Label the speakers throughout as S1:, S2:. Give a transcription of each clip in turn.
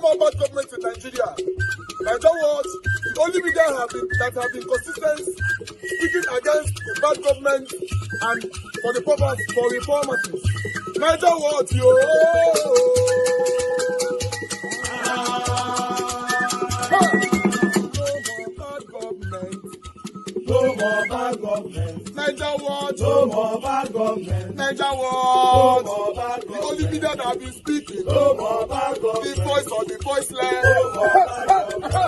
S1: more bad government in Nigeria. Nigeria what? The only media that have been consistent speaking against the bad government and for the purpose for reformers. Nigeria what, yo? No more bad government. Niger what? No more bad government. Niger what? No more bad government. The only media that have been speaking. No more bad government. The voice of the voiceless. No more bad government.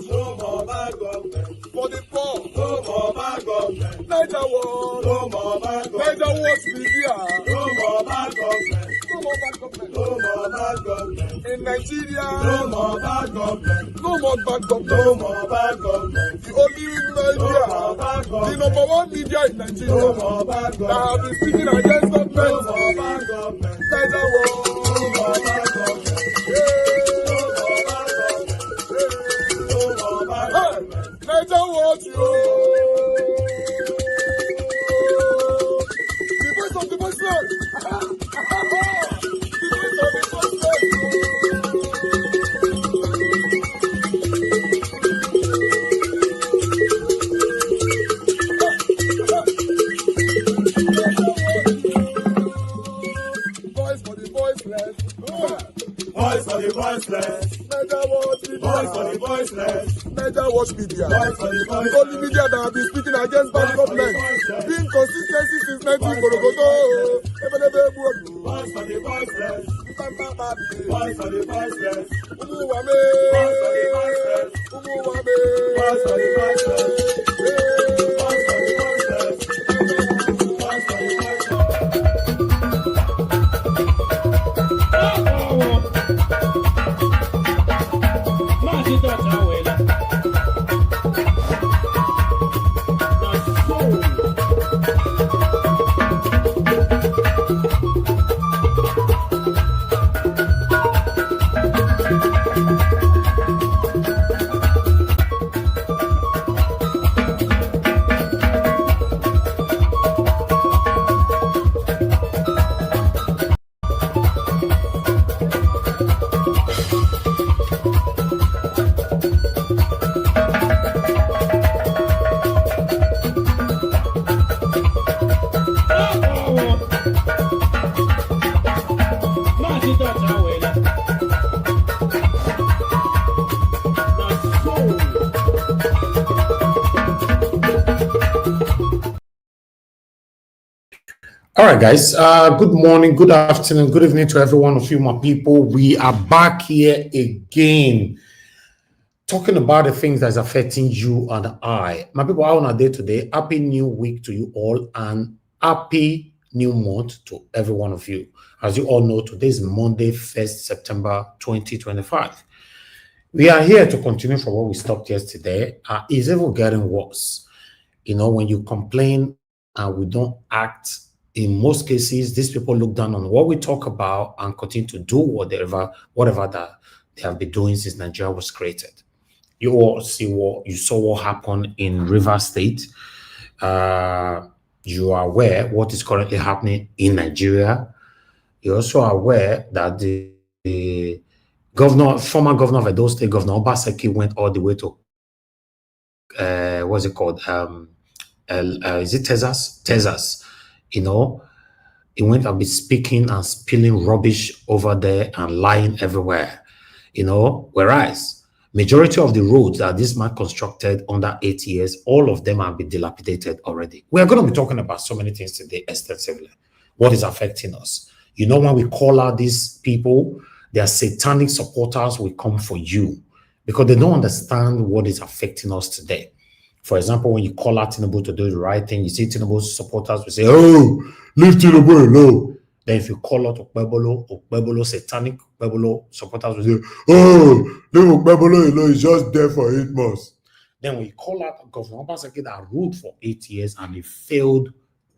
S1: No more bad government. For the poor. No more bad government. Niger what? No more bad government. Niger what media? No more bad government. No more bad government. No more bad government. In Nigeria. No more bad government. No more bad government. No more bad government. The only media. No more bad government. The number one media in Nigeria. No more bad government. That have been speaking against government. No more bad government. Niger what? No more bad government. Niger what, yo? The voice of the voiceless. The voice of the voiceless. Voice for the voiceless. Voice for the voiceless. Niger what? Voice for the voiceless. Niger watch media. The only media that have been speaking against bad government. Being consistency since 1944. Voice for the voiceless. Voice for the voiceless. Umuwame. Voice for the voiceless. Umuwame. Voice for the voiceless. Voice for the voiceless. Voice for the voiceless.
S2: All right, guys. Good morning, good afternoon, good evening to every one of you, my people. We are back here again, talking about the things that's affecting you and I. My people, how on a day today? Happy new week to you all, and happy new month to every one of you. As you all know, today is Monday, 1st September 2025. We are here to continue from where we stopped yesterday. It's even getting worse. You know, when you complain and we don't act, in most cases, these people look down on what we talk about and continue to do whatever that they have been doing since Nigeria was created. You all saw what happened in Rivers State. You are aware what is currently happening in Nigeria. You're also aware that the former governor of Edo State, Governor Obaseki, went all the way to what's it called? Is it Texas? Texas. You know, he went and be speaking and spilling rubbish over there and lying everywhere. You know, whereas majority of the roads that this man constructed under 8 years, all of them have been dilapidated already. We are going to be talking about so many things today extensively. What is affecting us? You know, when we call out these people, their satanic supporters will come for you because they don't understand what is affecting us today. For example, when you call out Tinubu to do the right thing, you see Tinubu's supporters will say, oh, leave Tinubu alone. Then if you call out Okpebolo, satanic Okpebolo supporters will say, oh, leave Okpebolo alone, he's just there for 8 months. Then when you call out Governor Obaseki that ruled for 8 years and he failed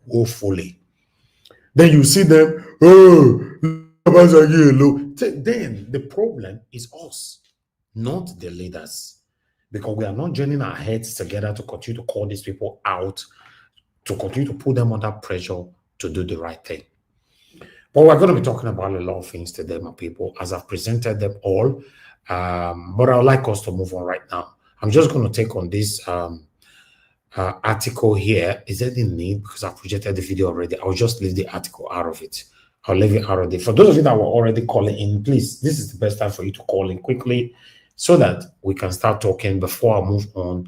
S2: woefully, then you see them, oh, Obaseki alone. Then the problem is us, not the leaders. because we are not joining our heads together to continue to call these people out, to continue to put them under pressure to do the right thing. But we're going to be talking about a lot of things today, my people, as I've presented them all. But I would like us to move on right now. I'm just going to take on this article here. Is there any need? Because I've projected the video already. I'll just leave the article out of it. I'll leave it out of it. For those of you that were already calling in, please, this is the best time for you to call in quickly so that we can start talking before I move on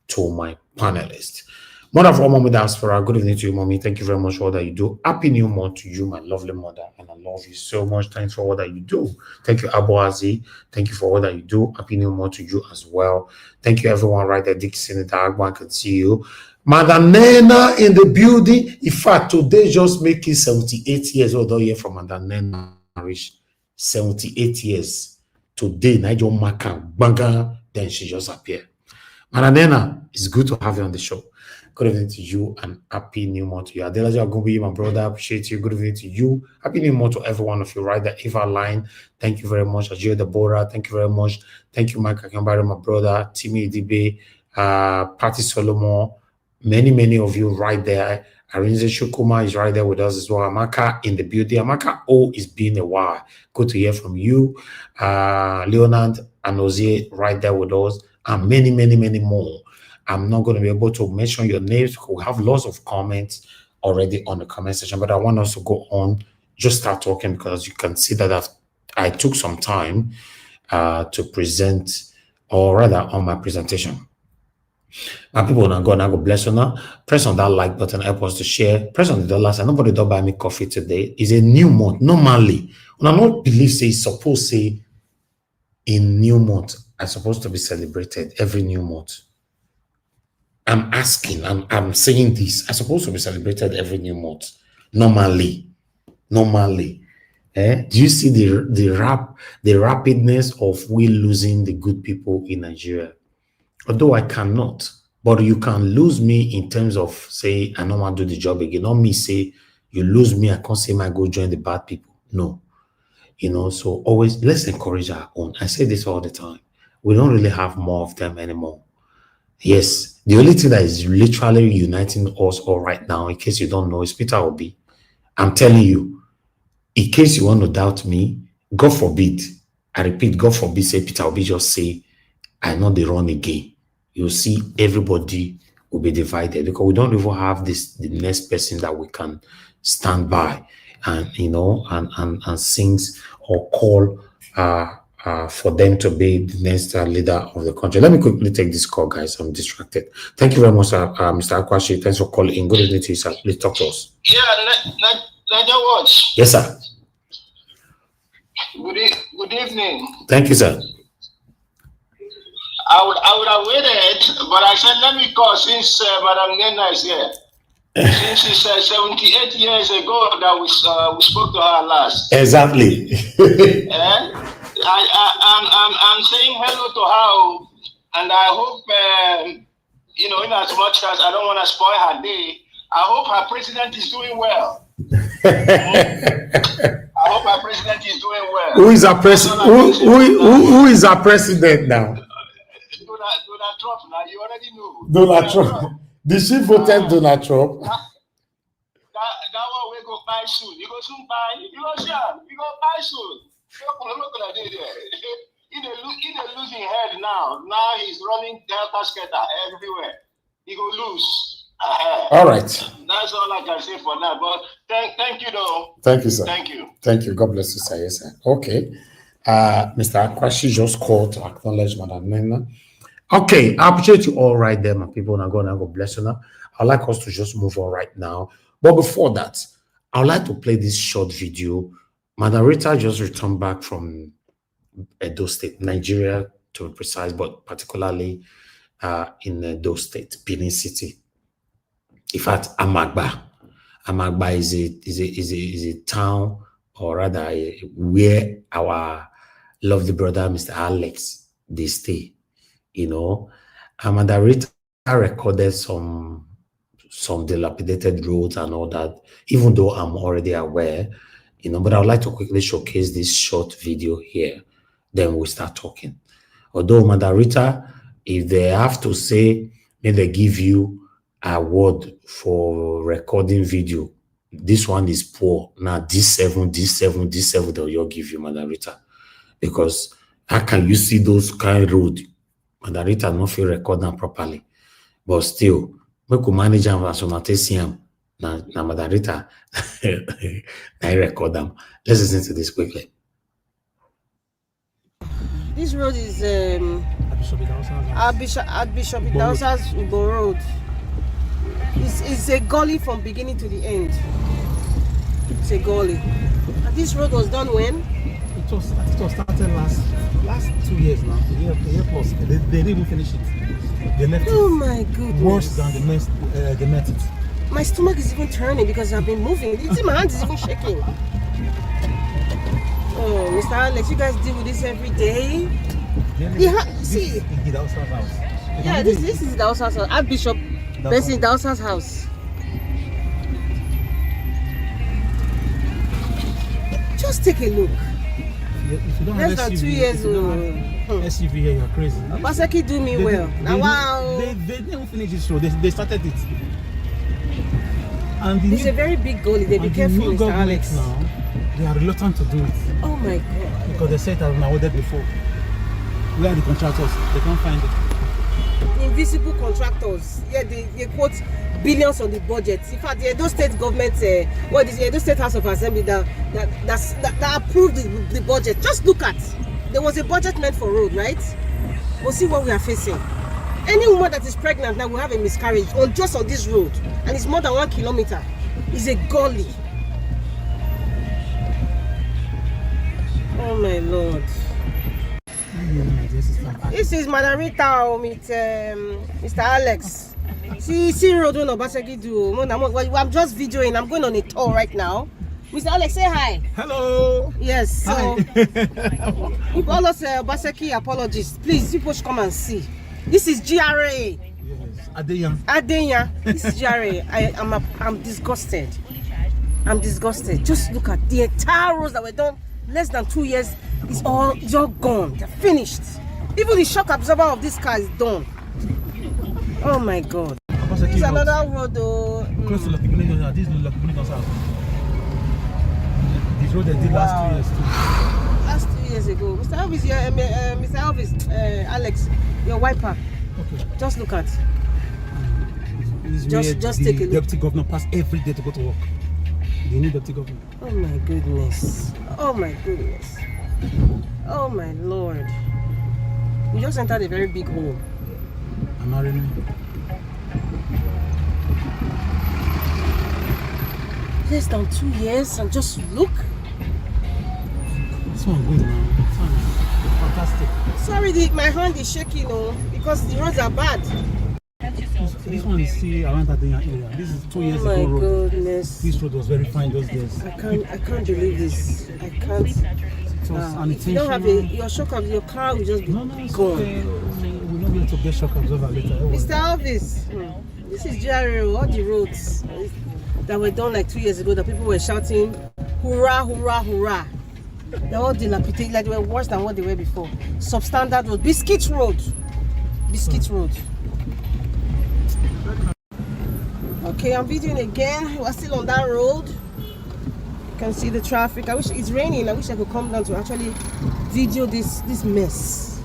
S2: to my panelists. Mother of all Mommy Diaspora, good evening to you, Mommy. Thank you very much for all that you do. Happy New Month to you, my lovely mother, and I love you so much. Thanks for all that you do. Thank you, Abu Azi. Thank you for all that you do. Happy New Month to you as well. Thank you, everyone right there. Dixon, the Agba, I can see you. Madam Nena in the building. In fact, today just making 78 years old. Here from Madam Nena, reach 78 years. Today, Nigel Maka, banga, then she just appeared. Madam Nena, it's good to have you on the show. Good evening to you and happy new month to you. Adelaja Gumbi, my brother, appreciate you. Good evening to you. Happy new month to every one of you. Right there, Eva Line, thank you very much. Ajay Deborah, thank you very much. Thank you, Mike Akambari, my brother. Timmy Dibe, Patty Solomon, many of you right there. Arinze Shukuma is right there with us as well. Amaka in the building. Amaka, it's been a while. Good to hear from you. Leonard and Ozie right there with us. And many more. I'm not going to be able to mention your names. We have lots of comments already on the comment section, but I want us to go on, just start talking, because you can see that I took some time to present, or rather on my presentation. My people, now go bless you now. Press on that like button, help us to share. Press on the dollar sign. Nobody don't buy me coffee today. It's a new month. Normally, when I don't believe say suppose say in new month, I'm supposed to be celebrated every new month. I'm asking, I'm saying this. I'm supposed to be celebrated every new month. Normally. Do you see the rapidness of we losing the good people in Nigeria? Although I cannot, but you can lose me in terms of say I don't want to do the job again. Not me say you lose me, I can't say I go join the bad people. No. So always let's encourage our own. I say this all the time. We don't really have more of them anymore. Yes, the only thing that is literally uniting us all right now, in case you don't know, is Peter Obi. I'm telling you, in case you want to doubt me, God forbid, I repeat, God forbid, say Peter Obi just say, I know they run again. You'll see everybody will be divided, because we don't even have the next person that we can stand by and, and sings or call, for them to be the next leader of the country. Let me quickly take this call, guys. I'm distracted. Thank you very much, Mr. Akwashi. Thanks for calling in. Good evening to you, sir. Please talk to us.
S3: Yeah, Nadia Watch.
S2: Yes, sir.
S3: Good evening.
S2: Thank you, sir.
S3: I would have waited, but I said, let me call since Madam Nena is here. Since it's 78 years ago that we spoke to her last.
S2: Exactly.
S3: I'm saying hello to her, and I hope, in as much as I don't want to spoil her day, I hope her president is doing well. I hope our president is doing well.
S2: Who is our president? Who is our president now?
S3: Donald Trump. Now you already know.
S2: Donald Trump. Did she vote Donald Trump?
S3: That one we go buy soon. You go soon buy. You go share. You go buy soon. In a losing head now. Now he's running Delta Skater everywhere. He go lose.
S2: All right.
S3: That's all I can say for now. But thank you, though.
S2: Thank you, sir.
S3: Thank you.
S2: Thank you. God bless you, sir. Yes, sir. Okay. Mr. Akwashi just called to acknowledge Madam Nena. Okay, I appreciate you all right there, my people. Now God bless you now. I'd like us to just move on right now. But before that, I'd like to play this short video. Madam Rita just returned back from Edo State, Nigeria to be precise, but particularly in Edo State, Benin City. In fact, Amagba is a town, or rather where our lovely brother, Mr. Alex, they stay. Madam Rita recorded some dilapidated roads and all that, even though I'm already aware, but I would like to quickly showcase this short video here. Then we'll start talking. Although Madam Rita if they have to say, may they give you a award for recording video, this one is poor. Now D7, they'll give you, Madam Rita. Because how can you see those kind of road? Madam Rita not feel record them properly. But still, we could manage them as on na Madam Rita, I record them. Let's listen to this quickly.
S4: This road is Archbishop Idausa's Ubo Road. It's a gully from beginning to the end. It's a gully. And this road was done when?
S5: It was started last 2 years now. A year plus. They didn't even finish it. They left
S4: it. My goodness.
S5: Worse than they met it.
S4: My stomach is even turning because I've been moving. You see, my hands is even shaking. Oh, Mr. Alex, you guys deal with this every day. See.
S5: Idausa's house.
S4: Yeah, this is Idausa's house. Archbishop Bessie Idausa's house. Just take a look.
S5: If you don't
S4: less than 2 years old.
S5: SUV here, you're crazy.
S4: Basaki do me well. Wow.
S5: They didn't finish this road. They started it. And
S4: it's a very big goal. They be careful, Mr. Alex.
S5: Now, they are reluctant to do it.
S4: Oh my God.
S5: Because they said it has been awarded before. Where are the contractors? They can't find it.
S4: Invisible contractors. Yeah, they quote billions on the budget. In fact, the Edo State government, the Edo State House of Assembly that approved the budget. Just look at. There was a budget meant for road, right? We'll see what we are facing. Any woman that is pregnant now will have a miscarriage just on this road, and it's more than 1 kilometer. It's a gully. Oh my Lord. This is Madam Rita with Mr. Alex. See road when Obaseki do. I'm just videoing. I'm going on a tour right now. Mr. Alex, say hi.
S5: Hello.
S4: Yes. So, all us Obaseki apologists, please, people should come and see. This is GRA.
S5: Yes.
S4: Adenya. This is GRA. I'm disgusted. I'm disgusted. Just look at the entire roads that were done less than 2 years. It's all gone. They're finished. Even the shock absorber of this car is done. Oh my God. This is another road though.
S5: Close to Lakibuni's. This is Lakibuni's house. This road they did last 2 years too.
S4: Last 2 years ago. Mr. Elvis, Mr. Elvis, Alex, your wiper.
S5: Okay.
S4: Just look at.
S5: Just take a look. Deputy governor pass every day to go to work. The new deputy governor.
S4: Oh my goodness. Oh my goodness. Oh my Lord. We just entered a very big hole.
S5: I'm not really.
S4: Less than 2 years and just look.
S5: This one good now. This one is fantastic.
S4: Sorry, my hand is shaking, because the roads are bad.
S5: This one is still around that area. This is 2 years ago road.
S4: Oh my goodness.
S5: This road was very fine those days.
S4: I can't believe this. I can't. If you don't have your shock absorber, your car will just be gone.
S5: Okay. We'll not be able to get shock absorber later.
S4: Mr. Elvis, this is GRA. All the roads that were done like 2 years ago, that people were shouting, "Hurrah, hurrah, hurrah!" They're all dilapidated, like they were worse than what they were before. Substandard road, Biscuit Road. Okay, I'm videoing again. We're still on that road. You can see the traffic. I wish it's raining. I wish I could come down to actually video this mess.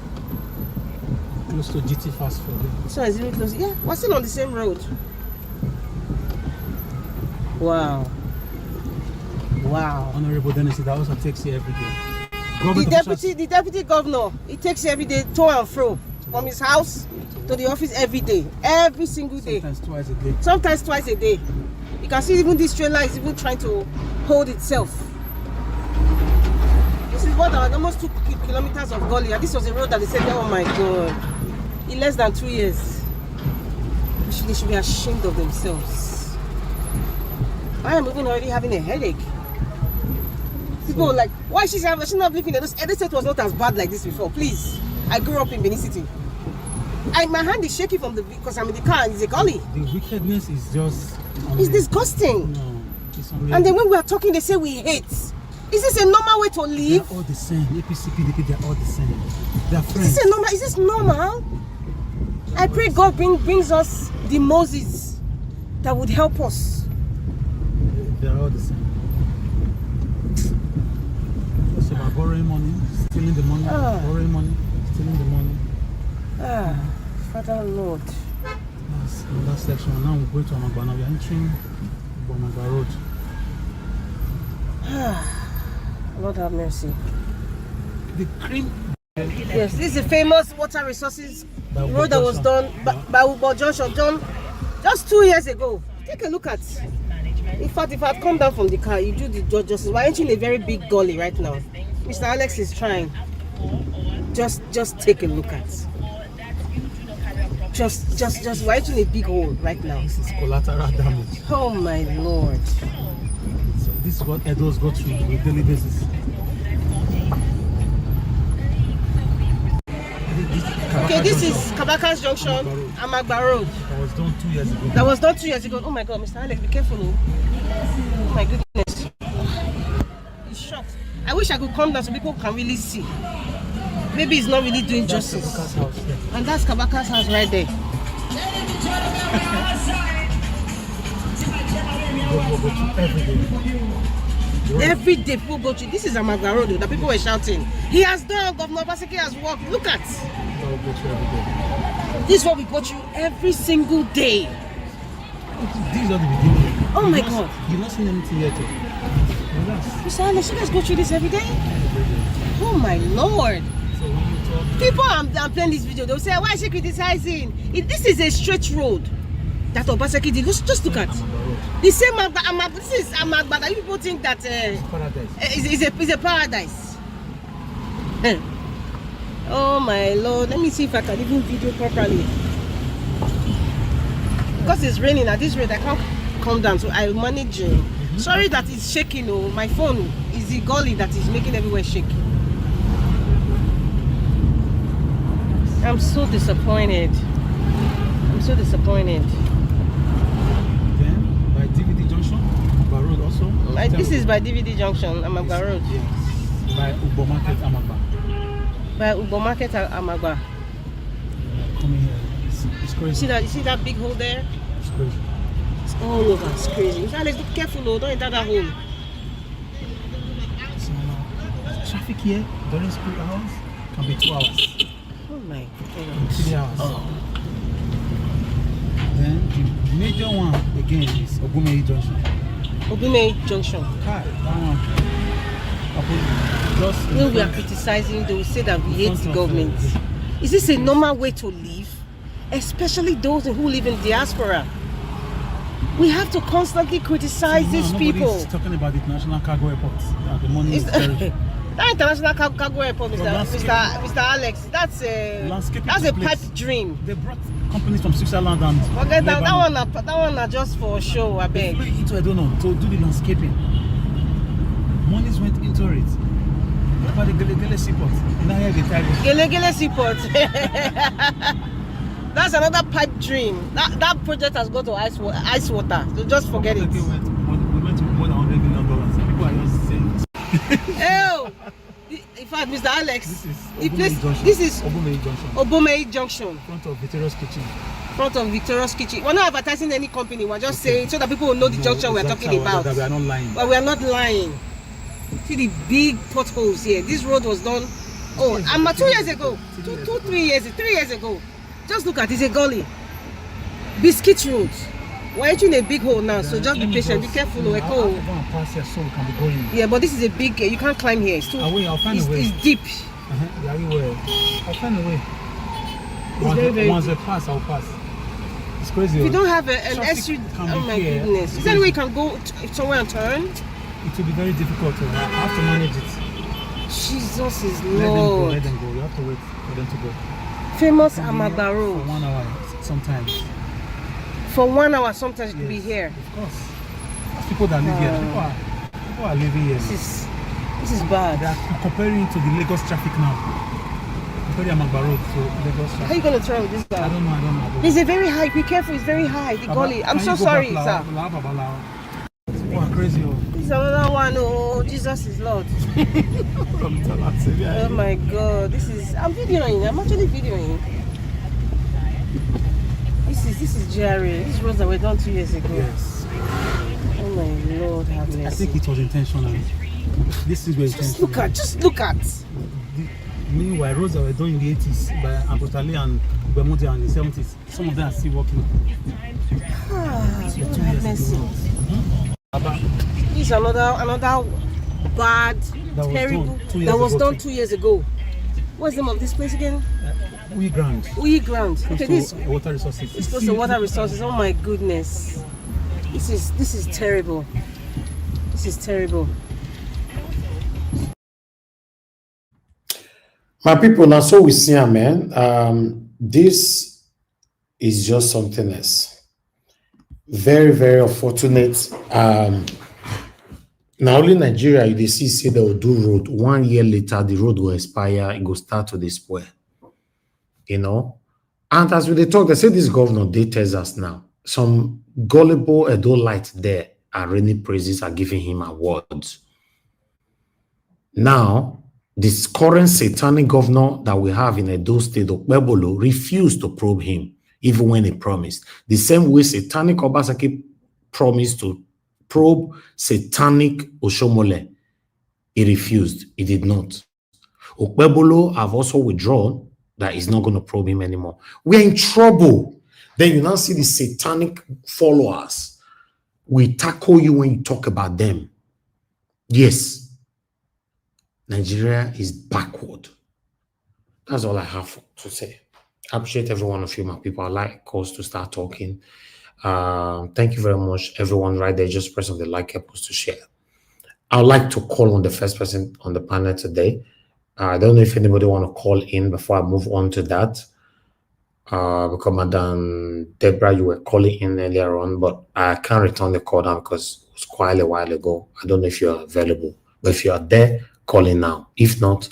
S5: Close to GT Fast Food.
S4: So is it close? Yeah, we're still on the same road. Wow.
S5: Honorable Dennis, that also takes you every day.
S4: The deputy governor, he takes you every day to and fro from his house to the office every day, every single day. Sometimes twice a day. You can see even this trailer is even trying to hold itself. This is what almost 2 kilometers of gully, and this was a road that they said, oh my God, in less than 2 years. They should be ashamed of themselves. I am even already having a headache. People like, why she not living in Edo State was not as bad like this before. Please, I grew up in Benin City. My hand is shaking because I'm in the car and it's a gully.
S5: The wickedness is just...
S4: It's disgusting.
S5: No, it's
S4: and then when we are talking, they say we hate. Is this a normal way to live?
S5: They're all the same. APC, PDP, they're all the same. They're friends.
S4: Is this normal? I pray God brings us the Moses that would help us.
S5: They are all the same. It's about borrowing money, stealing the money, borrowing money, stealing the money.
S4: Father Lord.
S5: That's another section. Now we're going to Amagba. Now we are entering Amagba Road.
S4: Lord have mercy.
S5: The cream.
S4: Yes, this is a famous water resources road that was done by Ubo Joshua done just 2 years ago. Take a look at. In fact, if I'd come down from the car, you do the justice. We're entering a very big gully right now. Mr. Alex is trying. Just take a look at. Just we're entering a big hole right now.
S5: This is collateral damage.
S4: Oh my Lord.
S5: So this is what Edos go through on a daily basis.
S4: Okay, this is Kabaka's Junction, Amagba Road.
S5: That was done 2 years ago.
S4: That was done 2 years ago. Oh my God, Mr. Alex, be careful. Oh my goodness. It's shocked. I wish I could come down so people can really see. Maybe it's not really doing justice.
S5: Kabaka's house, yeah.
S4: And that's Kabaka's house right there. Every day people go to. This is Amagba Road that people were shouting. He has done, Governor Obaseki has worked. Look at. This is what we go through every single day.
S5: These are the beginning.
S4: Oh my God.
S5: You've not seen anything yet. Relax.
S4: Mr. Alex, you guys go through this every day? Oh my Lord.
S5: So when you talk,
S4: People I'm playing this video, they'll say, why is she criticizing? This is a straight road that Obaseki did. Just look at. The same Amagba, this is Amagba that you people think that is a paradise. Oh my Lord, let me see if I can even video properly. Because it's raining at this rate, I can't come down, so I'll manage. Sorry that it's shaking. Oh, my phone is the gully that is making everywhere shake. I'm so disappointed. I'm so disappointed.
S5: then by DVD Junction, Amagba Road also.
S4: This is by DVD Junction, Amagba Road.
S5: Yes. By Ubo Market, Amagba.
S4: By Ubo Market, Amagba.
S5: Coming here, it's crazy.
S4: You see that big hole there?
S5: It's crazy.
S4: It's all over. It's crazy. Alex, be careful, no, don't enter that hole.
S5: So traffic here during school hours can be 2 hours.
S4: Oh my
S5: 3 hours. Then the major one again is Ogume Junction.
S4: Ogume Junction.
S5: That one. Just
S4: When we are criticizing, they will say that we hate the government. Is this a normal way to live? Especially those who live in diaspora. We have to constantly criticize these people.
S5: Nobody's talking about the international cargo airport. The money is very...
S4: That international cargo airport, Mr. Alex, that's a pipe dream.
S5: They brought companies from Switzerland and
S4: forget that one are just for show, I beg.
S5: They into, I don't know, to do the landscaping. Monies went into it. What about the Gele Seaport? Now here they tell
S4: Gele Seaport. That's another pipe dream. That project has gone to ice water. So just forget it.
S5: We went to more than $100 million. People are just saying.
S4: Oh, in fact, Mr. Alex,
S5: this is
S4: Obumei Junction.
S5: Front of Victoria's Kitchen.
S4: Front of Victoria's Kitchen. We're not advertising any company. We're just saying so that people will know the junction we're talking about.
S5: That we are not lying.
S4: But we are not lying. See the big potholes here. This road was done. Oh, 2 years ago. 3 years ago. Just look at it. It's a gully. Biscuit road. We're entering a big hole now, so just be patient. Be careful. Yeah, but this is a big. You can't climb here. It's too.
S5: I'll find a way.
S4: It's deep.
S5: I'll find a way. Once I pass, I'll pass. It's crazy.
S4: If you don't have an SUV, oh my goodness. Is there any way you can go somewhere and turn?
S5: It will be very difficult. I have to manage it.
S4: Jesus is Lord.
S5: Let them go. You have to wait for them to go.
S4: Famous Amagba Road.
S5: For 1 hour, sometimes.
S4: For 1 hour, sometimes you can be here.
S5: Of course. There's people that live here. People are living here.
S4: This is bad.
S5: They are comparing to the Lagos traffic now. Comparing Amagba Road to Lagos traffic.
S4: How are you going to turn with this guy?
S5: I don't know.
S4: It's a very high. Be careful. It's very high. The gully. I'm so sorry, sir.
S5: People are crazy.
S4: This is another one. Oh, Jesus is Lord. Oh my God. I'm videoing. I'm actually videoing. This is Jerry. These roads that were done 2 years ago.
S5: Yes.
S4: Oh my Lord, have mercy.
S5: I think it was intentional. This is where
S4: Just look at.
S5: Meanwhile, roads that were done in the 80s by Ampotale and Bermuda in the 70s, some of them are still working.
S4: Lord have mercy. This is another bad, terrible that was done 2 years ago. What's the name of this place again?
S5: Uyi Ground.
S4: Okay, this
S5: water resources.
S4: it's close to water resources. Oh my goodness. This is terrible. This is terrible.
S2: My people, now so we see, man. This is just something else. Very, very unfortunate. Now only Nigeria, you see, say they will do road. 1 year later, the road will expire. It will start to despair. You know, and as we talk, they say this governor they tells us now. Some gullible Edo light there are raining praises, are giving him awards. Now, this current satanic governor that we have in Edo State, Okpebolo, refused to probe him, even when he promised. The same way satanic Obasaki promised to probe satanic Oshomole, he refused. He did not. Okpebolo have also withdrawn that is not going to probe him anymore. We're in trouble. Then you now see the satanic followers. We tackle you when you talk about them. Yes, Nigeria is backward. That's all I have to say. I appreciate every one of you, my people. I like us to start talking. Thank you very much, everyone right there. Just press on the like post to share. I would like to call on the first person on the panel today. I don't know if anybody want to call in before I move on to that. Because Madam Deborah, you were calling in earlier on, but I can't return the call now because it was quite a while ago. I don't know if you're available, but if you are there, call in now. If not,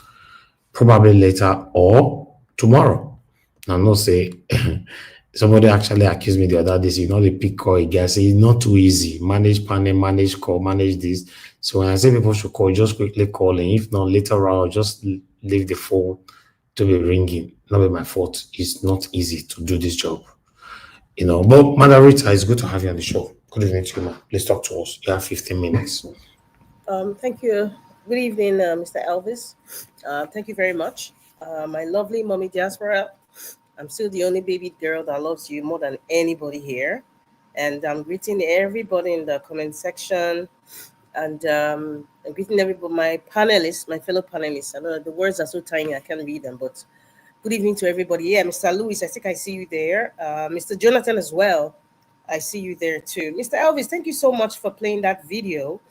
S2: probably later or tomorrow. Now, no say, somebody actually accused me the other day, you know, the pick call, you guys say it's not too easy. Manage panel, manage call, manage this. So when I say people should call, just quickly call in. If not, later on, I'll just leave the phone to be ringing. Not be my fault. It's not easy to do this job. You know, but Madam Rita, it's good to have you on the show. Good evening to you, man. Please talk to us. You have 15 minutes.
S4: Thank you. Good evening, Mr. Elvis. Thank you very much. My lovely mommy diaspora. I'm still the only baby girl that loves you more than anybody here. And I'm greeting everybody in the comment section. And I'm greeting everybody, my panelists, my fellow panelists. I know the words are so tiny, I can't read them, but good evening to everybody. Yeah, Mr. Lewis, I think I see you there. Mr. Jonathan as well. I see you there too. Mr. Elvis, thank you so much for playing that video.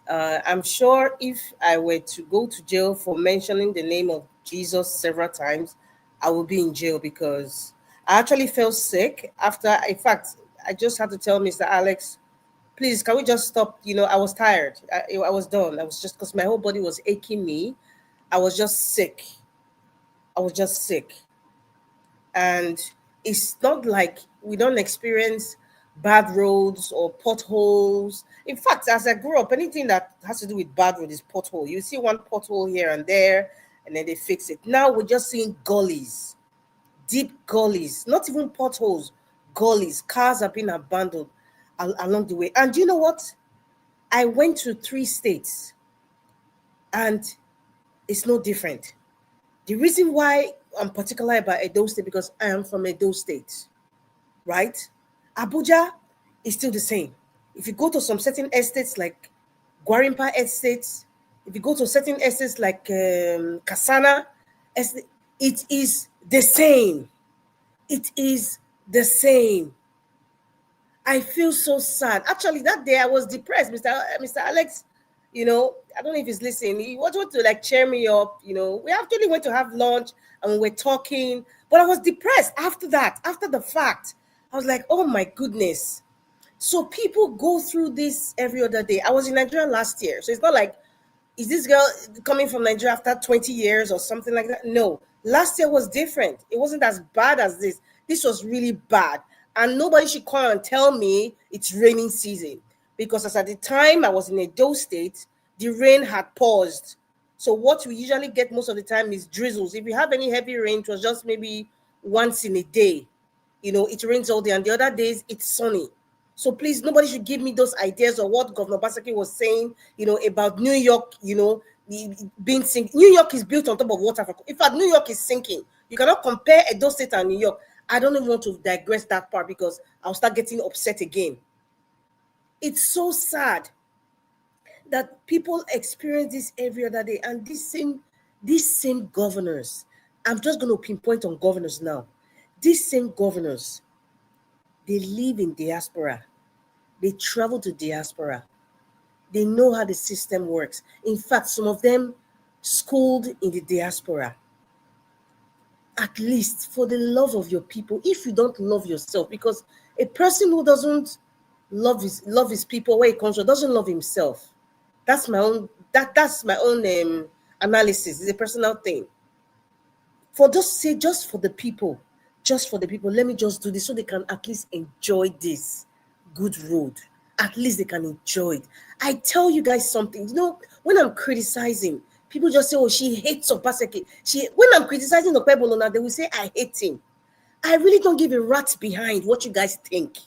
S4: I'm sure if I were to go to jail for mentioning the name of Jesus several times, I will be in jail because I actually felt sick after. In fact, I just had to tell Mr. Alex, please, can we just stop? You know, I was tired. I was done. I was just, because my whole body was aching me. I was just sick. And it's not like we don't experience bad roads or potholes. In fact, as I grew up, anything that has to do with bad road is pothole. You see one pothole here and there, and then they fix it. Now we're just seeing gullies, deep gullies, not even potholes, gullies. Cars have been abandoned along the way. And you know what? I went to 3 states, and it's no different. The reason why I'm particular about Edo State, because I am from Edo State, right? Abuja is still the same. If you go to some certain estates like Gwarimpa estates, if you go to certain estates like Kasana, it is the same. It is the same. I feel so sad. Actually, that day I was depressed. Mr. Alex, you know, I don't know if he's listening. He wanted to like cheer me up. You know, we actually went to have lunch and we were talking, but I was depressed after that, after the fact. I was like, oh my goodness. So people go through this every other day. I was in Nigeria last year. So it's not like, is this girl coming from Nigeria after 20 years or something like that? No. Last year was different. It wasn't as bad as this. This was really bad. And nobody should call and tell me it's raining season. Because as at the time I was in Edo State, the rain had paused. So what we usually get most of the time is drizzles. If you have any heavy rain, it was just maybe once in a day. it rains all day, and the other days it's sunny. So please, nobody should give me those ideas of what Governor Basaki was saying, about New York, being sinking. New York is built on top of water. In fact, New York is sinking. You cannot compare Edo State and New York. I don't even want to digress that part because I'll start getting upset again. It's so sad that people experience this every other day, and these same governors, I'm just going to pinpoint on governors now. These same governors, they live in diaspora. They travel to diaspora. They know how the system works. In fact, some of them schooled in the diaspora. At least for the love of your people, if you don't love yourself, because a person who doesn't love his people where he comes from doesn't love himself. That's my own analysis. It's a personal thing. Just for the people, let me just do this so they can at least enjoy this good road. At least they can enjoy it. I tell you guys something. When I'm criticizing, people just say, "Oh, she hates Obaseki." When I'm criticizing Okpebolo, they will say I hate him. I really don't give a rat's behind what you guys think,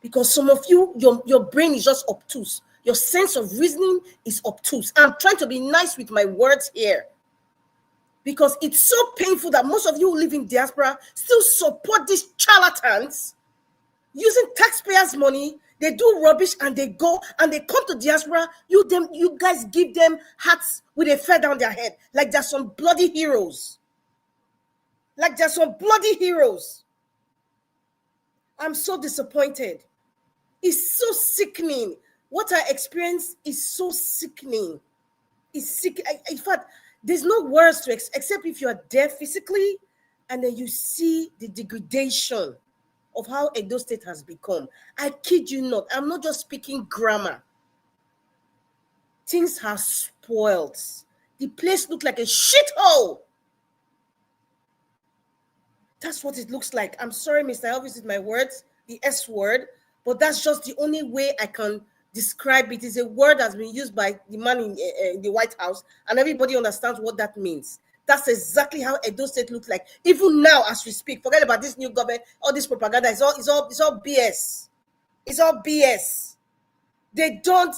S4: because some of you, your brain is just obtuse. Your sense of reasoning is obtuse. I'm trying to be nice with my words here, because it's so painful that most of you who live in diaspora still support these charlatans using taxpayers' money. They do rubbish and they go and they come to diaspora. You guys give them hats with a feather down their head, like they're some bloody heroes. I'm so disappointed. It's so sickening. What I experienced is so sickening. It's sick. In fact, there's no words to except if you are there physically, and then you see the degradation of how Edo State has become. I kid you not. I'm not just speaking grammar. Things are spoiled. The place looks like a shithole. That's what it looks like. I'm sorry, Mr. Elvis, with my words, the S word, but that's just the only way I can describe it. It's a word that's been used by the man in the White House, and everybody understands what that means. That's exactly how Edo State looks like. Even now, as we speak, forget about this new government, all this propaganda. It's all BS. It's all BS. They don't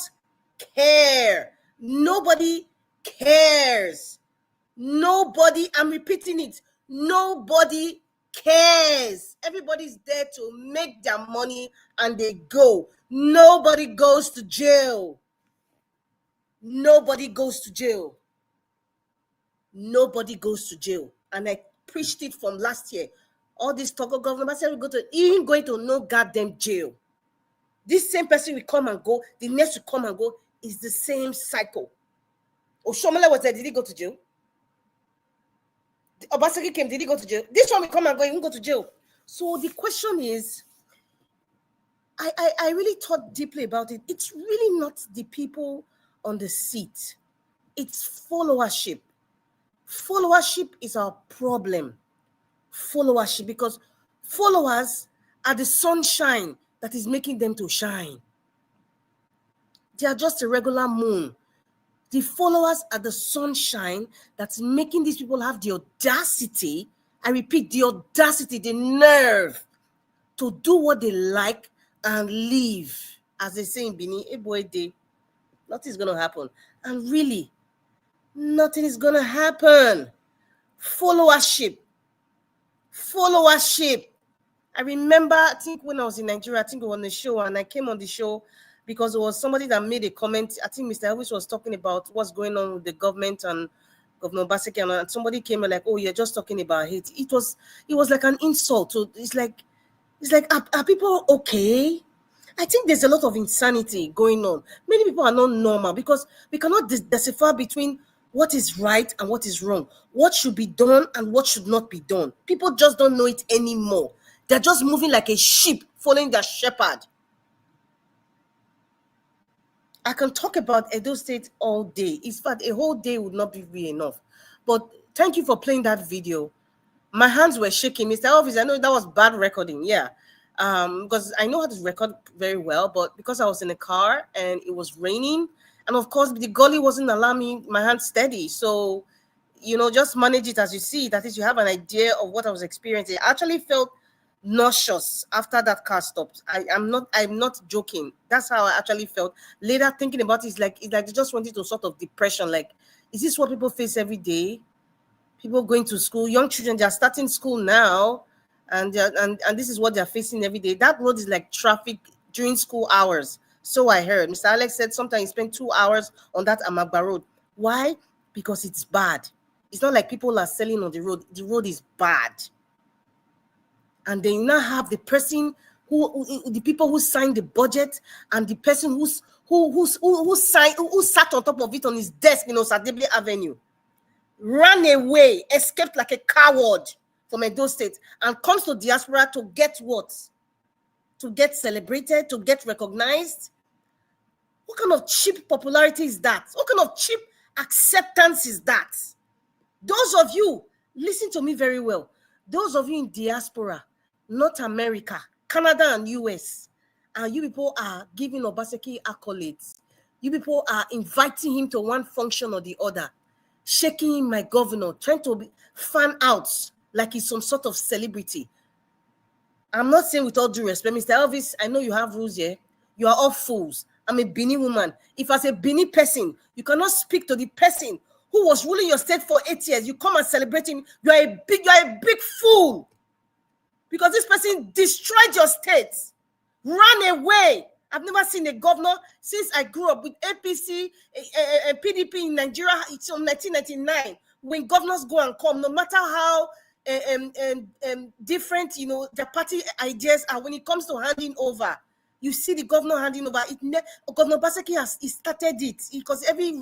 S4: care. Nobody cares. Nobody, I'm repeating it, nobody cares. Everybody's there to make their money and they go. Nobody goes to jail. Nobody goes to jail. Nobody goes to jail. And I preached it from last year. All this talk of government, I said he ain't going to no goddamn jail. This same person will come and go. The next will come and go. It's the same cycle. Oshomole was there. Did he go to jail? Obaseki came. Did he go to jail? This one will come and go. He won't go to jail. So the question is, I really thought deeply about it. It's really not the people on the seat. It's followership. Followership is our problem. Followership, because followers are the sunshine that is making them to shine. They are just a regular moon. The followers are the sunshine that's making these people have the audacity, I repeat, the audacity, the nerve to do what they like and leave. As they say in Benin, a boy day, nothing's going to happen. And really, nothing is going to happen. Followership. I remember, I think when I was in Nigeria, I think it was on the show, and I came on the show because it was somebody that made a comment. I think Mr. Elvis was talking about what's going on with the government and Governor Baseki, and somebody came and like, "Oh, you're just talking about hate." It was like an insult. So it's like, are people okay? I think there's a lot of insanity going on. Many people are not normal because we cannot decipher between what is right and what is wrong, what should be done and what should not be done. People just don't know it anymore. They're just moving like a sheep following their shepherd. I can talk about Edo State all day. In fact, a whole day would not be really enough. But thank you for playing that video. My hands were shaking. Mr. Elvis, I know that was bad recording. Yeah. Because I know how to record very well, but because I was in a car and it was raining, and of course the gully wasn't allowing me my hands steady. So, just manage it as you see. That is, you have an idea of what I was experiencing. I actually felt nauseous after that car stopped. I'm not joking. That's how I actually felt. Later thinking about it, it's like they just went into sort of depression. Like, is this what people face every day? People going to school, young children, they're starting school now, and this is what they're facing every day. That road is like traffic during school hours. So I heard Mr. Alex said sometimes he spent 2 hours on that Amagba road. Why? Because it's bad. It's not like people are selling on the road. The road is bad. And then you now have the person the people who signed the budget, and the person who sat on top of it on his desk in Osadebe Avenue, ran away, escaped like a coward from Edo State, and comes to diaspora to get what? To get celebrated, to get recognized. What kind of cheap popularity is that? What kind of cheap acceptance is that? Those of you, listen to me very well. Those of you in diaspora, North America, Canada and US, and you people are giving Obaseki accolades. You people are inviting him to one function or the other, shaking him my governor, trying to be fan out like he's some sort of celebrity. I'm not saying with all due respect, Mr. Elvis, I know you have rules here. You are all fools. I'm a Bini woman. If as a Bini person, you cannot speak to the person who was ruling your state for 8 years, you come and celebrate him, you are a big fool. Because this person destroyed your state, ran away. I've never seen a governor since I grew up with APC, PDP in Nigeria. It's from 1999. When governors go and come, no matter how different, their party ideas are, when it comes to handing over, you see the governor handing over. Governor Baseki he started it, because every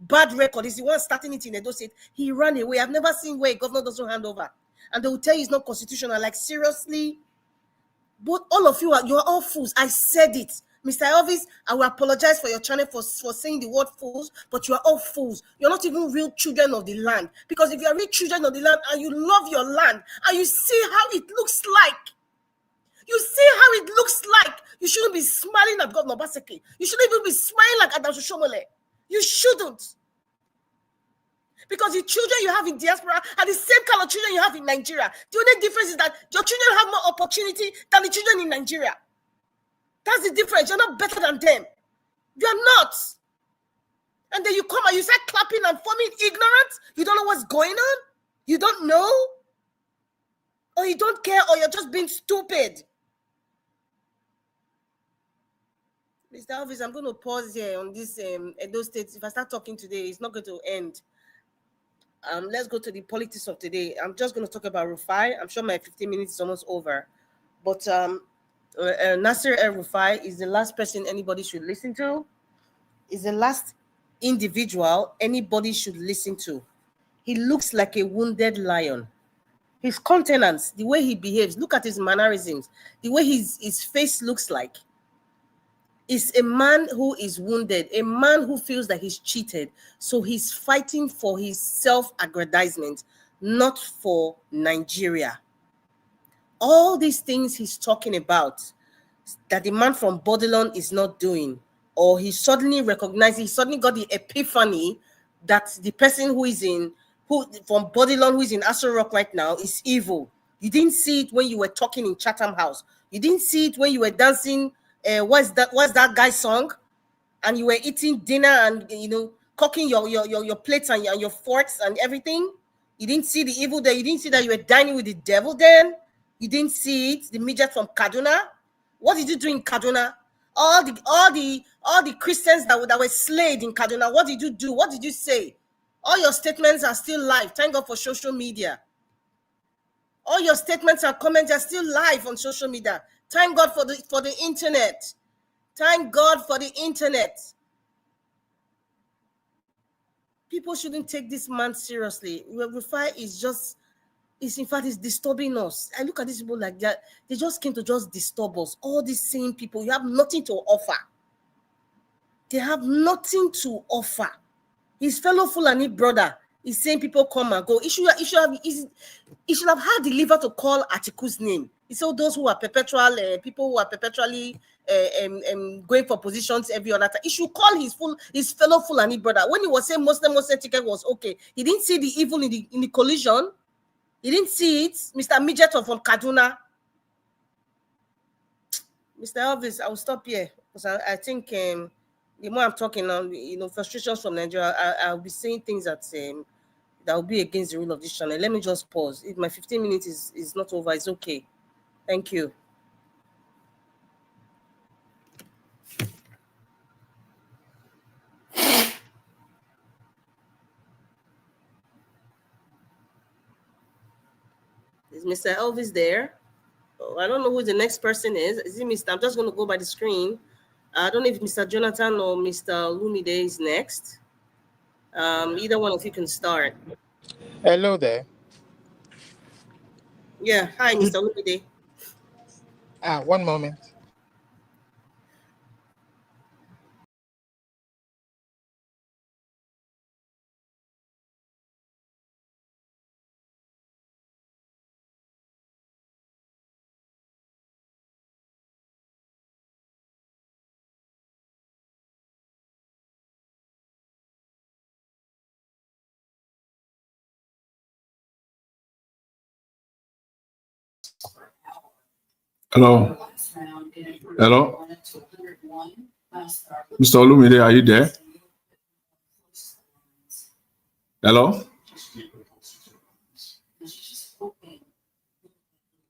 S4: bad record is the one starting it in Edo State. He ran away. I've never seen where a governor doesn't hand over, and they will tell you it's not constitutional. Like, seriously. But all of you are all fools. I said it. Mr. Elvis, I will apologize for your channel for saying the word fools, but you are all fools. You're not even real children of the land. Because if you are real children of the land and you love your land and you see how it looks like, you shouldn't be smiling at Governor Baseki. You shouldn't even be smiling like Adam Shoshomole. You shouldn't. Because the children you have in diaspora are the same kind of children you have in Nigeria. The only difference is that your children have more opportunity than the children in Nigeria. That's the difference. You're not better than them. You're not. And then you come and you start clapping and forming ignorant. You don't know what's going on. You don't know. Or you don't care, or you're just being stupid. Mr. Elvis, I'm going to pause here on this Edo State. If I start talking today, it's not going to end. Let's go to the politics of today. I'm just going to talk about Rufai. I'm sure my 15 minutes is almost over. But Nasir El-Rufai is the last person anybody should listen to. Is the last individual anybody should listen to. He looks like a wounded lion. His countenance, the way he behaves, look at his mannerisms, the way his face looks like, is a man who is wounded, a man who feels that he's cheated. So he's fighting for his self-aggrandizement, not for Nigeria. All these things he's talking about, that the man from Bodilon is not doing, or he suddenly recognized, he suddenly got the epiphany that the person from Bodilon who is in Aso Rock right now is evil. You didn't see it when you were talking in Chatham House. You didn't see it when you were dancing. What's that guy's song? And you were eating dinner and cooking your plates and your forks and everything. You didn't see the evil there. You didn't see that you were dining with the devil then. You didn't see it. The midget from Kaduna. What did you do in Kaduna? All the Christians that were slayed in Kaduna. What did you do? What did you say? All your statements are still live. Thank God for social media. All your statements and comments are still live on social media. Thank God for the internet. Thank God for the internet. People shouldn't take this man seriously. Rufai is disturbing us. I look at these people like that. They just came to just disturb us. All these same people, you have nothing to offer. They have nothing to offer. His fellow Fulani brother is saying people come and go. He should have had the liver to call Atiku's name. He said those who are perpetual, people who are perpetually going for positions every other time. He should call his fellow Fulani brother. When he was saying Muslim ticket was okay, he didn't see the evil in the collision. He didn't see it. Mr. Midget from Kaduna, Mr. Elvis, I will stop here because I think the more I'm talking now, frustrations from Nigeria, I'll be saying things that will be against the rule of this channel. Let me just pause. If my 15 minutes is not over, it's okay. Thank you. Is Mr. Elvis there? Oh, I don't know who the next person is. Is it Mr.? I'm just going to go by the screen. I don't know if Mr. Jonathan or Mr. Lumide is next. Either one of you can start.
S6: Hello there.
S4: Yeah. Hi, Mr. Lumide.
S6: One moment.
S1: Hello. Hello. Mr. Olumide, are you there? Hello.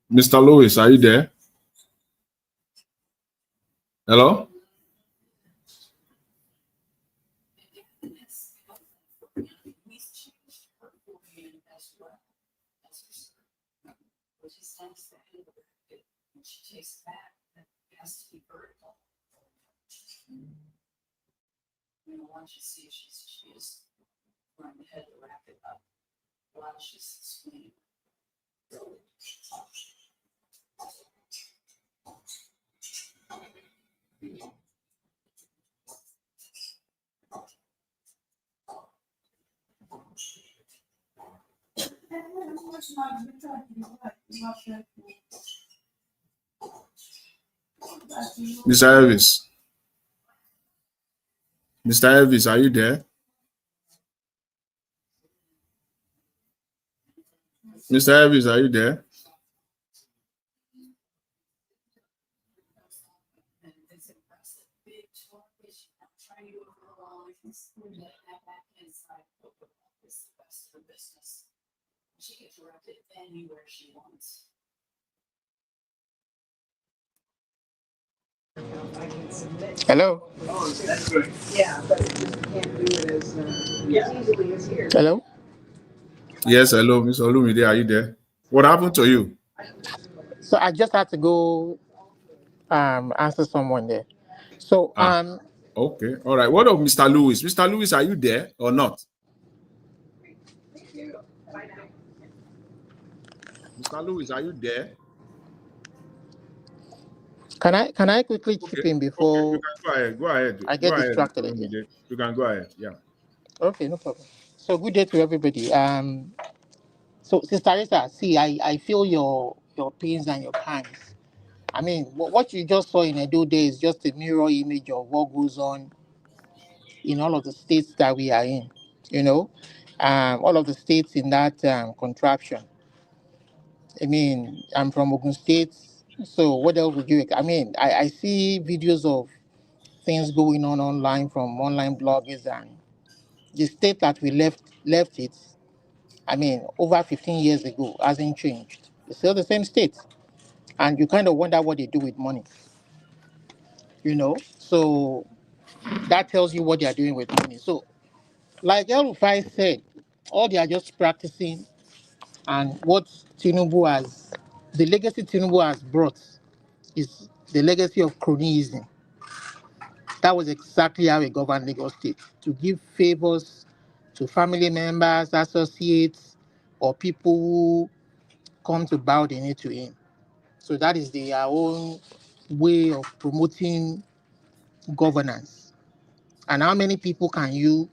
S1: Mr. Lewis, are you there? Hello. Mr. Elvis. Mr. Elvis, are you there? Mr. Elvis, are you there?
S6: Hello. Hello.
S1: Yes, hello, Mr. Olumide, are you there? What happened to you?
S6: So I just had to go answer someone there. So
S1: Okay, all right. What of Mr. Lewis? Mr. Lewis, are you there or not? Mr. Lewis, are you there?
S6: can I quickly chip in before
S1: you can go ahead.
S6: I get
S1: Go ahead,
S6: distracted
S1: Mr.
S6: again?
S1: Olumide. You can go ahead. Yeah.
S6: Okay, no problem. So good day to everybody. So Sister Risa, see, I feel your pains and your pangs. I mean, what you just saw in Edo Day is just a mirror image of what goes on in all of the states that we are in. All of the states in that contraption. I mean, I'm from Ogun State, so what else would you? I mean, I see videos of things going on online from online bloggers, and the state that we left it. I mean, over 15 years ago hasn't changed. It's still the same state, and you kind of wonder what they do with money. So that tells you what they are doing with money. So, like El-Rufai said, all they are just practicing, and what the legacy Tinubu has brought is the legacy of cronyism. That was exactly how he governed Lagos State, to give favors to family members, associates, or people who come to bow the knee to him. So that is their own way of promoting governance. And how many people can you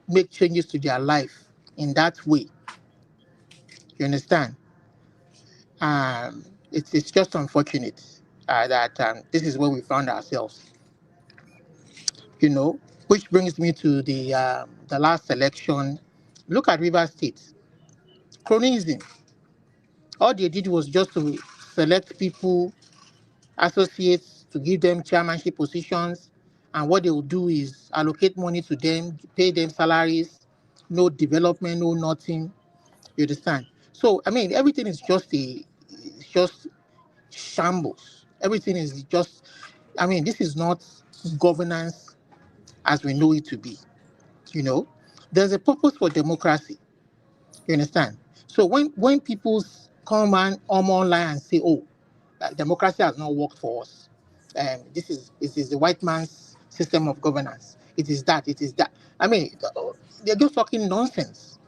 S6: make changes to their life in that way? You understand? It's just unfortunate that this is where we found ourselves. Which brings me to the last election. Look at Rivers State. Cronyism. All they did was just to select people, associates, to give them chairmanship positions, and what they will do is allocate money to them, pay them salaries, no development, no nothing. You understand? So I mean, everything is just shambles. Everything is just. I mean, this is not governance as we know it to be. You know, there's a purpose for democracy. You understand? So when people come online and say, "Oh, democracy has not worked for us," this is the white man's system of governance. It is that. It is that. I mean, they're just talking nonsense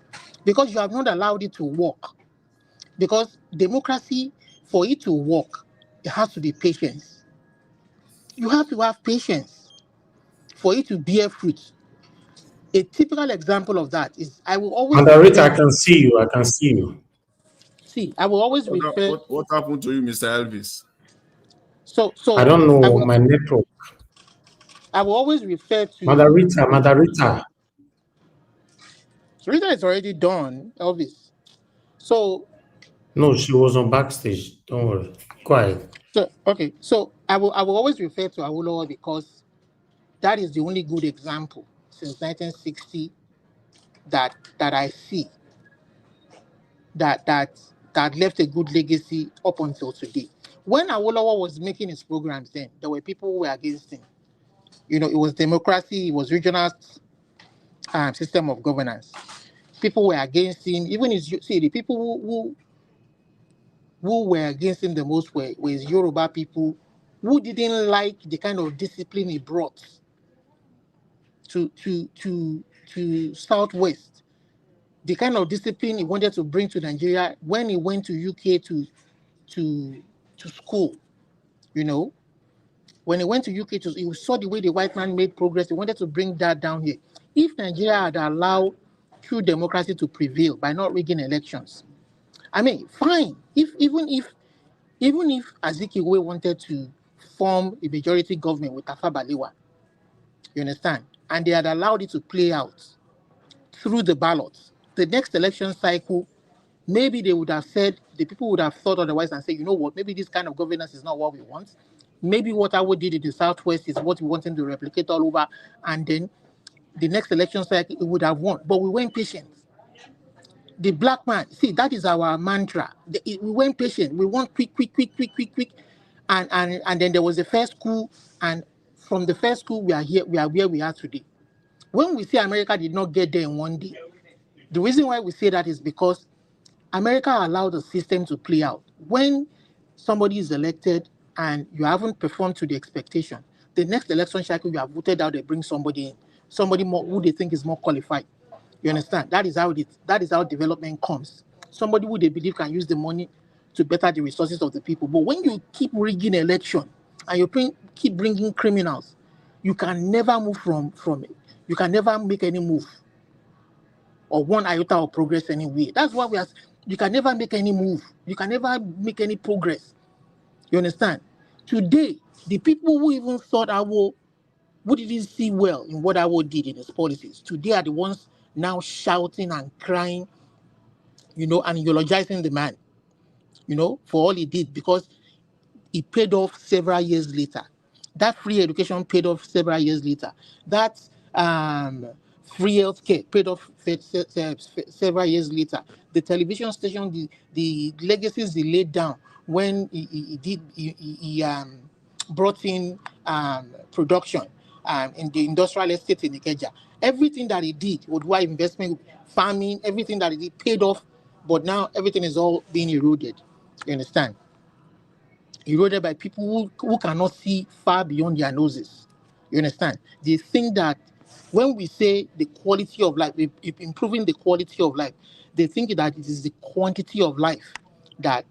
S6: because you have not allowed it to work. Because democracy, for it to work, it has to be patience. You have to have patience for it to bear fruit. A typical example of that is I will always
S2: Margarita,
S6: refer
S2: I can see you. I can see you.
S6: see I will always refer
S1: What happened to you, Mr. Elvis?
S6: so
S2: I
S6: so
S2: don't
S6: I
S2: know
S6: will
S2: my network.
S6: I will always refer to
S2: Margarita.
S6: Rita is already done, Elvis. So
S2: No, she was on backstage. Don't worry. Quiet.
S6: okay, so I will always refer to Awolowo because that is the only good example since 1960 that I see that left a good legacy up until today. When Awolowo was making his programs, then there were people who were against him. You know, it was democracy, it was regional system of governance. People were against him. Even the people who were against him the most were his Yoruba people who didn't like the kind of discipline he brought to Southwest, the kind of discipline he wanted to bring to Nigeria when he went to UK to school. You know, when he went to UK, he saw the way the white man made progress. He wanted to bring that down here. If Nigeria had allowed true democracy to prevail by not rigging elections, I mean, fine. Even if Azikiwe wanted to form a majority government with Tafa Balewa, you understand, and they had allowed it to play out through the ballots, the next election cycle, maybe they would have said, the people would have thought otherwise and say, you know what, maybe this kind of governance is not what we want. Maybe what Awo did in the Southwest is what we want him to replicate all over, and then the next election cycle, it would have won. But we weren't patient. The black man, see, that is our mantra. We weren't patient. We want quick. And then there was the first coup, and from the first coup, we are where we are today. When we say America did not get there in one day, the reason why we say that is because America allowed the system to play out. When somebody is elected and you haven't performed to the expectation, the next election cycle you have voted out, they bring somebody in, somebody more who they think is more qualified. You understand? That is how development comes. Somebody who they believe can use the money to better the resources of the people. But when you keep rigging election and you keep bringing criminals, you can never move from it. You can never make any move or one iota of progress anyway. That's why you can never make any move. You can never make any progress. You understand? Today, the people who even thought who didn't see well in what Awo did in his policies, today are the ones now shouting and crying, you know, and eulogizing the man, you know, for all he did, because it paid off several years later. That free education paid off several years later. That free healthcare paid off several years later. The television station, the legacies he laid down when he brought in production in the industrial estate in Ikeja. Everything that he did, Odua investment, farming, everything that he did paid off, but now everything is all being eroded. You understand? Eroded by people who cannot see far beyond their noses. You understand? They think that when we say the quality of life, improving the quality of life, they think that it is the quantity of life that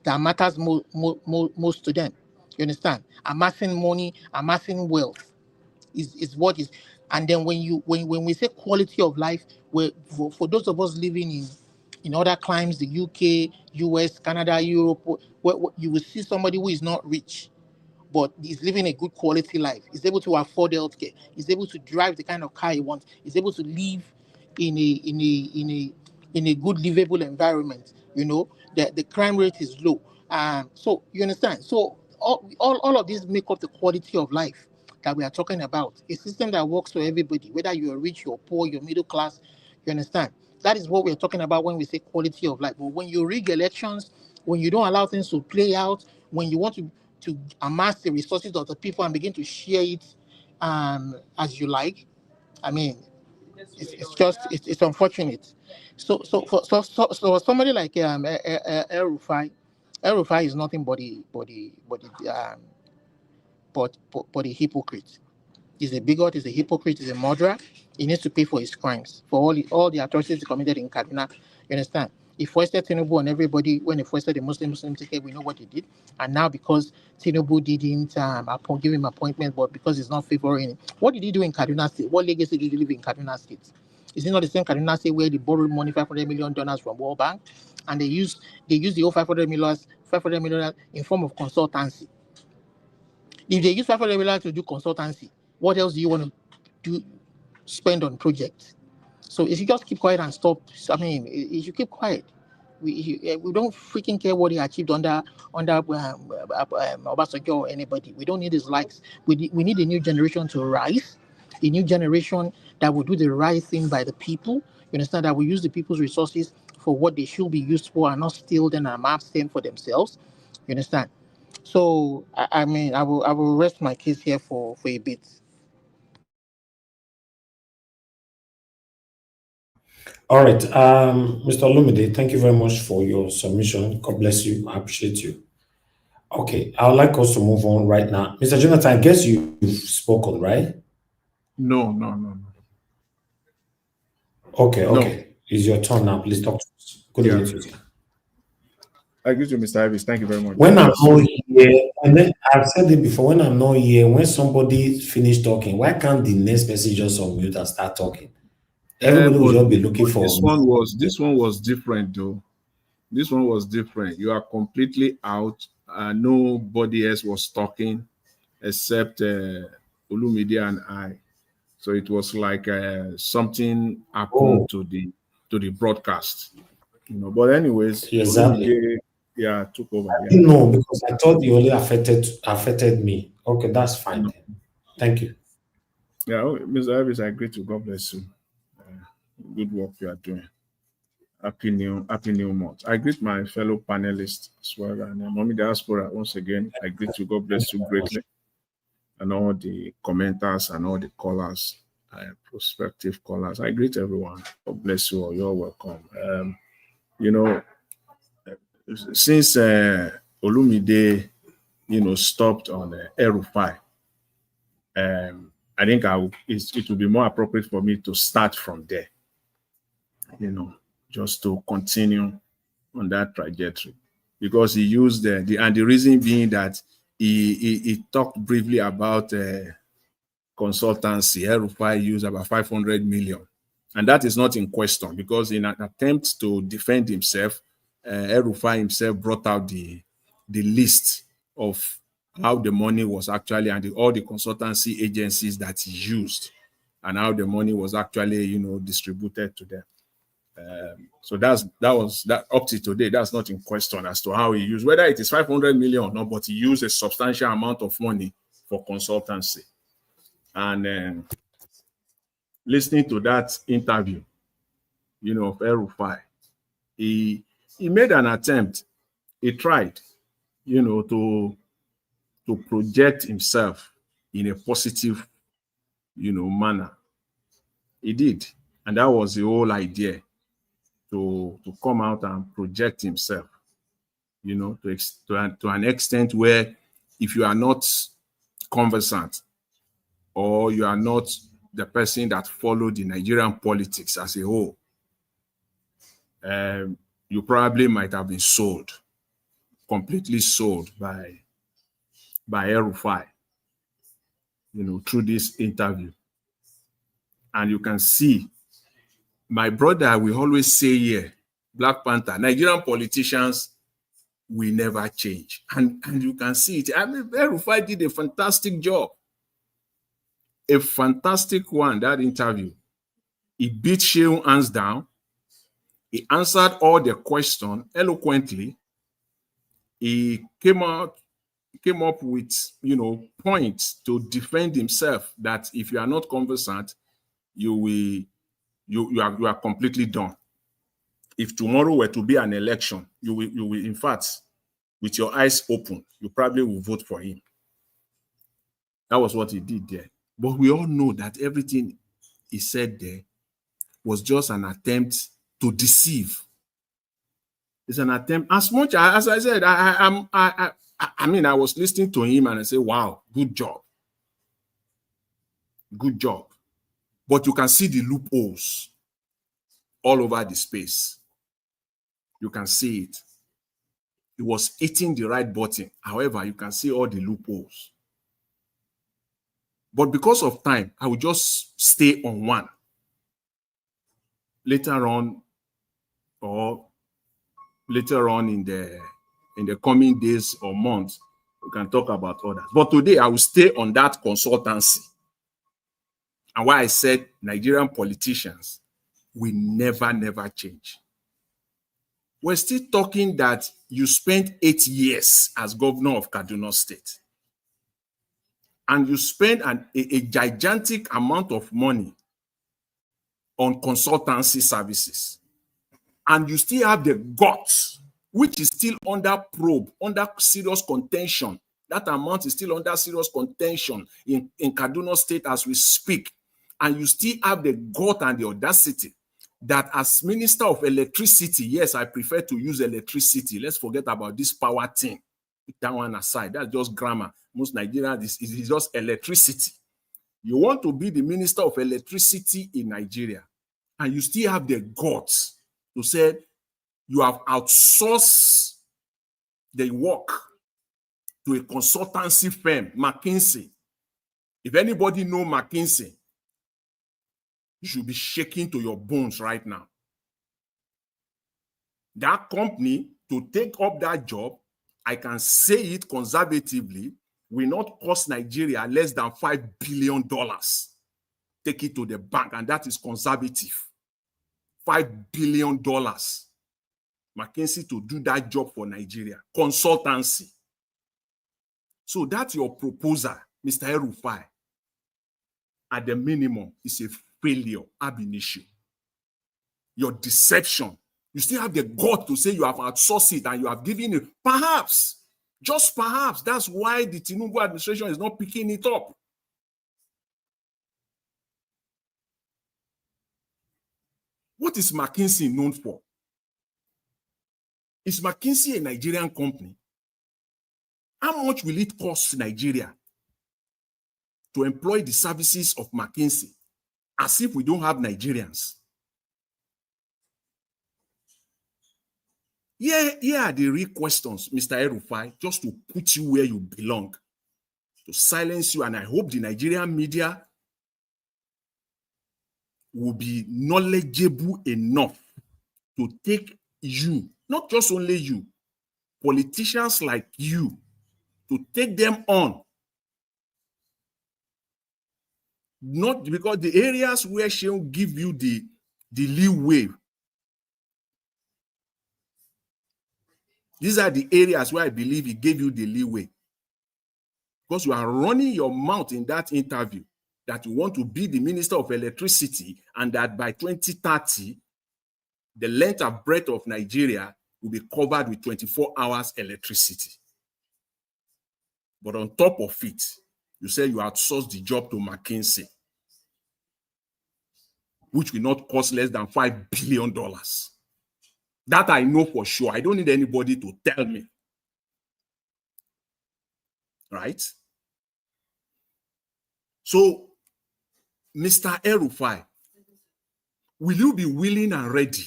S6: matters most to them. You understand? Amassing money, amassing wealth is what is. And then when we say quality of life, for those of us living in other climes, the UK, US, Canada, Europe, where you will see somebody who is not rich, but is living a good quality life. Is able to afford healthcare. Is able to drive the kind of car he wants. Is able to live in a good livable environment. You know, the crime rate is low. So you understand? So all of these make up the quality of life that we are talking about. A system that works for everybody, whether you're rich, you're poor, you're middle class. You understand? That is what we're talking about when we say quality of life. But when you rig elections, when you don't allow things to play out, when you want to amass the resources of the people and begin to share it as you like, I mean, it's unfortunate. So somebody like El Rufai is nothing but a hypocrite. He's a bigot, he's a hypocrite, he's a murderer. He needs to pay for his crimes, for all the atrocities he committed in Kaduna. You understand? He foisted Tinubu on everybody. When he foisted the Muslim ticket, we know what he did. And now because Tinubu didn't give him appointment, but because he's not favoring him, what did he do in Kaduna State? What legacy did he leave in Kaduna State? Is it not the same Kaduna State where they borrowed money, $500 million from World Bank, and they used the whole $500 million in form of consultancy? If they use $500 million to do consultancy, what else do you want to spend on projects? So if you just keep quiet and stop, I mean, if you keep quiet, we don't freaking care what he achieved under Obasanjo or anybody. We don't need his likes. We need a new generation to rise, a new generation that will do the right thing by the people. You understand, that will use the people's resources for what they should be used for and not steal them and amass them for themselves. You understand? So I mean, I will rest my case here for a bit.
S2: All right, Mr. Olumide, thank you very much for your submission. God bless you. I appreciate you. Okay, I would like us to move on right now. Mr. Jonathan, I guess you've spoken, right?
S7: No.
S2: Okay. It's your turn now. Please talk to us. Good evening to you.
S7: I agree to Mr. Ivis. Thank you very much.
S2: When I'm not here, and then I've said it before, when I'm not here, when somebody finish talking, why can't the next person just unmute and start talking? Everybody will just be looking for.
S7: This one was different though. This one was different. You are completely out. Nobody else was talking except Olumide and I. So it was like something happened to the broadcast. But anyways,
S2: exactly.
S7: Olumide, took over.
S2: I didn't know because I thought you only affected me. Okay, that's fine. No. Thank you.
S7: Yeah, Mr. Ivis, I agree to. God bless you. Good work you are doing. Happy new month. I greet my fellow panelists as well. And Mommy Diaspora, once again, I greet you. God bless you greatly. And all the commenters and all the callers, prospective callers. I greet everyone. God bless you all. You're welcome. Since Olumide, stopped on El Rufai, I think it will be more appropriate for me to start from there. Just to continue on that trajectory, because he used and the reason being that he talked briefly about consultancy. El Rufai used about 500 million, and that is not in question, because in an attempt to defend himself, El Rufai himself brought out the list of how the money was actually, and all the consultancy agencies that he used, and how the money was actually distributed to them. So that was up to today. That's not in question as to how he used, whether it is 500 million or not, but he used a substantial amount of money for consultancy. And listening to that interview, of El Rufai, he made an attempt. He tried, to project himself in a positive, manner. He did, and that was the whole idea. To come out and project himself, to an extent where if you are not conversant or you are not the person that followed the Nigerian politics as a whole, you probably might have been completely sold by El Rufai, through this interview. And you can see, my brother, we always say here, Black Panther, Nigerian politicians will never change. And you can see it. I mean, El Rufai did a fantastic job. A fantastic one, that interview. He beat Shehu hands down. He answered all the questions eloquently. he came up with, points to defend himself that if you are not conversant, you are completely done. If tomorrow were to be an election, you will in fact, with your eyes open, you probably will vote for him. That was what he did there. But we all know that everything he said there was just an attempt to deceive. It's an attempt. As much as I said, I mean, I was listening to him and I said, wow, good job. Good job. But you can see the loopholes all over the space. You can see it. He was hitting the right button. However, you can see all the loopholes. But because of time, I will just stay on one. Later on in the coming days or months, we can talk about others. But today, I will stay on that consultancy. And why I said Nigerian politicians will never change. We're still talking that you spent 8 years as governor of Kaduna State. And you spend a gigantic amount of money on consultancy services. And you still have the guts, which is still under probe, under serious contention. That amount is still under serious contention in Kaduna State as we speak. And you still have the gut and the audacity that as Minister of Electricity, yes, I prefer to use electricity. Let's forget about this power thing. Put that one aside. That's just grammar. Most Nigerians, it's just electricity. You want to be the Minister of Electricity in Nigeria, and you still have the guts to say you have outsourced the work to a consultancy firm, McKinsey. If anybody know McKinsey, you should be shaking to your bones right now. That company, to take up that job, I can say it conservatively, will not cost Nigeria less than $5 billion. Take it to the bank, and that is conservative. $5 billion. McKinsey to do that job for Nigeria. Consultancy. So that's your proposal, Mr. El-Rufai. At the minimum, is a failure ab initio. Your deception. You still have the gut to say you have outsourced it and you have given it. Perhaps, just perhaps, that's why the Tinubu administration is not picking it up. What is McKinsey known for? Is McKinsey a Nigerian company? How much will it cost Nigeria to employ the services of McKinsey as if we don't have Nigerians? Here are the real questions, Mr. El-Rufai, just to put you where you belong, to silence you. And I hope the Nigerian media will be knowledgeable enough to take you, not just only you, politicians like you, to take them on. Not because the areas where she will give you the leeway. These are the areas where I believe he gave you the leeway. Because you are running your mouth in that interview that you want to be the Minister of Electricity and that by 2030, the length and breadth of Nigeria will be covered with 24 hours electricity. But on top of it, you say you outsource the job to McKinsey, which will not cost less than $5 billion. That I know for sure. I don't need anybody to tell me. Right? So, Mr. El-Rufai, will you be willing and ready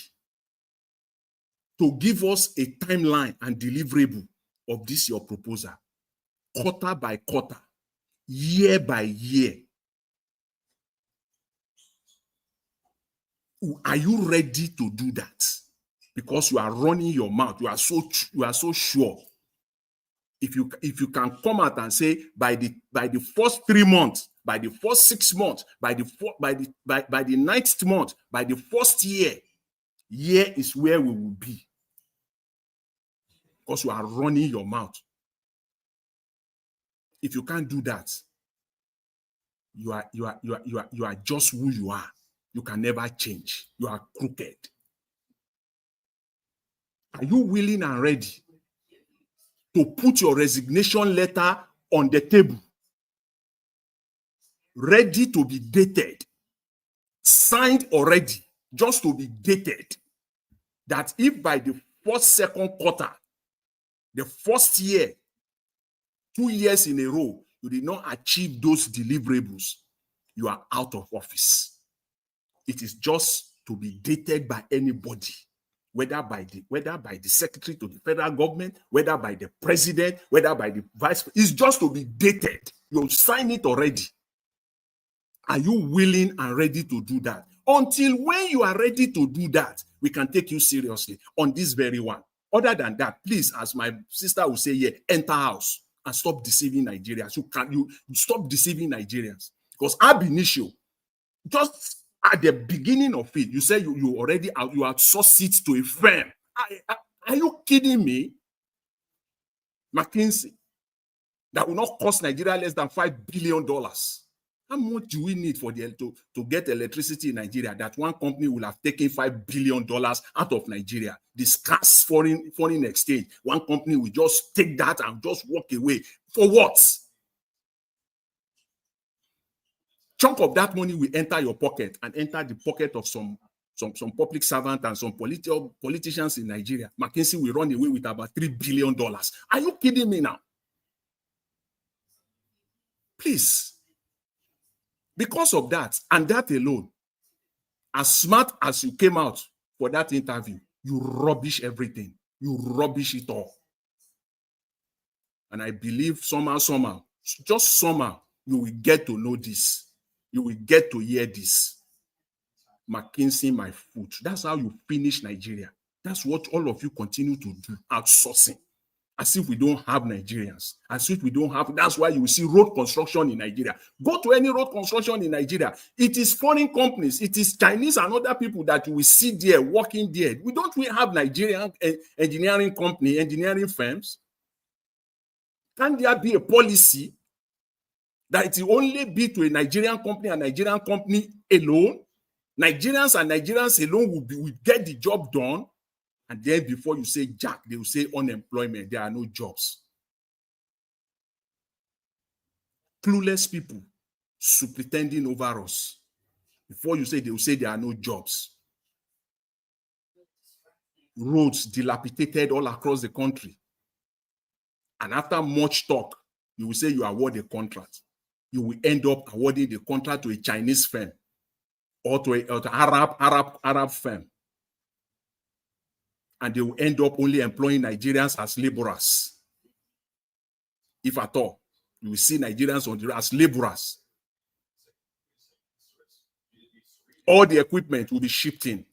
S7: to give us a timeline and deliverable of this your proposal, quarter by quarter, year by year? Are you ready to do that? Because you are running your mouth, you are so sure. If you can come out and say by the first 3 months, by the first 6 months, by the 9th month, by the first year is where we will be. because you are running your mouth. If you can't do that, you are just who you are. You can never change. You are crooked. Are you willing and ready to put your resignation letter on the table, ready to be dated, signed already, just to be dated, that if by the second quarter, the first year, 2 years in a row, you did not achieve those deliverables, you are out of office. It is just to be dated by anybody, whether by the secretary to the federal government, whether by the president, whether by the vice president. It's just to be dated. You sign it already. Are you willing and ready to do that? Until when you are ready to do that, we can take you seriously on this very one. Other than that, please, as my sister will say here, enter house and stop deceiving Nigerians. You stop deceiving Nigerians. Because ab initio, just at the beginning of it, you say you already outsourced it to a firm. Are you kidding me? McKinsey, that will not cost Nigeria less than $5 billion. How much do we need to get electricity in Nigeria that one company will have taken $5 billion out of Nigeria? The scarce foreign exchange. One company will just take that and just walk away. For what? Chunk of that money will enter your pocket and enter the pocket of some public servant and some politicians in Nigeria. McKinsey will run away with about $3 billion. Are you kidding me now? Please. Because of that, and that alone, as smart as you came out for that interview, you rubbish everything. You rubbish it all. And I believe somehow, just somehow, you will get to know this. You will get to hear this. McKinsey, my foot. That's how you finish Nigeria. That's what all of you continue to do, outsourcing. As if we don't have Nigerians. As if we don't have. That's why you will see road construction in Nigeria. Go to any road construction in Nigeria. It is foreign companies. It is Chinese and other people that you will see there, working there. We have Nigerian engineering company, engineering firms. Can there be a policy that it will only be to a Nigerian company and Nigerian company alone? Nigerians and Nigerians alone will get the job done. And then before you say Jack, they will say unemployment. There are no jobs. Clueless people pretending over us. Before you say, they will say there are no jobs. Roads dilapidated all across the country. And after much talk, you will say you award a contract. You will end up awarding the contract to a Chinese firm or to an Arab firm. And they will end up only employing Nigerians as laborers. If at all, you will see Nigerians as laborers. All the equipment will be shipped in.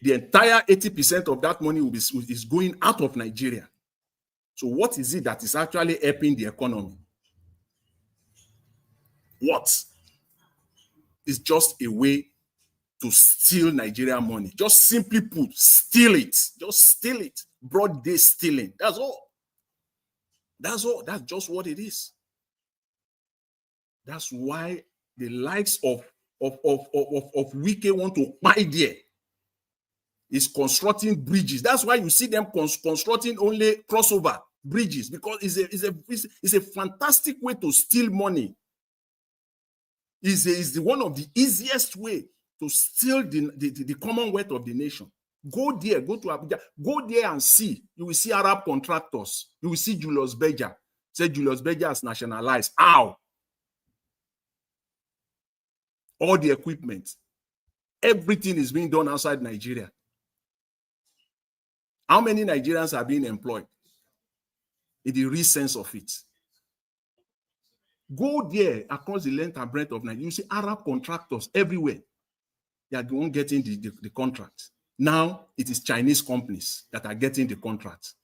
S7: The entire 80% of that money is going out of Nigeria. So what is it that is actually helping the economy? What? It's just a way to steal Nigerian money. Just simply put, steal it. Just steal it. Broad day stealing. That's all. That's all. That's just what it is. That's why the likes of Wike want to buy there. Is constructing bridges. That's why you see them constructing only crossover bridges, because it's a fantastic way to steal money. It's one of the easiest way to steal the commonwealth of the nation. Go there, go to Abuja, go there and see. You will see Arab contractors. You will see Julius Berger. Say Julius Berger has nationalized. How? All the equipment. Everything is being done outside Nigeria. How many Nigerians are being employed? In the real sense of it. Go there across the length and breadth of Nigeria. You see Arab contractors everywhere. They are the one getting the contract. Now it is Chinese companies that are getting the contract.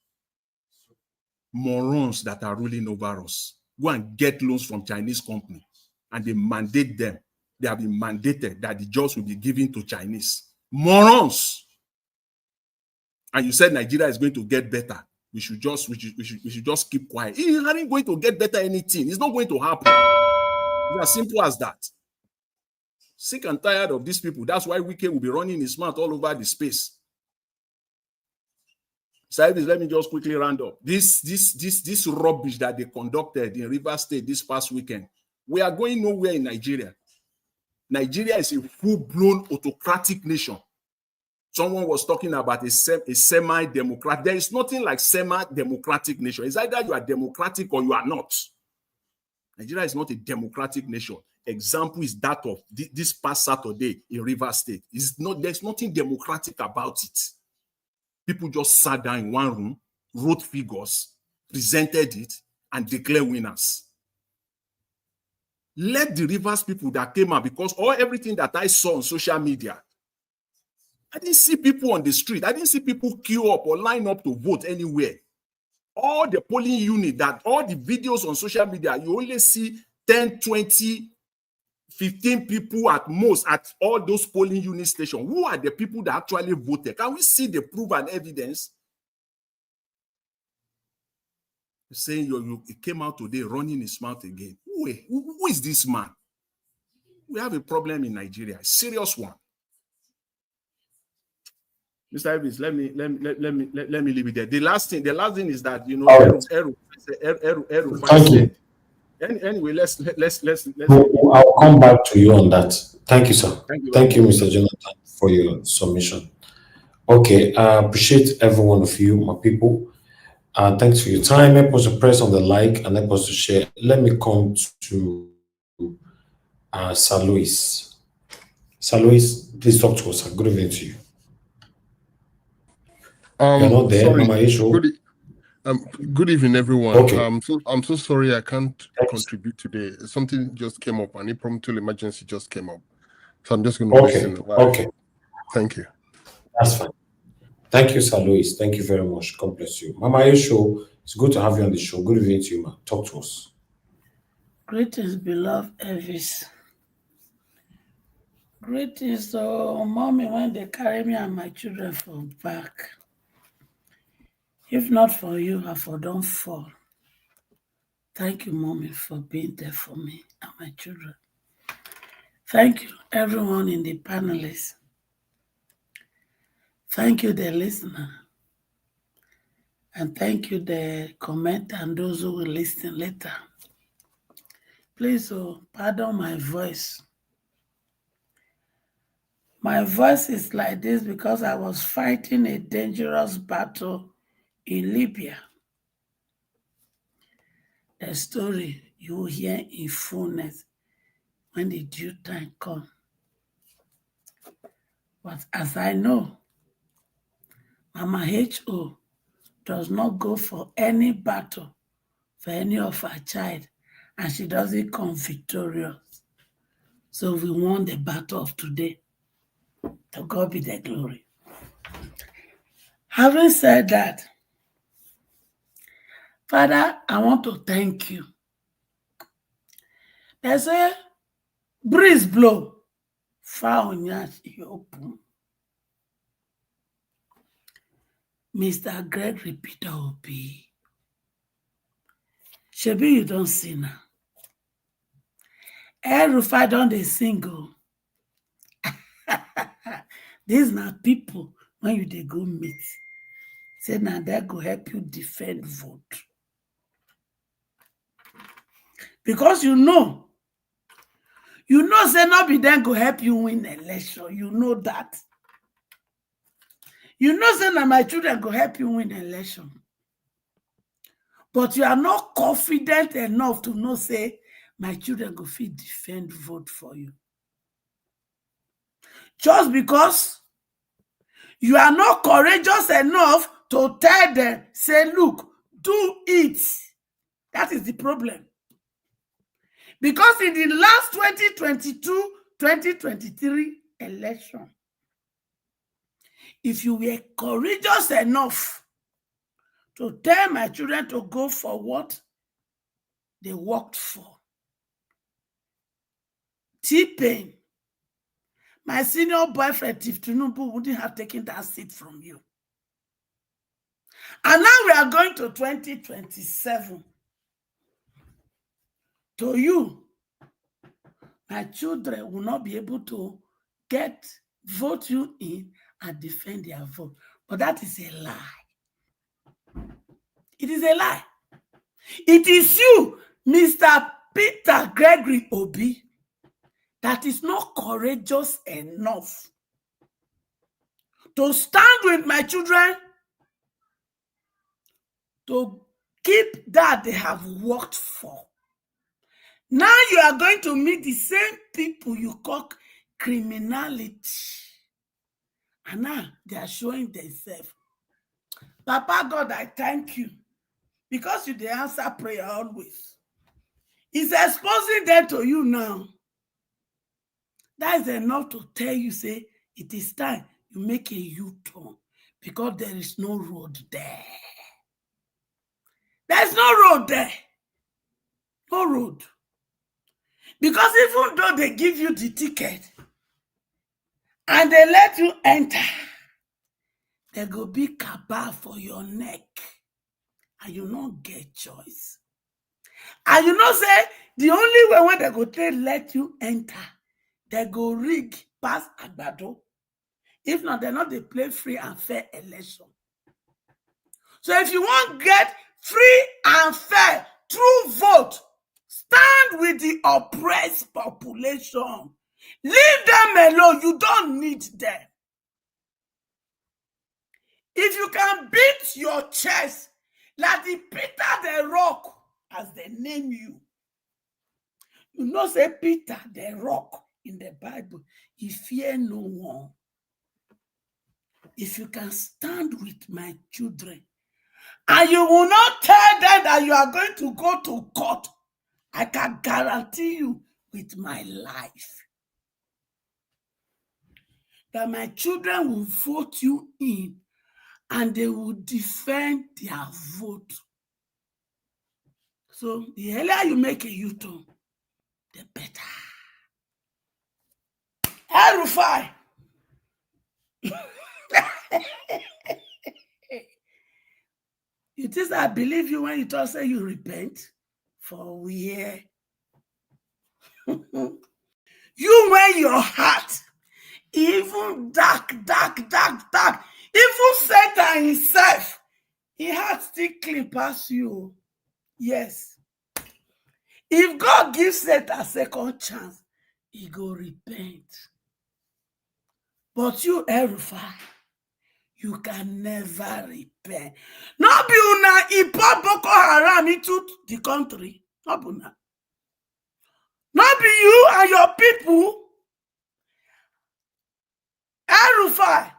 S7: Morons that are ruling over us. Go and get loans from Chinese companies, and they mandate them. They have been mandated that the jobs will be given to Chinese. Morons. and you said Nigeria is going to get better, we should just keep quiet. It isn't going to get better anything. It's not going to happen. It's as simple as that. Sick and tired of these people. That's why Wike will be running his mouth all over the space. Service, let me just quickly round up. This rubbish that they conducted in Rivers State this past weekend. We are going nowhere in Nigeria. Nigeria is a full-blown autocratic nation. Someone was talking about a semi-democratic. There is nothing like semi-democratic nation. It's either you are democratic or you are not. Nigeria is not a democratic nation. Example is that of this past Saturday in Rivers State. There's nothing democratic about it. People just sat down in one room, wrote figures, presented it, and declared winners. Let the Rivers people that came out, because everything that I saw on social media, I didn't see people on the street. I didn't see people queue up or line up to vote anywhere. All the polling unit, all the videos on social media, you only see 10, 20, 15 people at most at all those polling unit stations. Who are the people that actually voted? Can we see the proof and evidence? Saying he came out today running his mouth again. Who is this man? We have a problem in Nigeria, a serious one. Mr. Evans, let me leave it there. The last thing is that Eru said. Anyway, let's.
S2: I'll come back to you on that. Thank you, sir. Thank you, Mr. Jonathan, for your submission. Okay, I appreciate every one of you, my people. Thanks for your time. Help us to press on the like and help us to share. Let me come to Sir Louis. Sir Louis, please talk to us. Good evening to you. You're not there,
S8: sorry.
S2: Mama Isho.
S8: Good evening, everyone.
S2: Okay.
S8: I'm so sorry I can't contribute today. Something just came up, an impromptu emergency just came up. So I'm just going to listen.
S2: Okay.
S8: Thank you.
S2: That's fine. Thank you, Sir Louis. Thank you very much. God bless you. Mama Isho, it's good to have you on the show. Good evening to you, ma. Talk to us.
S9: Greetings, beloved Elvis. Greetings to mommy when they carry me and my children from back. If not for you, I for don't fall. Thank you, mommy, for being there for me and my children. Thank you, everyone in the panelists. Thank you, the listener. And thank you, the commenter and those who will listen later. Please, pardon my voice. My voice is like this because I was fighting a dangerous battle in Libya. The story you will hear in fullness when the due time comes. But as I know, Mama H.O. does not go for any battle for any of her child, and she doesn't come victorious. So we won the battle of today. To God be the glory. Having said that, Father, I want to thank you. They say, breeze blow, far on open. Mr. Gregory Peter Obi. Shebi you don't see now. Erufai don dey single. These na people when you dey go meet. Say now that go help you defend vote. Because you know say not be then go help you win election. You know that. You know say now my children go help you win election. But you are not confident enough to know say my children go fit defend vote for you. Just because you are not courageous enough to tell them, say, look, do it. That is the problem. Because in the last 2022-2023 election, if you were courageous enough to tell my children to go for what they worked for, T-Pain, my senior boyfriend, Tiff Tinubu, wouldn't have taken that seat from you. And now we are going to 2027. To you, my children will not be able to vote you in and defend their vote. But that is a lie. It is a lie. It is you, Mr. Peter Gregory Obi, that is not courageous enough to stand with my children to keep that they have worked for. Now you are going to meet the same people you call criminality. And now they are showing themselves. Papa God, I thank you. Because you dey answer prayer always. It's exposing them to you now. That is enough to tell you, say, it is time you make a U-turn. Because there is no road there. There's no road there. No road. Because even though they give you the ticket and they let you enter, there go be cabal for your neck. And you not get choice. And you know, say, the only way when they go let you enter, they go rig past Agbado. If not, they're not, they play free and fair election. So if you want to get free and fair, true vote, stand with the oppressed population. Leave them alone. You don't need them. If you can beat your chest like the Peter the Rock, as they name you, you know, say Peter the Rock in the Bible, he fear no one. If you can stand with my children, and you will not tell them that you are going to go to court, I can guarantee you with my life that my children will vote you in and they will defend their vote. So the earlier you make a U-turn, the better. El-Rufai. It is I believe you when you talk, say you repent for where. You wear your heart, even dark. Even Satan himself, he heart still clean past you. Yes. If God gives Satan a second chance, he go repent. But you, El-Rufai, you can never repent. Not be una import Boko Haram into the country. Not be una. Not be you and your people. El-Rufai.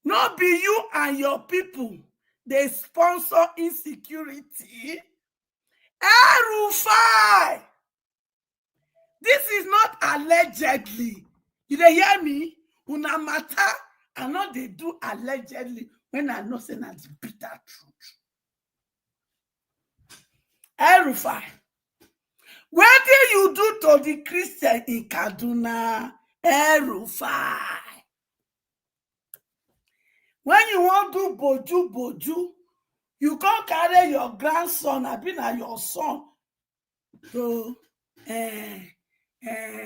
S9: Not be you and your people. They sponsor insecurity. El-Rufai. This is not allegedly. You dey hear me? Una matter and not they do allegedly when I know say na the bitter truth. El-Rufai. What did you do to the Christian in Kaduna? El-Rufai. When you want to boju, you can't carry your grandson, I been at your son, to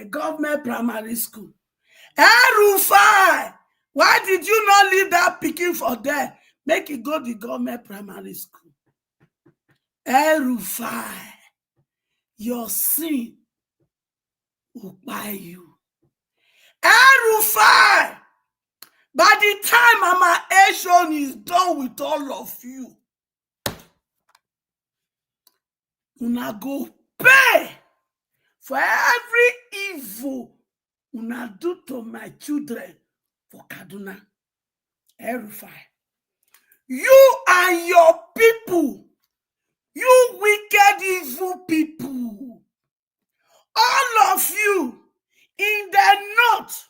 S9: government primary school. El-Rufai, why did you not leave that pikin for there? Make it go to government primary school. El-Rufai, your sin will buy you. El-Rufai, by the time Mama Eshon is done with all of you, una go pay for every evil una do to my children for Kaduna. El-Rufai, you and your people, you wicked evil people, all of you in the north.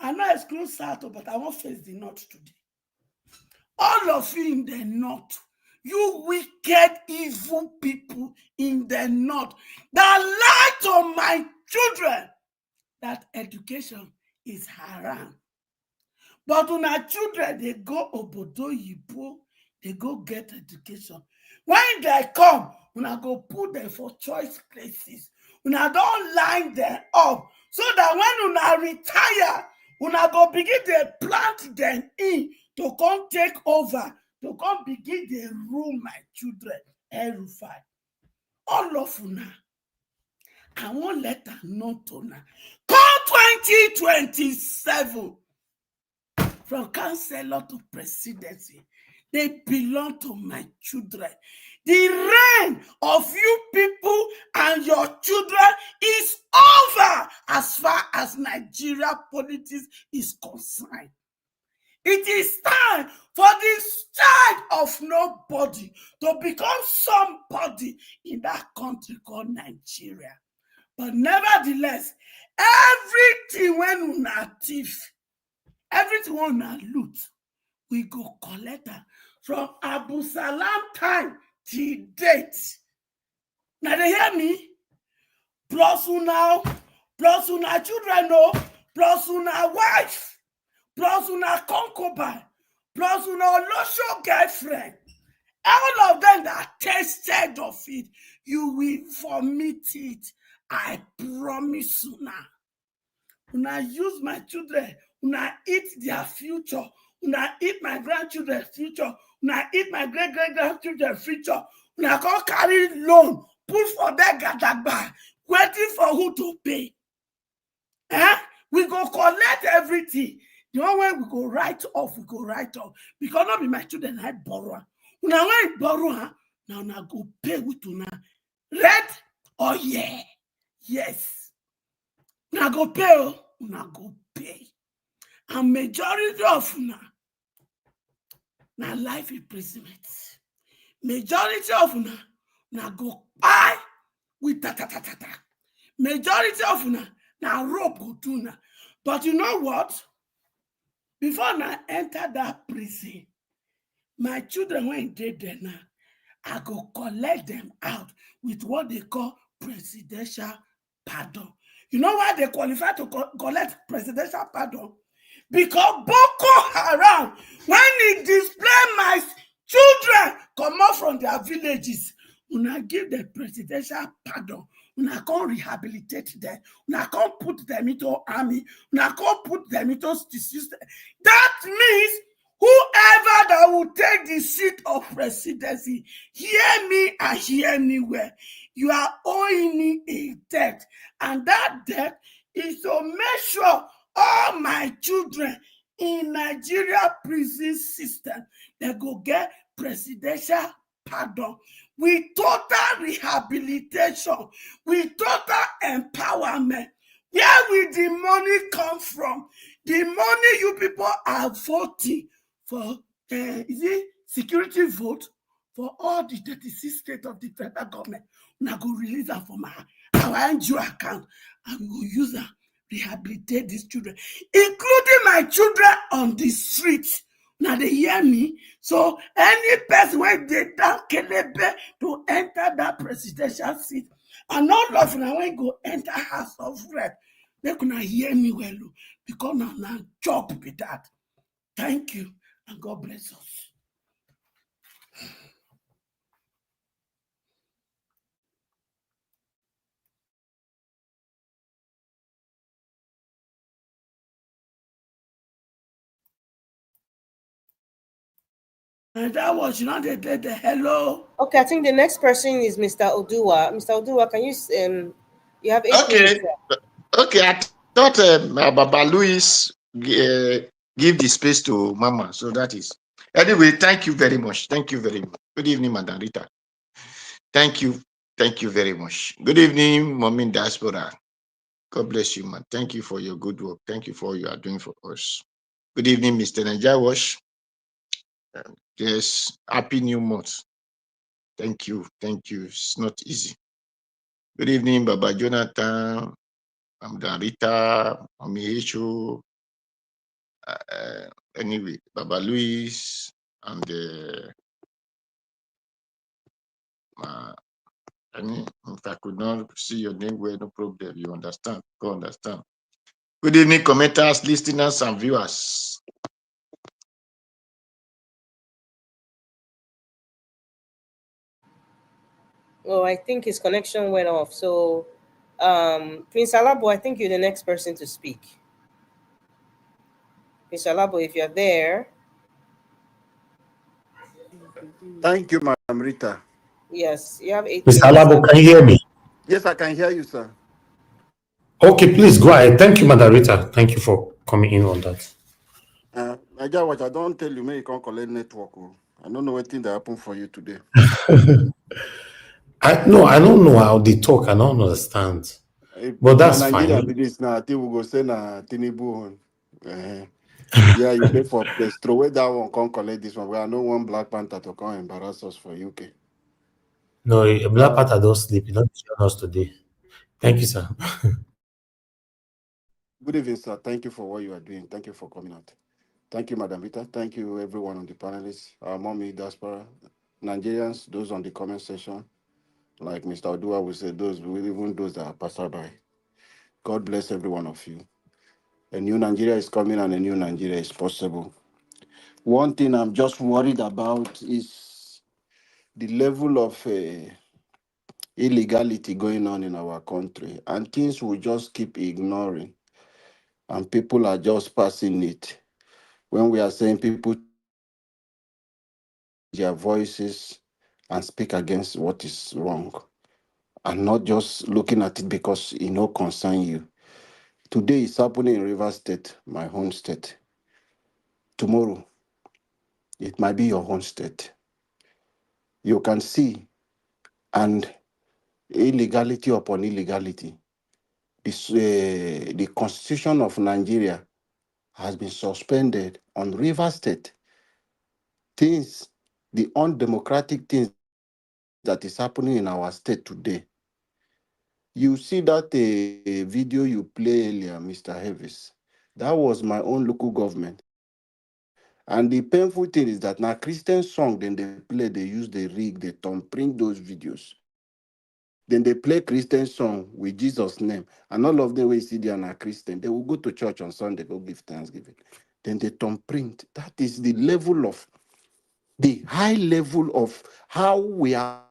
S9: I know it's close south, but I won't face the north today. All of you in the north, you wicked evil people in the north that lie to my children that education is haram. But when our children, they go obodo yibo, they go get education. When they come, when I go put them for choice places, when I don't line them up, so that when una retire, when I go begin to plant them in to come take over, to come begin to rule my children. Erufai. All of una, I won't let her know to now. Come 2027, from councillor to presidency, they belong to my children. The reign of you people and your children is over as far as Nigeria politics is concerned. It is time for this child of nobody to become somebody in that country called Nigeria. But nevertheless, everything when una thief, everything when una loot, we go collect her from Abu Salam time till date. Now they hear me? Plus una children, no, plus una wife, plus una concubine, plus una olosho girlfriend. All of them that tasted of it, you will vomit it. I promise you now. When I use my children, when I eat their future, when I eat my grandchildren's future, when I eat my great-great-grandchildren's future, when I go carry loan, put for that gadagba, waiting for who to pay. We go collect everything. The one way we go write off, we go write off. Because not be my children, I borrow. When I borrow, now I go pay with una. Red or yeah. Yes. Una go pay, una go pay. And majority of una na life imprisonment. Majority of una na go buy with ta. Majority of una na rope go do na. But you know what? Before I enter that prison, my children when they there now, I go collect them out with what they call presidential pardon. You know why they qualify to collect presidential pardon? Because Boko Haram, when it display my children come out from their villages, when I give them presidential pardon, when I can't rehabilitate them, when I can't put them into army, when I can't put them into the system, that means whoever that will take the seat of presidency, hear me and hear me well. You are owing me a debt, and that debt is to make sure all my children in Nigeria prison system, they go get presidential pardon with total rehabilitation, with total empowerment. Where will the money come from? The money you people are voting for, is it security vote for all the 36 states of the federal government? Now go release that from our NGO account, and we will use that rehabilitate these children, including my children on the streets. Now they hear me. So any person when they down Kelebe to enter that presidential seat, and all of them when go enter House of Rep, they gonna hear me well, because now job with that. Thank you, and God bless us. And that was, the hello.
S4: Okay, I think the next person is Mr. Oduwa. Mr. Oduwa, can you you have 8 minutes?
S10: Okay, I thought Baba Louis give the space to Mama, so that is. Anyway, thank you very much. Thank you very much. Good evening, Madam Rita. Thank you very much. Good evening, Mommy in Diaspora. God bless you, man. Thank you for your good work. Thank you for what you are doing for us. Good evening, Mr. Najawash. Yes, happy new month. Thank you. It's not easy. Good evening, Baba Jonathan, Madam Rita, Mommy Echo. Anyway, Baba Louis, and if I could not see your name, well, no problem. You understand? Go understand. Good evening, commenters, listeners, and viewers.
S4: Oh, I think his connection went off. So, Prince Alabo, I think you're the next person to speak. Prince Alabo, if you're there.
S11: Thank you, Madam Rita.
S4: Yes, you have 8
S2: Mr.
S4: minutes,
S2: Alabo,
S4: sir.
S2: can you hear me?
S11: Yes, I can hear you, sir.
S2: Okay, please go ahead. Thank you, Madam Rita. Thank you for coming in on that.
S11: Naija Watch, I don't tell you, may you can't collect network. Oh. I don't know what thing that happened for you today.
S2: I don't know how they talk. I don't understand. But
S11: If na
S2: that's
S11: Nigeria
S2: fine.
S11: be this now, I think we go send a Tinubu on. Yeah, you pay for place. Throw away that one, can't collect this one. We are no one Black Panther to come embarrass us for UK.
S2: No, Black
S11: Uh,
S2: Panther don't sleep. You don't join us today. Thank you, sir.
S11: Good evening, sir. Thank you for what you are doing. Thank you for coming out. Thank you, Madam Vita. Thank you, everyone on the panelists, our mommy diaspora, Nigerians, those on the comment section. Like Mr. Odua will say, even those that are passed by. God bless every one of you. A new Nigeria is coming and a new Nigeria is possible. One thing I'm just worried about is the level of illegality going on in our country, and things will just keep ignoring, and people are just passing it. When we are saying people their voices and speak against what is wrong, and not just looking at it because it no concern you. Today it's happening in Rivers State, my home state. Tomorrow, it might be your home state. You can see, and illegality upon illegality. The Constitution of Nigeria has been suspended on Rivers State. Things, the undemocratic things that is happening in our state today. You see that video you play earlier, Mr. Heavis. That was my own local government. And the painful thing is that now Christian song, then they play, they use the rig, they thumbprint those videos. Then they play Christian song with Jesus' name. And all of them will see they are not Christian. They will go to church on Sunday, go give thanksgiving. Then they thumbprint. That is the high level of how we have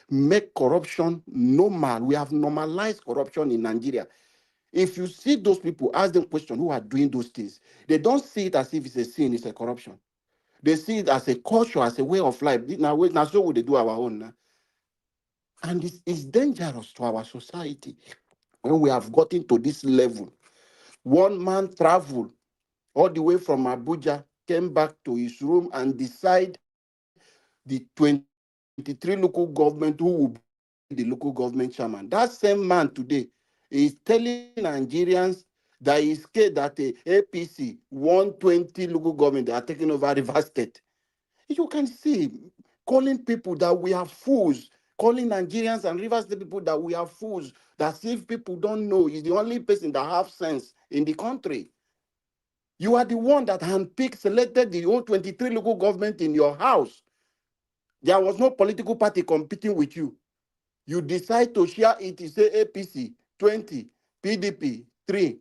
S11: make corruption normal. We have normalized corruption in Nigeria. If you see those people, ask them questions who are doing those things. They don't see it as if it's a sin, it's a corruption. They see it as a culture, as a way of life. Now so would they do our own. Now. And it's dangerous to our society when we have gotten to this level. One man traveled all the way from Abuja, came back to his room and decide the 23 local government who will be the local government chairman. That same man today is telling Nigerians that he's scared that the APC 120 local government they are taking over Rivers State. You can see calling people that we are fools, calling Nigerians and Rivers State people that we are fools, that if people don't know, he's the only person that have sense in the country. You are the one that handpicked, selected the whole 23 local government in your house. There was no political party competing with you. You decide to share it, you say APC 20, PDP 3.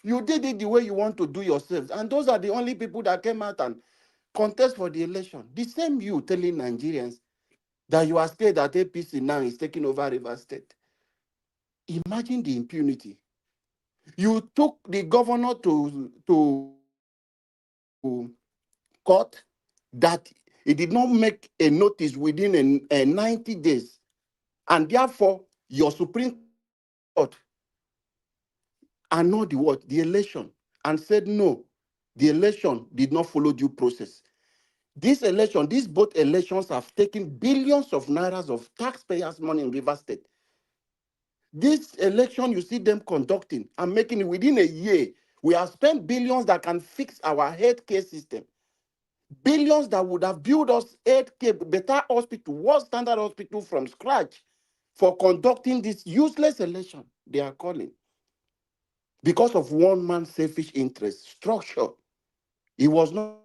S11: You did it the way you want to do yourselves. And those are the only people that came out and contest for the election. The same you telling Nigerians that you are scared that APC now is taking over Rivers State. Imagine the impunity. You took the governor to court that he did not make a notice within 90 days. And therefore, your Supreme Court annulled the election and said no, the election did not follow due process. These both elections have taken billions of nairas of taxpayers' money in Rivers State. This election, you see them conducting and making it within a year. We have spent billions that can fix our healthcare system. Billions that would have built us healthcare, better hospital, world standard hospital from scratch for conducting this useless election they are calling. Because of one man's selfish interest, structure. He was not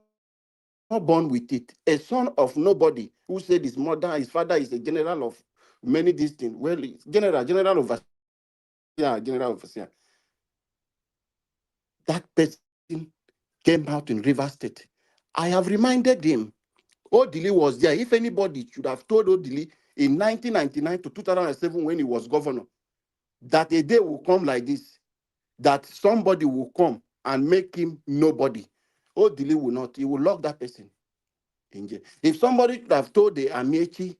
S11: born with it. A son of nobody who said his father is a general of many these things. Well, general overseer. That person came out in Rivers State. I have reminded him Odili was there. If anybody should have told Odili in 1999 to 2007 when he was governor that a day will come like this, that somebody will come and make him nobody, Odili will not. He will lock that person in jail. If somebody could have told the Amechi,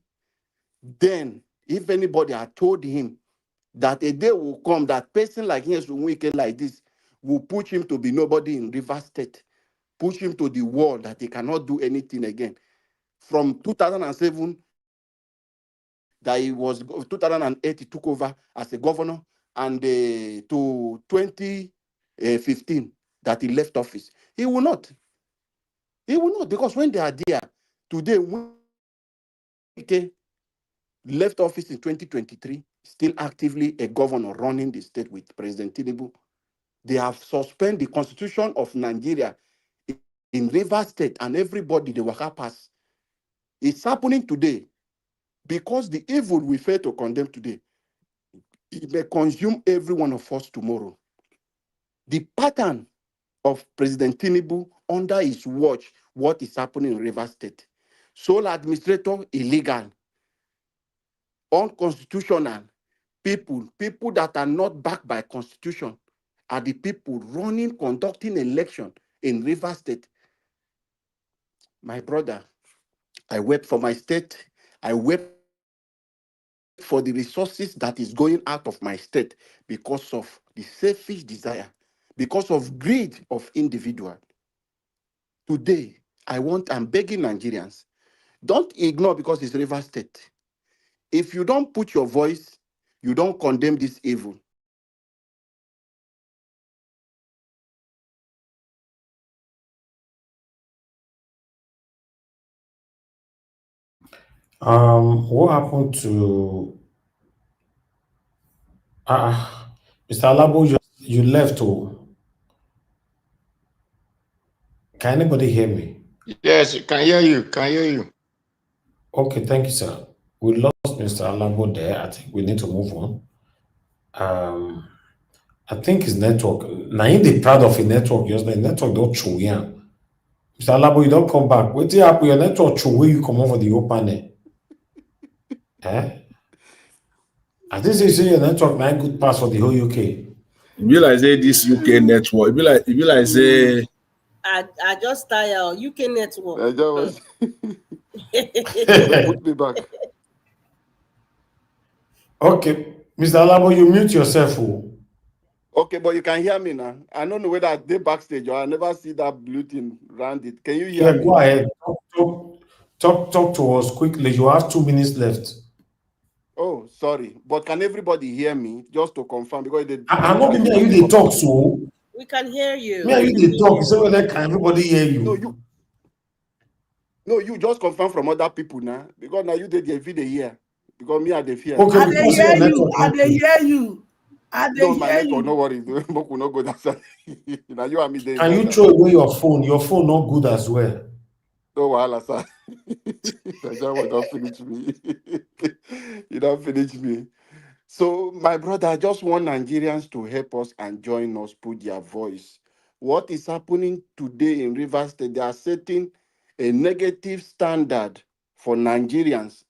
S11: then if anybody had told him that a day will come that person like him, like this, will push him to be nobody in Rivers State, push him to the wall that he cannot do anything again. From 2007, that he was 2008, he took over as a governor, and to 2015 that he left office. He will not. He will not, because when they are there today, Wike left office in 2023, still actively a governor running the state with President Tinubu. They have suspended the constitution of Nigeria in Rivers State, and everybody, the waka pass. It's happening today because the evil we fail to condemn today, it may consume every one of us tomorrow. The pattern of President Tinubu under his watch, what is happening in Rivers State. Sole administrator, illegal, unconstitutional, people that are not backed by constitution are the people running, conducting election in Rivers State. My brother, I wept for my state. I wept for the resources that is going out of my state because of the selfish desire, because of greed of individual. Today, I'm begging Nigerians, don't ignore because it's Rivers State. If you don't put your voice, you don't condemn this evil.
S2: What happened to Mr. Alabo? You left. Can anybody hear me?
S10: Yes, can hear you. Can hear you.
S2: Okay, thank you, sir. We lost Mr. Alabo there. I think we need to move on. I think his network. Now, he dey proud of his network. Just the network don't show yeah. Mr. Alabo, you don't come back. Wait till happen. Your network show where you come over the open there. I think you say your network na good pass for the whole UK.
S7: It be like say this UK network. It be like say.
S4: I just tired UK network.
S11: I just put me back.
S2: Okay, Mr. Alabo, you mute yourself.
S11: Okay, but you can hear me now. I don't know whether they backstage or I never see that blue thing around it. Can you hear me?
S2: Go ahead. Talk to us quickly. You have 2 minutes left.
S11: Oh, sorry. But can everybody hear me? Just to confirm, because
S2: I'm not me and you they talk so.
S4: We can hear you.
S2: Me and you they talk. So whether can everybody hear you?
S11: No, you just confirm from other people now. Because now you did the video here. Because me I the fear.
S9: Okay, I hear you. I hear you.
S11: No, my network, no worries. Book will not go that side. Now you and me there.
S2: Can you throw away your phone? Your phone not good as well.
S11: No, wahala, sir. That don't finish me. You don't finish me. So, my brother, I just want Nigerians to help us and join us, put their voice. What is happening today in Rivers State? They are setting a negative standard for Nigerians.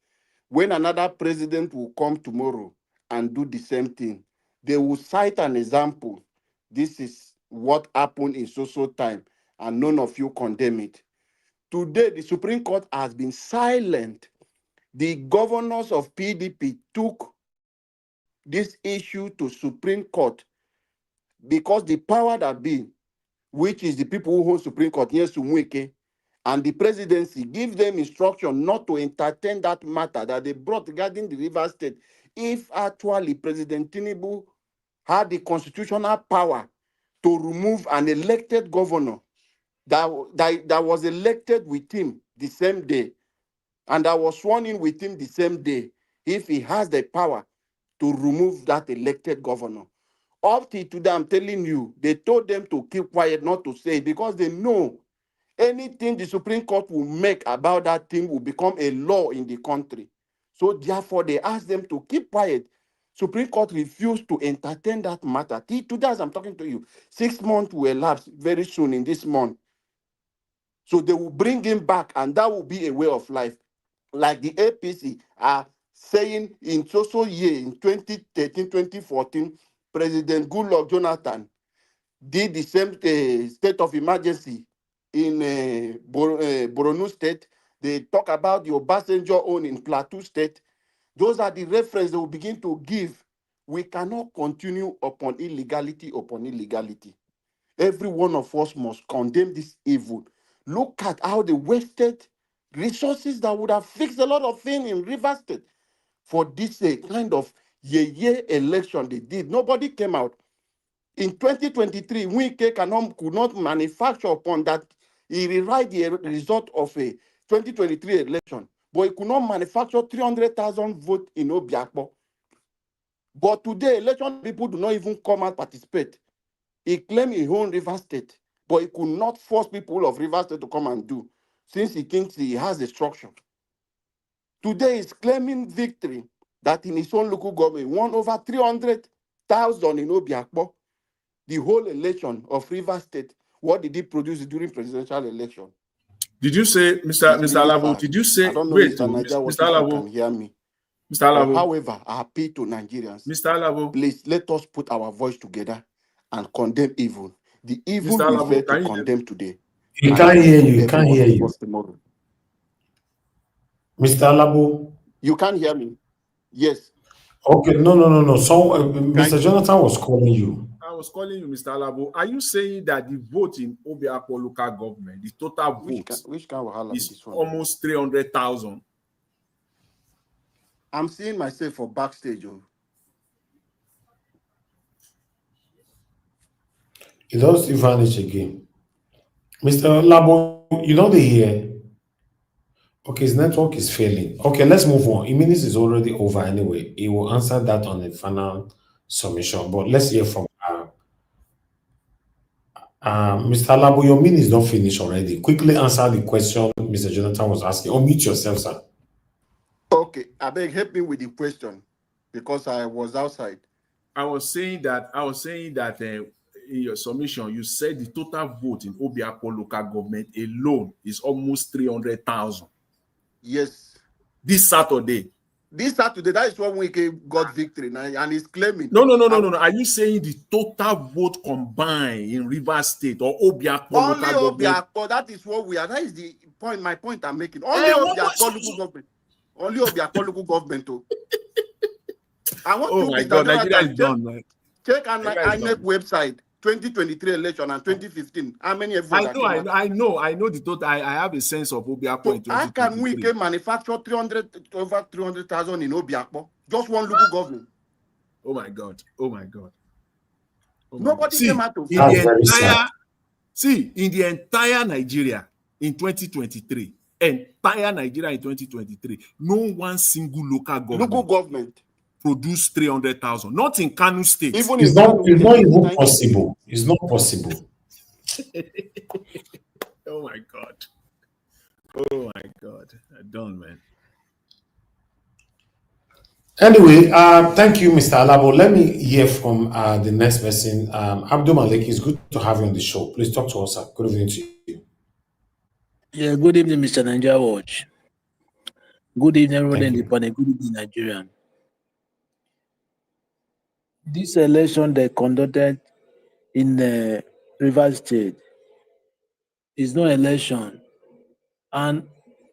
S11: When another president will come tomorrow and do the same thing, they will cite an example. This is what happened in so time, and none of you condemn it. Today, the Supreme Court has been silent. The governors of PDP took this issue to Supreme Court because the power that be, which is the people who hold Supreme Court, yes, Wike, and the presidency, give them instruction not to entertain that matter that they brought regarding the Rivers State. If actually President Tinubu had the constitutional power to remove an elected governor that was elected with him the same day, and that was sworn in with him the same day, if he has the power to remove that elected governor. Up to today, I'm telling you, they told them to keep quiet, not to say it, because they know anything the Supreme Court will make about that thing will become a law in the country. So therefore, they asked them to keep quiet. Supreme Court refused to entertain that matter. Today, as I'm talking to you, 6 months will elapse very soon in this month. So they will bring him back, and that will be a way of life. Like the APC are saying in so year, in 2013, 2014, President Goodluck Jonathan did the same state of emergency in Borno State. They talk about the Obasanjo own in Plateau State. Those are the references they will begin to give. We cannot continue upon illegality upon illegality. Every one of us must condemn this evil. Look at how they wasted resources that would have fixed a lot of things in River State for this kind of year election they did. Nobody came out. In 2023, Wike could not manufacture upon that. He rewrite the result of a 2023 election, but he could not manufacture 300,000 votes in Obiakpo. But today, election people do not even come and participate. He claimed he owned River State, but he could not force people of River State to come and do, since he thinks he has the structure. Today, he's claiming victory that in his own local government won over 300,000 in Obiakpo. The whole election of River State, what did he produce during presidential election?
S7: Did you say, Mr. Alavo? Did you say?
S11: I don't know,
S7: wait,
S11: Mr. Niger, what
S7: Mr. Alavo
S11: can hear me.
S7: Mr. Alavo.
S11: However, I appeal to Nigerians.
S7: Mr. Alavo,
S11: please let us put our voice together and condemn evil. The evil
S7: Mr.
S11: we
S7: Alavo,
S11: fail to condemn today.
S2: He can't hear you. He can't hear you. Mr. Alabo.
S11: You can't hear me. Yes.
S2: Okay, no. So Mr. Jonathan was calling you.
S7: I was calling you, Mr. Alabo. Are you saying that the vote in Obiakpo local government, the total vote,
S11: which kind of
S7: is almost 300,000?
S11: I'm seeing myself for backstage.
S2: It does vanish again. Mr. Labo, you know the here. Okay, his network is failing. Okay, let's move on. Minutes is already over anyway. He will answer that on the final submission. But let's hear from Mr. Labo. Your minute is not finished already. Quickly answer the question Mr. Jonathan was asking. Unmute yourself, sir.
S11: Okay, I beg help me with the question because I was outside.
S7: I was saying that in your submission, you said the total vote in Obiakpo local government alone is almost 300,000.
S11: Yes.
S7: This Saturday.
S11: That is when we got victory now, and he's claiming.
S7: No. Are you saying the total vote combined in Rivers State or Obiakpo local government?
S11: Only Obiakpo, that is what we are. That is the point, my point I'm making. Only Obiakpo local government. Only Obiakpo local government. I want
S7: oh my God, Nigeria is done, man.
S11: Check on my INEC website, 2023 election and 2015. How many votes?
S7: I know the total. I have a sense of Obiakpo in 2023.
S11: How can we manufacture 300,000 in Obiakpo? Just one local government.
S7: Oh my God.
S11: Nobody came out of
S7: in the entire Nigeria in 2023. Entire Nigeria in 2023, no one single local government produced 300,000. Not in Kano State.
S2: It's not even possible. It's not possible.
S7: Oh my God. I'm done, man.
S2: Anyway, thank you, Mr. Alabo. Let me hear from the next person. Abdul Malik, it's good to have you on the show. Please talk to us, sir. Good evening to you.
S12: Yeah, good evening, Mr. Nigeria Watch. Good evening, everyone in the panel. Good evening, Nigerian. This election they conducted in Rivers State is no election, and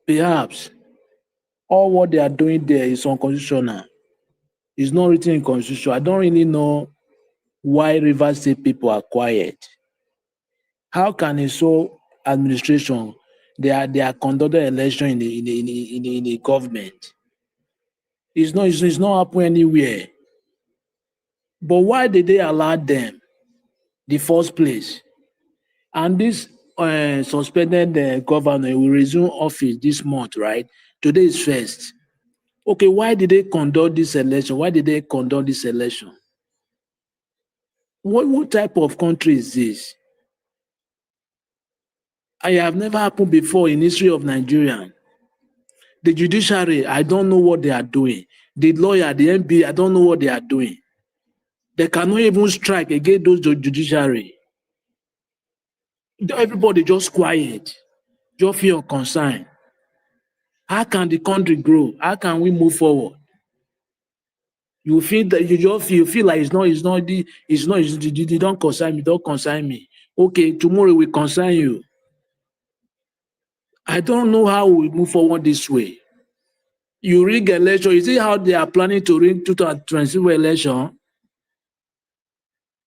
S12: perhaps all what they are doing there is unconstitutional. It's not written in constitution. I don't really know why Rivers State people are quiet. How can a sole administration they are conducting election in the government? It's not happening anywhere. But why did they allow them the first place? And this suspended governor will resume office this month, right? Today is first. Okay, why did they conduct this election? What type of country is this? I have never happened before in history of Nigeria. The judiciary, I don't know what they are doing. The lawyer, the MP, I don't know what they are doing. They cannot even strike against those judiciary. Everybody just quiet. Just feel concerned. How can the country grow? How can we move forward? You feel that you just feel like it don't concern me. Okay, tomorrow we concern you. I don't know how we move forward this way. You rig election. Is it how they are planning to rig 2023 election?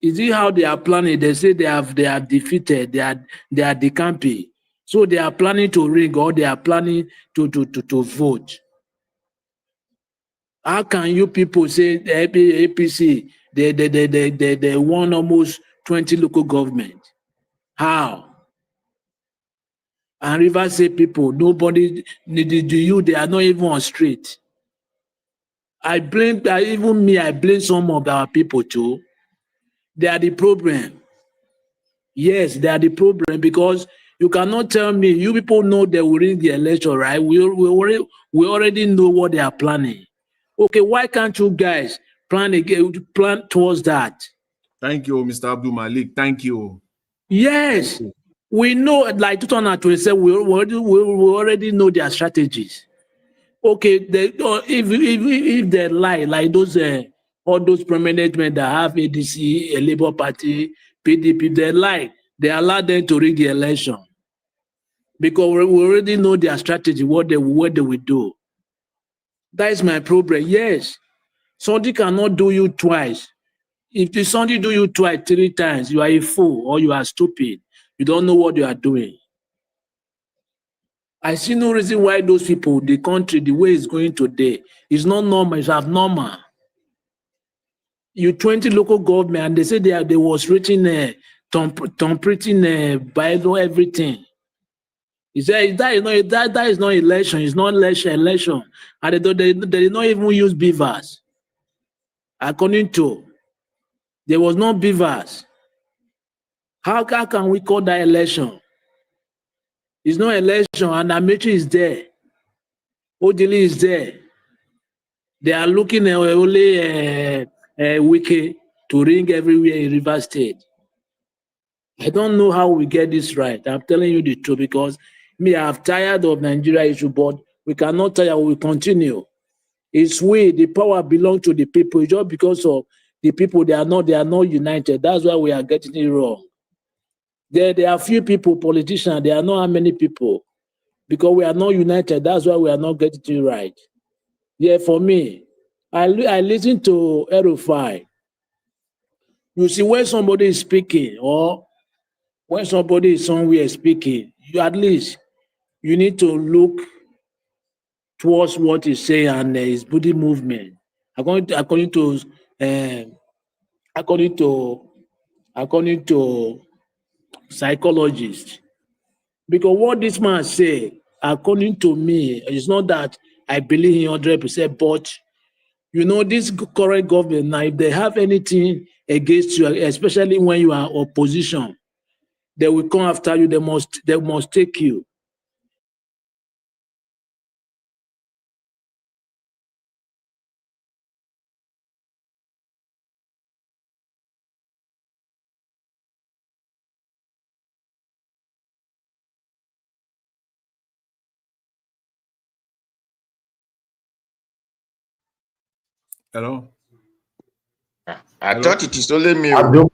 S12: Is it how they are planning? They say they are defeated. They are decamping. So they are planning to rig or they are planning to vote. How can you people say the APC they won almost 20 local government? How? And Rivers State people, nobody they are not even on street. I blame some of our people too. They are the problem. Yes, they are the problem because you cannot tell me you people know they will rig the election, right? We already know what they are planning. Okay, why can't you guys plan towards that?
S7: Thank you, Mr. Abdul Malik. Thank you.
S12: Yes, we know like 2027, we already know their strategies. Okay, if they lie, like those all those prominent men that have ADC, a Labour Party, PDP, they lie, they allow them to rig the election. Because we already know their strategy, what they will do. That is my problem. Yes, somebody cannot do you twice. If somebody do you twice, 3 times, you are a fool or you are stupid. You don't know what you are doing. I see no reason why those people, the country, the way it's going today, is not normal, it's abnormal. You 20 local government, and they say they was written by everything. He said that is not election, it's not election. And they did not even use beavers. According to, there was no beavers. How can we call that election? It's not election, and Amechi is there. Odili is there. They are looking at only Wike to ring everywhere in Rivers State. I don't know how we get this right. I'm telling you the truth because me, I'm tired of Nigeria issue, but we cannot tire, we continue. It's the power belongs to the people. Just because of the people, they are not united. That's why we are getting it wrong. There are few people, politicians, there are not how many people. Because we are not united, that's why we are not getting it right. Yeah, for me, I listen to Erufai. You see, when somebody is speaking or when somebody is somewhere speaking, at least you need to look towards what he's saying and his body movement. According to psychologists. Because what this man say, according to me, it's not that I believe him 100%, but you know, this current government now, if they have anything against you, especially when you are opposition, they will come after you. They must take you.
S7: Hello?
S10: I thought it is only me.
S2: Abdul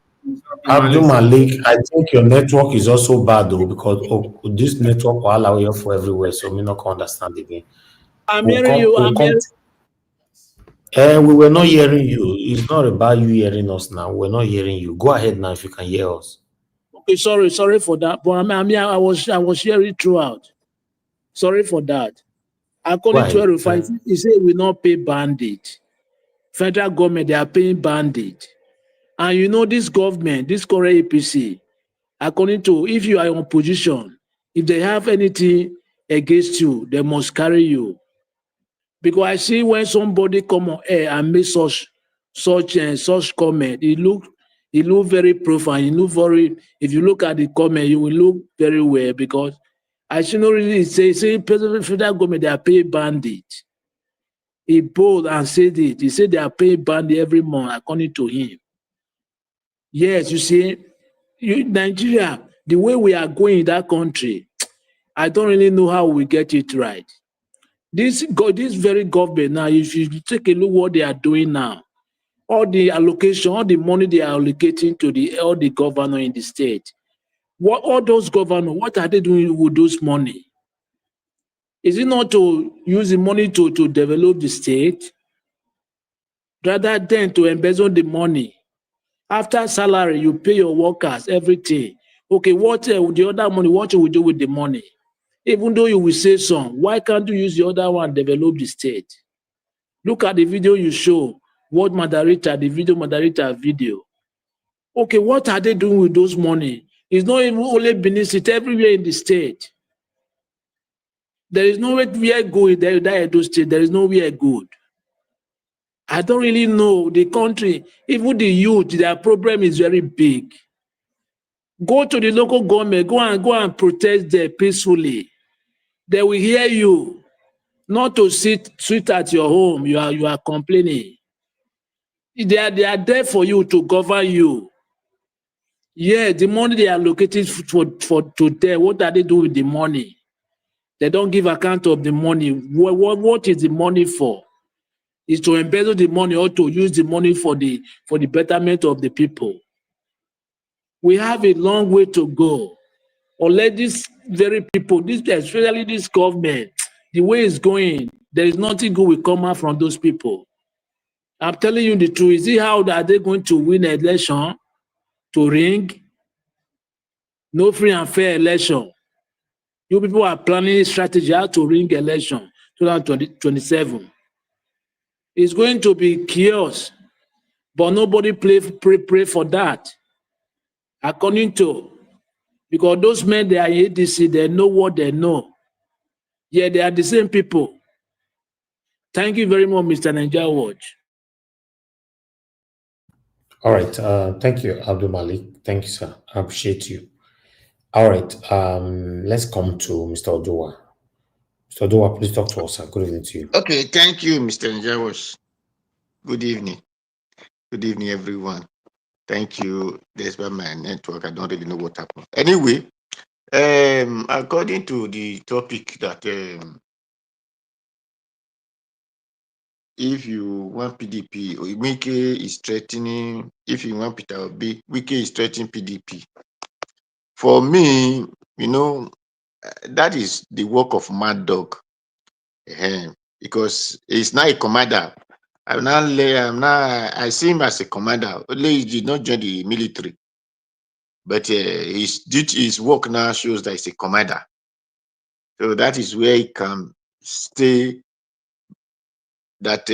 S2: Malik, I think your network is also bad though, because this network will allow you for everywhere, so me not understand again.
S12: I'm hearing you.
S2: We were not hearing you. It's not about you hearing us now. We're not hearing you. Go ahead now if you can hear us.
S12: Okay, sorry for that. But I was hearing throughout. Sorry for that. According to Erufai, he said we not pay bandit. Federal government, they are paying bandit. And you know this government, this current APC, according to, if you are in opposition, if they have anything against you, they must carry you. Because I see when somebody come on air and make such comment, it look very profound. If you look at the comment, you will look very well because I should not really say federal government, they are paying bandit. He bold and said it. He said they are paying bandit every month, according to him. Yes, you see, Nigeria, the way we are going in that country, I don't really know how we get it right. This very government now, if you take a look what they are doing now, all the allocation, all the money they are allocating to all the governor in the state, all those governors, what are they doing with those money? Is it not to use the money to develop the state rather than to embezzle the money? After salary, you pay your workers everything. Okay, what the other money, what you will do with the money? Even though you will say some, why can't you use the other one develop the state? Look at the video you show, what Madarita, the video Madarita video. Okay, what are they doing with those money? It's not even only Benin State, everywhere in the state. There is nowhere good there Edo State. There is nowhere good. I don't really know the country. Even the youth, their problem is very big. Go to the local government. Go and protest there peacefully. They will hear you. Not to sit at your home. You are complaining. They are there for you to govern you. Yeah, the money they are allocated to them. What are they doing with the money? They don't give account of the money. What is the money for? Is to embezzle the money or to use the money for the betterment of the people. We have a long way to go. Or let these very people, especially this government, the way it's going, there is nothing good will come out from those people. I'm telling you the truth. Is it how are they going to win an election to ring? No free and fair election. You people are planning a strategy how to ring election 2027. It's going to be chaos, but nobody pray for that. According to, because those men, they are in ADC, they know what they know. Yeah, they are the same people. Thank you very much, Mr. Nigeria Watch.
S2: All right. Thank you, Abdul Malik. Thank you, sir. I appreciate you. All right. Let's come to Mr. Oduwa. Mr. Oduwa, please talk to us, sir. Good evening to you.
S10: Okay, thank you, Mr. Njawas. Good evening. Good evening, everyone. Thank you. Despite my network, I don't really know what happened. Anyway, according to the topic that if you want PDP, Wike is threatening, if you want Peter Obi, Wike is threatening PDP. For me, that is the work of mad dog. Because he's not a commander. I see him as a commander. Only he did not join the military. But his work now shows that he's a commander. So that is where he can stay, that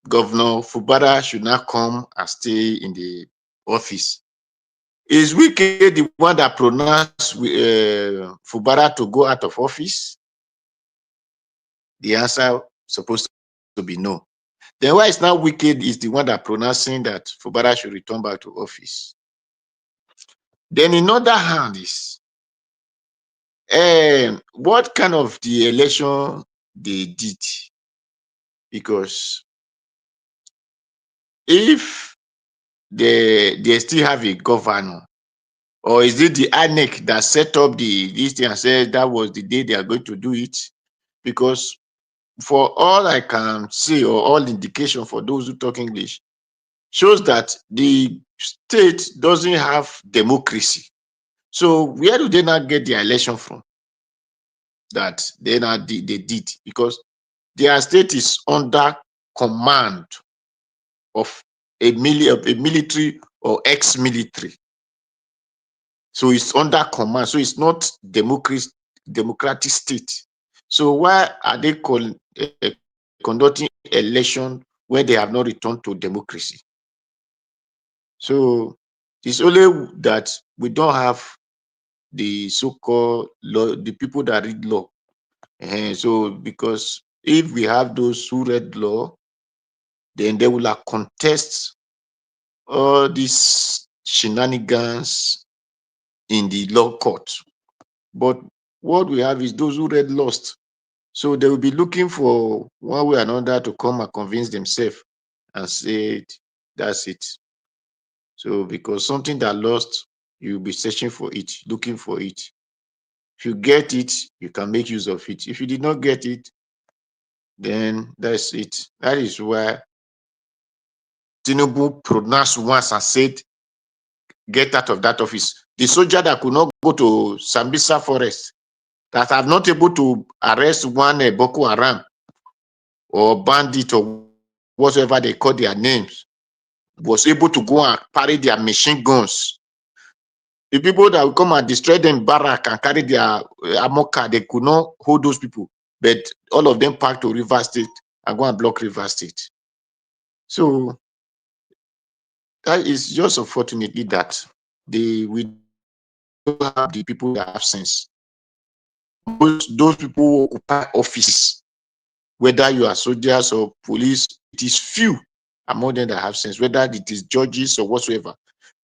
S10: Governor Fubara should not come and stay in the office. Is Wike the one that pronounced Fubara to go out of office? The answer is supposed to be no. Then why is now Wike is the one that pronouncing that Fubara should return back to office? Then in other hand is what kind of the election they did? Because if they still have a governor, or is it the ANEC that set up this thing and said that was the day they are going to do it? Because for all I can see, or all indication for those who talk English, shows that the state doesn't have democracy. So where do they not get the election from? That they did, because their state is under command of a military or ex-military. So it's under command. So it's not democratic state. So why are they conducting election when they have not returned to democracy? So it's only that we don't have the so-called law, the people that read law. So because if we have those who read law, then they will contest all these shenanigans in the law court. But what we have is those who read lost. So they will be looking for one way or another to come and convince themselves and say, that's it. So because something that lost, you'll be searching for it, looking for it. If you get it, you can make use of it. If you did not get it, then that's it. That is why Tinubu pronounced once and said, get out of that office. The soldier that could not go to Sambisa forest, that are not able to arrest one Boko Haram or bandit or whatever they call their names, was able to go and carry their machine guns. The people that will come and destroy them barrack and carry their ammo car, they could not hold those people. But all of them packed to River State and go and block River State. So that is just unfortunately that we don't have the people that have sense. Those people who occupy offices, whether you are soldiers or police, it is few among them that have sense, whether it is judges or whatsoever,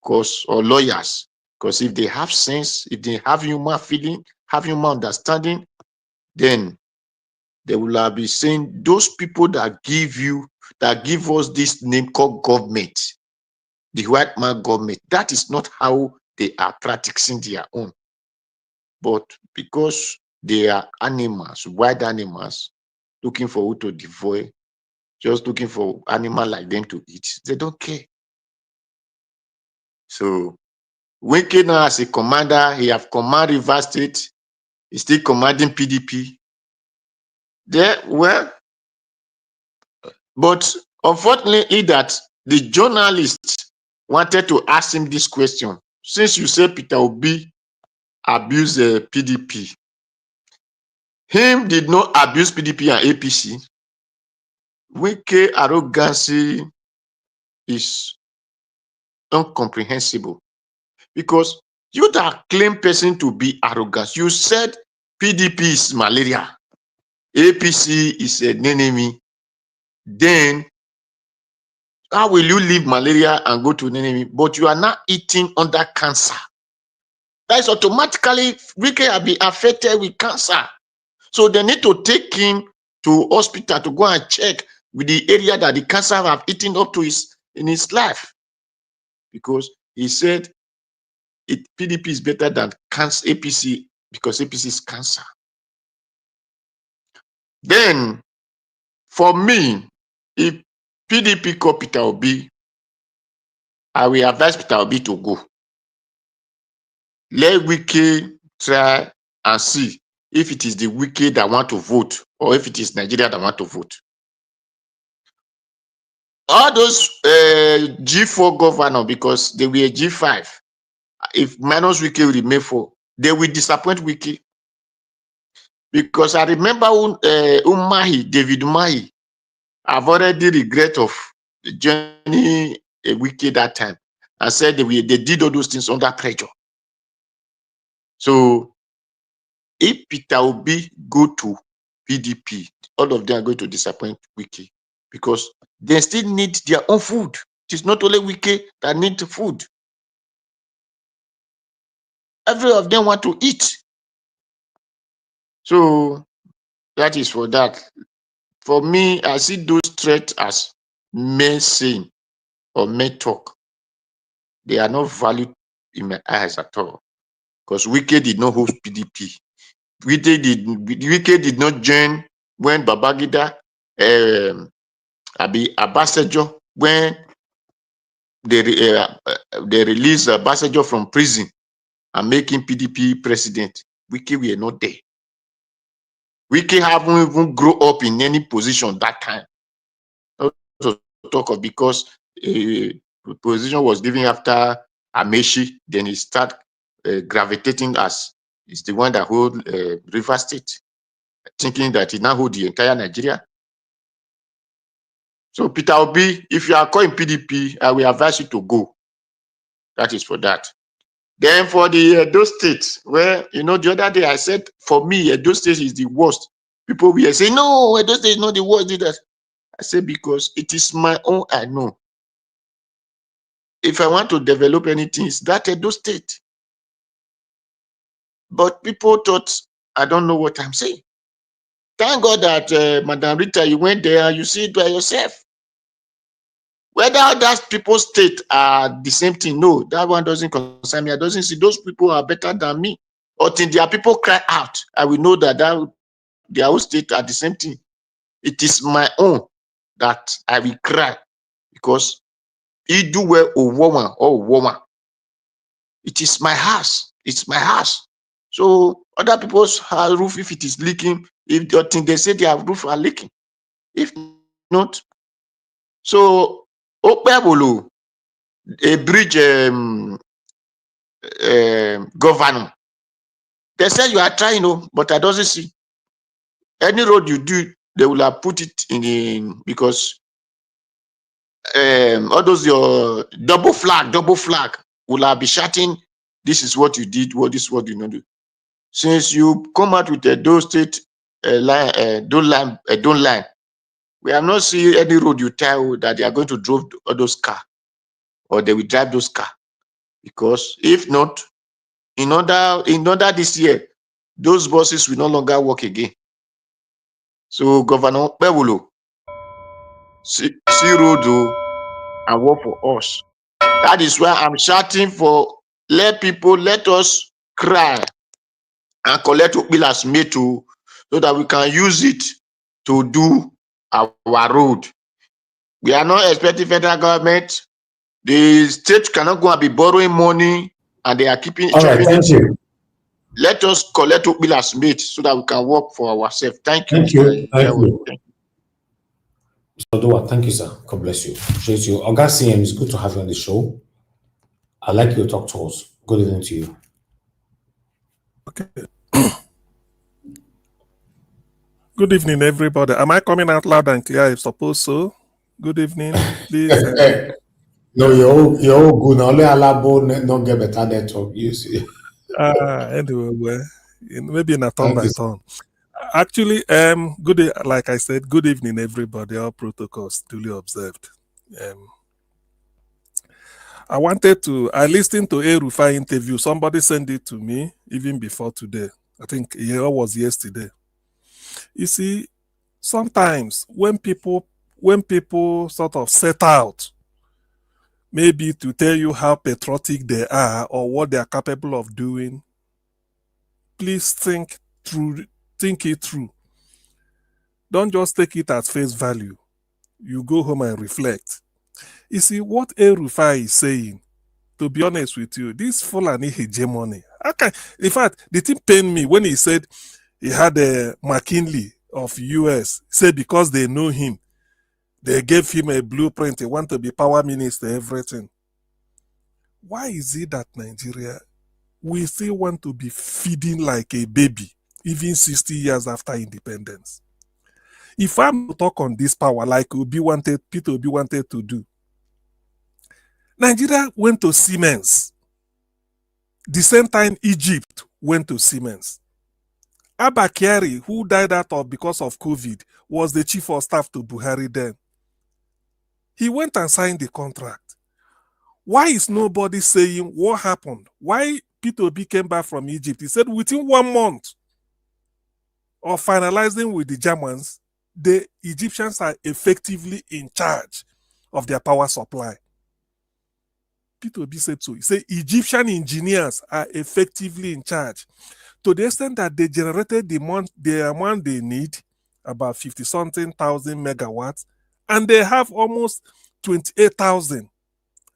S10: or lawyers. Because if they have sense, if they have human feeling, have human understanding, then they will be saying those people that give us this name called government, the white man government, that is not how they are practicing their own. But because they are animals, wild animals, looking for who to devour, just looking for animal like them to eat, they don't care. So Wike now as a commander, he have command River State, he's still commanding PDP. There, well, but unfortunately that the journalist wanted to ask him this question. Since you say Peter Obi abused the PDP, him did not abuse PDP and APC. Wike arrogancy is incomprehensible. Because you that claim person to be arrogant, you said PDP is malaria, APC is an enemy. Then how will you leave malaria and go to an enemy? But you are not eating under cancer. That is automatically we can be affected with cancer. So they need to take him to hospital to go and check with the area that the cancer have eaten up to in his life. Because he said PDP is better than cancer, APC, because APC is cancer. Then, for me, if PDP call Peter Obi, I will advise Peter Obi to go. Let Wike try and see if it is the Wike that want to vote or if it is Nigeria that want to vote. All those G4 governor, because they were G5, if minus Wike will remain for, they will disappoint Wike. Because I remember David Umahi, I've already regret of joining a Wike that time. I said they did all those things under pressure. So if Peter Obi go to PDP, all of them are going to disappoint Wike because they still need their own food. It is not only Wike that need food. Every of them want to eat. So that is for that. For me, I see those threats as mere saying or mere talk. They are not valued in my eyes at all. Because Wike did not host PDP. Wike did not join when Babangida, Ambassador, when they released Ambassador from prison and making PDP president. Wike were not there. Wike haven't even grow up in any position that time. Not to talk of because the position was given after Amechi, then he start gravitating as is the one that hold River State, thinking that he now hold the entire Nigeria. So Peter Obi, if you are calling PDP, I will advise you to go. That is for that. Then for the Edo State, where, the other day I said, for me, Edo State is the worst. People will say, no, Edo State is not the worst. I said, because it is my own, I know. If I want to develop anything, it's that Edo State. But people thought, I don't know what I'm saying. Thank God that, Madam Rita, you went there, you see it by yourself. Whether other people's state are the same thing, no, that one doesn't concern me. I doesn't see those people are better than me. Until their people cry out, I will know that their own state are the same thing. It is my own that I will cry because he do well a woman or woman. It is my house. It's my house. So other people's roof, if it is leaking, if they say their roof are leaking, if not, so Okpebolo, a bridge governor, they say you are trying, but I doesn't see any road you do. They will have put it in because all those your double flag will have be shouting. This is what you did. This is what you not do. Since you come out with a Edo State don't line, we have not seen any road you tell that they are going to drive all those cars or they will drive those cars. Because if not, in order this year, those buses will no longer work again. So Governor Bewolo, see road and work for us. That is why I'm shouting for let us cry and collect Okpilas meto so that we can use it to do our road. We are not expecting federal government. The state cannot go and be borrowing money and they are keeping
S2: you.
S10: Let us collect Okpilas mate so that we can work for ourselves. Thank you,
S2: Thank
S10: Mr.
S2: you. Mr. thank you, sir. God bless you. Appreciate you. Oga CM, it's good to have you on the show. I like you to talk to us. Good evening to you.
S13: Okay. Good evening, everybody. Am I coming out loud and clear? I suppose so. Good evening, please.
S2: No, you're all good. Only Alabo not get better network. You see.
S13: Anyway, well, maybe in a turn by turn. Actually, good. Like I said, good evening, everybody. All protocols duly observed. I listened to a Rufai interview. Somebody sent it to me even before today. I think it was yesterday. You see, sometimes when people sort of set out, maybe to tell you how patriotic they are or what they are capable of doing, please think it through. Don't just take it at face value. You go home and reflect. You see, what Rufai is saying, to be honest with you, this Fulani hegemony. In fact, the thing pained me when he said he had a McKinley of US, said because they know him, they gave him a blueprint, he want to be power minister, everything. Why is it that Nigeria, we still want to be feeding like a baby, even 60 years after independence? If I'm to talk on this power like Peter Obi wanted to do, Nigeria went to Siemens. The same time Egypt went to Siemens. Abba Kyari, who died because of COVID, was the chief of staff to Buhari then. He went and signed the contract. Why is nobody saying what happened? Why Peter Obi came back from Egypt? He said within 1 month of finalizing with the Germans, the Egyptians are effectively in charge of their power supply. Peter Obi said so. He said Egyptian engineers are effectively in charge to the extent that they generated the amount they need, about 50-something thousand megawatts, and they have almost 28,000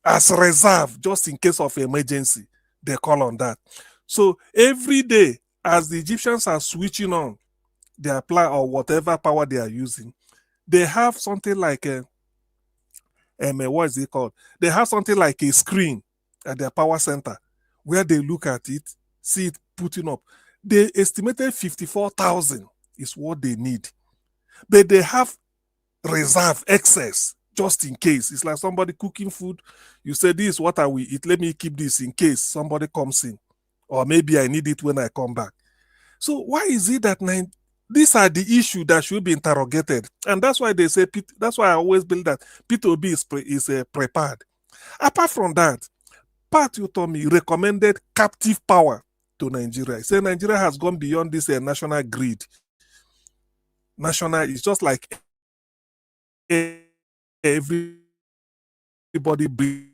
S13: as reserve just in case of emergency. They call on that. So every day, as the Egyptians are switching on their plant or whatever power they are using, they have something like what is it called? They have something like a screen at their power center where they look at it, see it putting up. They estimated 54,000 is what they need. But they have reserve excess just in case. It's like somebody cooking food. You say, this is what I will eat. Let me keep this in case somebody comes in. Or maybe I need it when I come back. So why is it that these are the issues that should be interrogated? And that's why they say, that's why I always believe that Peter Obi is prepared. Apart from that, Pat Utomi recommended captive power to Nigeria. He said Nigeria has gone beyond this national grid. National is just like everybody breathing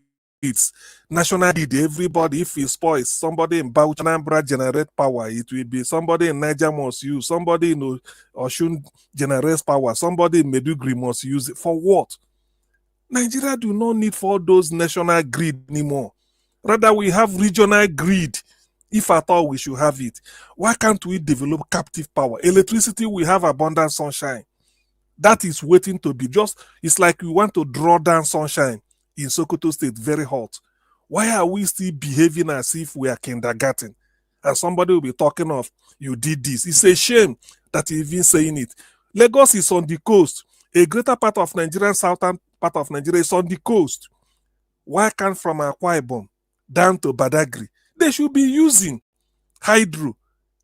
S13: it's national need. Everybody, if it spoils, somebody in Bauchi, Anambra generate power. It will be somebody in Niger must use, somebody in Osun generates power, somebody in Medugri must use it. For what? Nigeria do not need for those national greed anymore. Rather, we have regional greed. If at all we should have it. Why can't we develop captive power? Electricity, we have abundant sunshine. That is waiting to be just, it's like we want to draw down sunshine in Sokoto State, very hot. Why are we still behaving as if we are kindergarten? And somebody will be talking of, you did this. It's a shame that you're even saying it. Lagos is on the coast. A greater part of Nigeria, southern part of Nigeria is on the coast. Why can't from Akwa Ibom down to Badagry? They should be using hydro.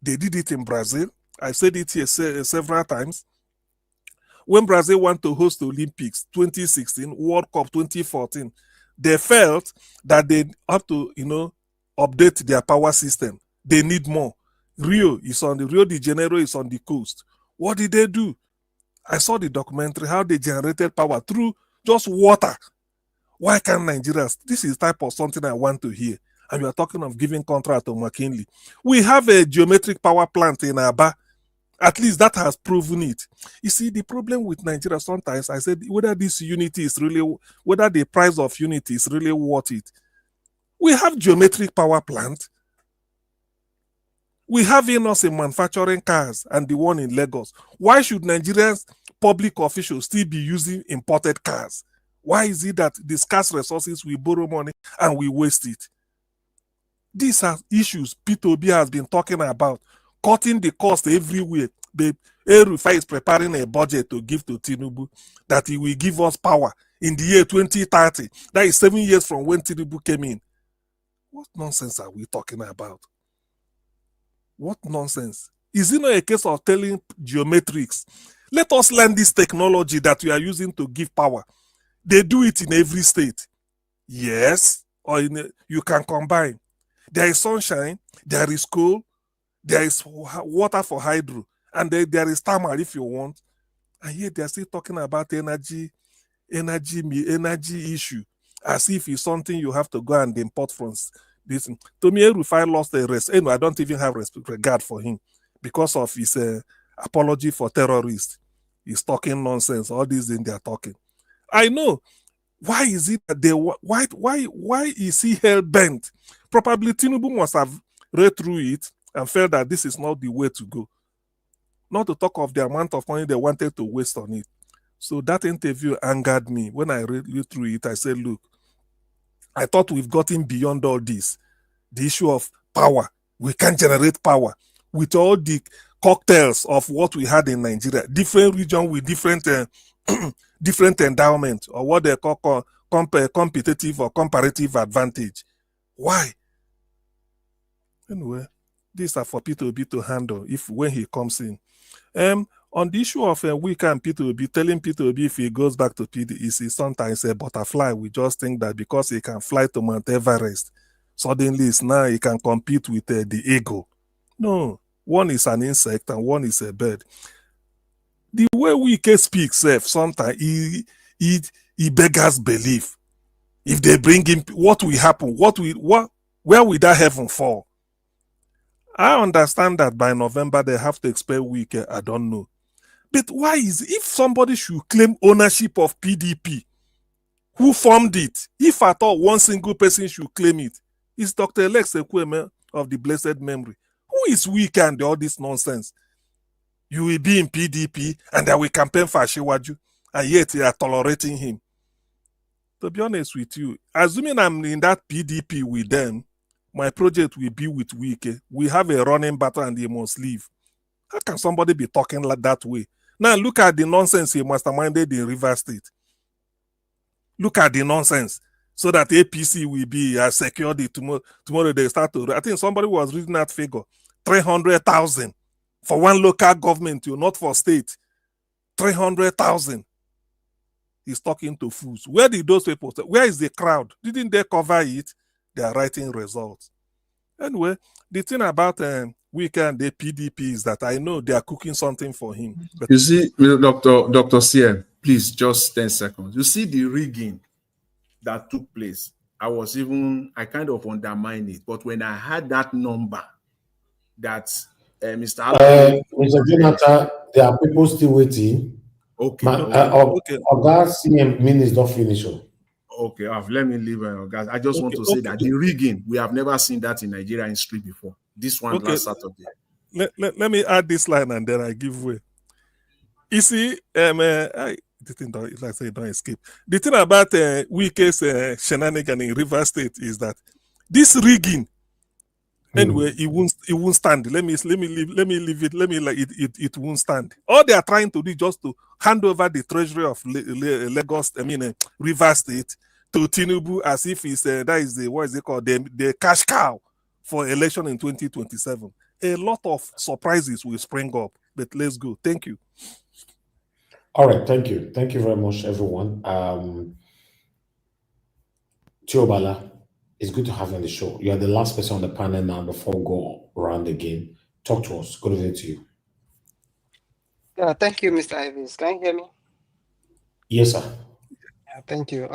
S13: They did it in Brazil. I said it here several times. When Brazil wanted to host the Olympics 2016, World Cup 2014, they felt that they have to, update their power system. They need more. Rio de Janeiro is on the coast. What did they do? I saw the documentary, how they generated power through just water. Why can't Nigerians? This is type of something I want to hear. And you are talking of giving contract to McKinley. We have a geometric power plant in Aba. At least that has proven it. You see, the problem with Nigeria sometimes, I said, whether this unity is really, whether the price of unity is really worth it. We have geometric power plant. We have in us a manufacturing cars and the one in Lagos. Why should Nigerians public officials still be using imported cars? Why is it that the scarce resources, we borrow money and we waste it? These are issues P2B has been talking about, cutting the cost everywhere. The Erufai is preparing a budget to give to Tinubu that he will give us power in the year 2030. That is 7 years from when Tinubu came in. What nonsense are we talking about? What nonsense? Is it not a case of telling geometrics, let us learn this technology that we are using to give power? They do it in every state. Yes, or you can combine. There is sunshine, there is coal, there is water for hydro, and there is thermal if you want. And yet they are still talking about energy issue, as if it's something you have to go and import from this. To me, Rufai lost the rest. Anyway, I don't even have regard for him because of his apology for terrorists. He's talking nonsense. All these things they are talking. I know. Why is it that they why is he hell bent? Probably Tinubu must have read through it and felt that this is not the way to go. Not to talk of the amount of money they wanted to waste on it. So that interview angered me. When I read through it, I said, look, I thought we've gotten beyond all this. The issue of power. We can generate power with all the cocktails of what we had in Nigeria. Different region with different different endowment, or what they call competitive or comparative advantage. Why? Anyway, these are for P2B to handle when he comes in. On the issue of Wike and P2B, telling P2B if he goes back to PDP, sometimes a butterfly. We just think that because he can fly to Mount Everest, suddenly now he can compete with the eagle. No, one is an insect and one is a bird. The way Wike speaks, sometimes he beggars belief. If they bring him, what will happen? Where will that heaven fall? I understand that by November they have to expel Wike. I don't know. But why is, if somebody should claim ownership of PDP, who formed it? If at all one single person should claim it, it's Dr. Alex Ekweme of the blessed memory. Who is Wike and all this nonsense? You will be in PDP and they will campaign for Ashiwaju, and yet they are tolerating him. To be honest with you, assuming I'm in that PDP with them, my project will be with Wike. We have a running battle and he must leave. How can somebody be talking like that way? Now look at the nonsense he masterminded in Rivers State. Look at the nonsense. So that APC will be secured tomorrow they start to. I think somebody was reading that figure. 300,000 for one local government, not for state. 300,000. He's talking to fools. Where did those people say? Where is the crowd? Didn't they cover it? They are writing results. Anyway, the thing about Wike and the PDP is that I know they are cooking something for him. But
S7: you see, Dr. CM, please, just 10 seconds. You see the rigging that took place I kind of undermined it. But when I had that number that Mr.
S2: Mr. Jonathan, there are people still waiting.
S7: Okay.
S2: Oga CM minutes don't finish.
S7: Okay, let me leave, guys. I just want to say that the rigging, we have never seen that in Nigeria history before. This one last Saturday.
S13: Let me add this line and then I give way. You see, the thing don't, like I say, don't escape. The thing about Wike's shenanigan in River State is that this rigging, anyway, it won't stand. Let me leave it. It won't stand. All they are trying to do just to hand over the treasury of Lagos, River State, to Tinubu as if it's that is the what is it called, the cash cow for election in 2027. A lot of surprises will spring up. But let's go. Thank you.
S2: All right, thank you. Thank you very much, everyone. Tiobala, it's good to have you on the show. You are the last person on the panel now before we go around again. Talk to us. Good evening to you.
S14: Yeah, thank you, Mr. Ivis. Can you hear me?
S2: Yes, sir.
S14: Yeah, thank you.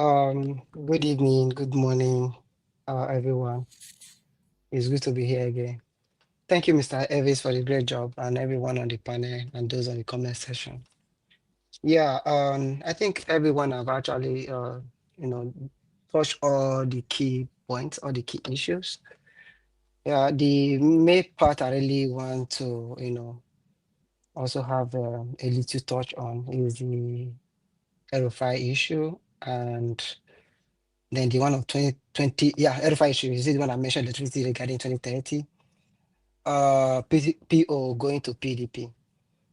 S14: Good evening, good morning, everyone. It's good to be here again. Thank you, Mr. Ivis, for the great job, and everyone on the panel and those on the comment section. Yeah, I think everyone have actually, touched all the key points, all the key issues. Yeah, the main part I really want to, also have a little touch on is the RFI issue, and then the one of 2020, RFI issue is the one I mentioned, electricity regarding 2030. PO going to PDP.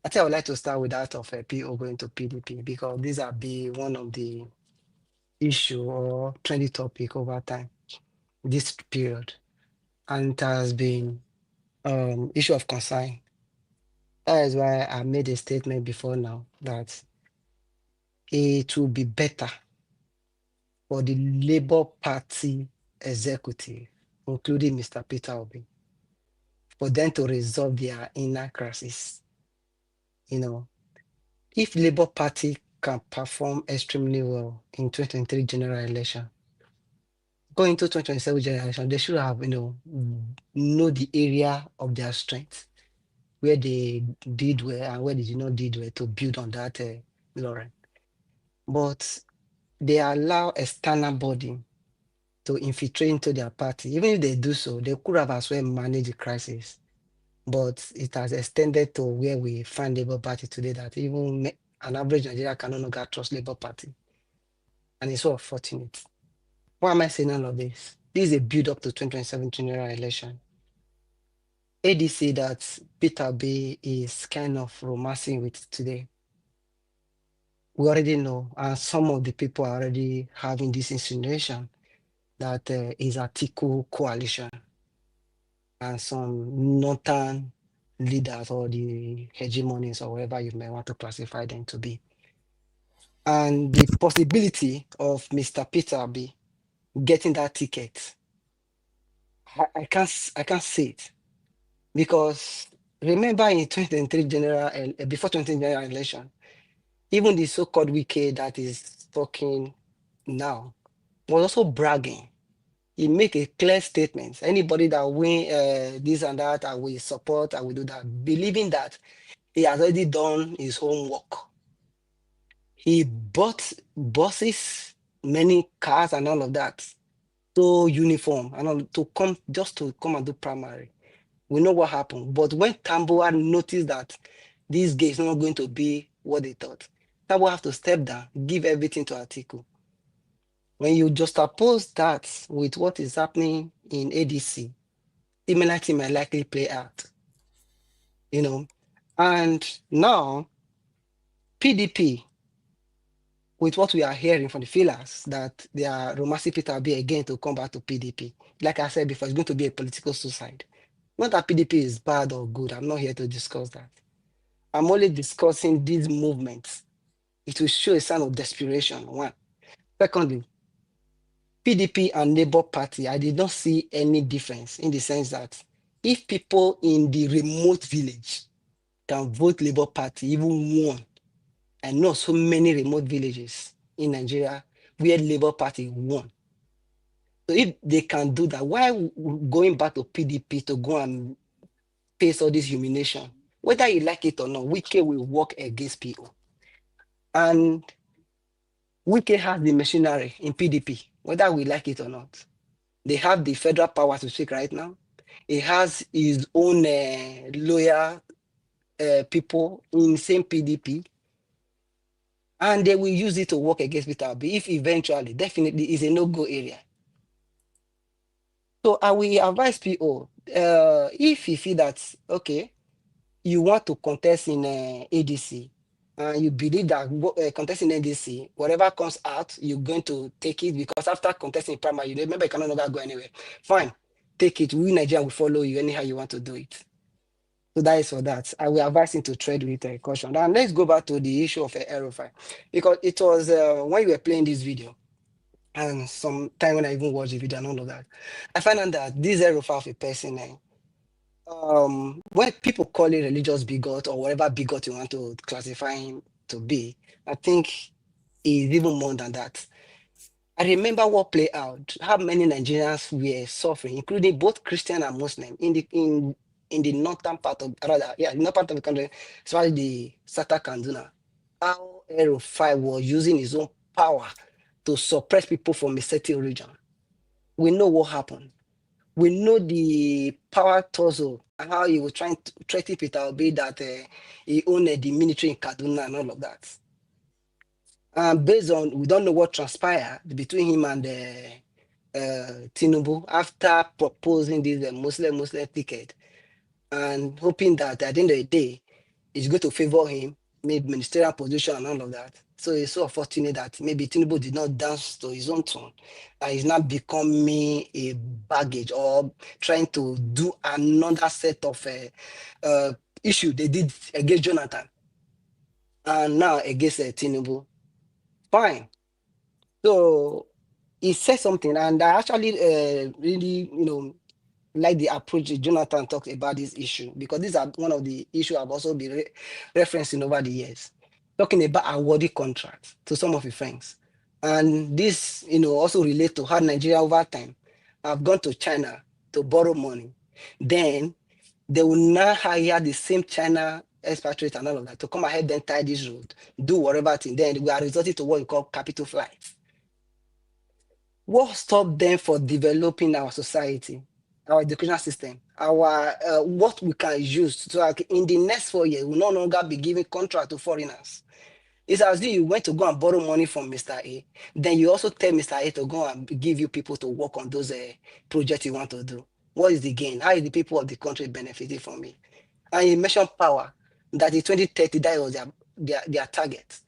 S14: I think I would like to start with that of PO going to PDP because these are one of the issue or trendy topic over time, this period, and it has been issue of concern. That is why I made a statement before now that it will be better for the Labour Party executive, including Mr. Peter Obi, for them to resolve their inner crisis. If Labour Party can perform extremely well in 2023 general election, going into 2027 general election, they should have, know the area of their strength, where they did well and where they did not did well to build on that laurel. But they allow external body to infiltrate into their party. Even if they do so, they could have as well managed the crisis. But it has extended to where we find Labour Party today that even an average Nigerian can no longer trust Labour Party. And it's so unfortunate. Why am I saying all of this? This is a build up to 2027 general election. ADC that Peter B is kind of romancing with today. We already know, and some of the people are already having this insinuation that is Atiku coalition and some northern leaders or the hegemonies or whatever you may want to classify them to be. And the possibility of Mr. Peter B getting that ticket, I can't see it. Because remember in 2023 before 2023 general election, even the so-called Wike that is talking now was also bragging. He make a clear statement. Anybody that win this and that, I will support, I will do that, believing that he has already done his homework. He bought buses, many cars and all of that, so uniform and all to come and do primary. We know what happened. But when Tamboa noticed that this gay is not going to be what they thought, Tamboa have to step down, give everything to Atiku. When you just oppose that with what is happening in ADC, similarity might likely play out. And now PDP, with what we are hearing from the feelers, that they are romancing Peter Obi again to come back to PDP. Like I said before, it's going to be a political suicide. Not that PDP is bad or good. I'm not here to discuss that. I'm only discussing these movements. It will show a sign of desperation, one. Secondly, PDP and Labour Party, I did not see any difference in the sense that if people in the remote village can vote Labour Party, even one, I know so many remote villages in Nigeria where Labour Party won. So if they can do that, why going back to PDP to go and face all this humiliation? Whether you like it or not, Wike will work against people. And Wike has the machinery in PDP, whether we like it or not. They have the federal power to speak right now. He has his own lawyer people in same PDP, and they will use it to work against Peter Obi if eventually, definitely, is a no-go area. So I will advise people, if you feel that, okay, you want to contest in ADC, and you believe that contesting ADC, whatever comes out, you're going to take it, because after contesting primary, you remember you can no longer go anywhere. Fine, take it. We Nigeria will follow you anyhow you want to do it. So that is for that. I will advise him to tread with caution. And let's go back to the issue of Aerofy, because it was when you were playing this video, and some time when I even watched the video and all of that, I found out that this Aerofy of a person, when people call it religious bigot or whatever bigot you want to classify him to be, I think he's even more than that. I remember what played out, how many Nigerians were suffering, including both Christian and Muslim, in the northern part of, northern part of the country, especially the Sata Kanduna. How Aerofy was using his own power to suppress people from a certain region. We know what happened. We know the power tussle and how he was trying to threaten Peter Obi that he owned the military in Kaduna and all of that. And based on, we don't know what transpired between him and Tinubu after proposing this Muslim ticket, and hoping that at the end of the day, it's going to favor him, made ministerial position and all of that. So it's so unfortunate that maybe Tinubu did not dance to his own tune, and he's not becoming a baggage or trying to do another set of issue they did against Jonathan and now against Tinubu. Fine. So he said something, and I actually really, like the approach Jonathan talked about this issue, because these are one of the issues I've also been referencing over the years, talking about awarding contracts to some of your friends. And this, also relate to how Nigeria over time have gone to China to borrow money. Then they will now hire the same China expatriate and all of that to come ahead and tie this road, do whatever thing. Then we are resorting to what we call capital flights. What stopped them from developing our society, our educational system, our what we can use so like in the next 4 years, we will no longer be giving contract to foreigners? It's as if you went to go and borrow money from Mr. A, then you also tell Mr. A to go and give you people to work on those projects you want to do. What is the gain? How is the people of the country benefiting from it? And you mentioned power, that in 2030, that was their target.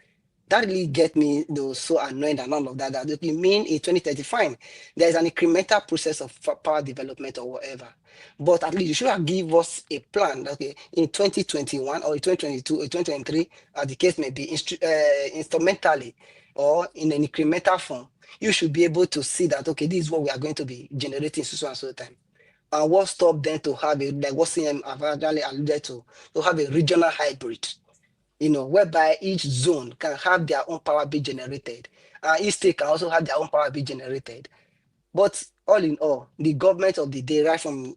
S14: That really get me so annoyed and all of that. That you mean in 2030, fine, there is an incremental process of power development or whatever. But at least you should have give us a plan. Okay, in 2021 or in 2022 or 2023, as the case may be, instrumentally or in an incremental form, you should be able to see that, okay, this is what we are going to be generating so and so time. And what stopped them to have a, like what CM have actually alluded to have a regional hybrid, whereby each zone can have their own power be generated. Each state can also have their own power be generated. But all in all, the government of the day, right from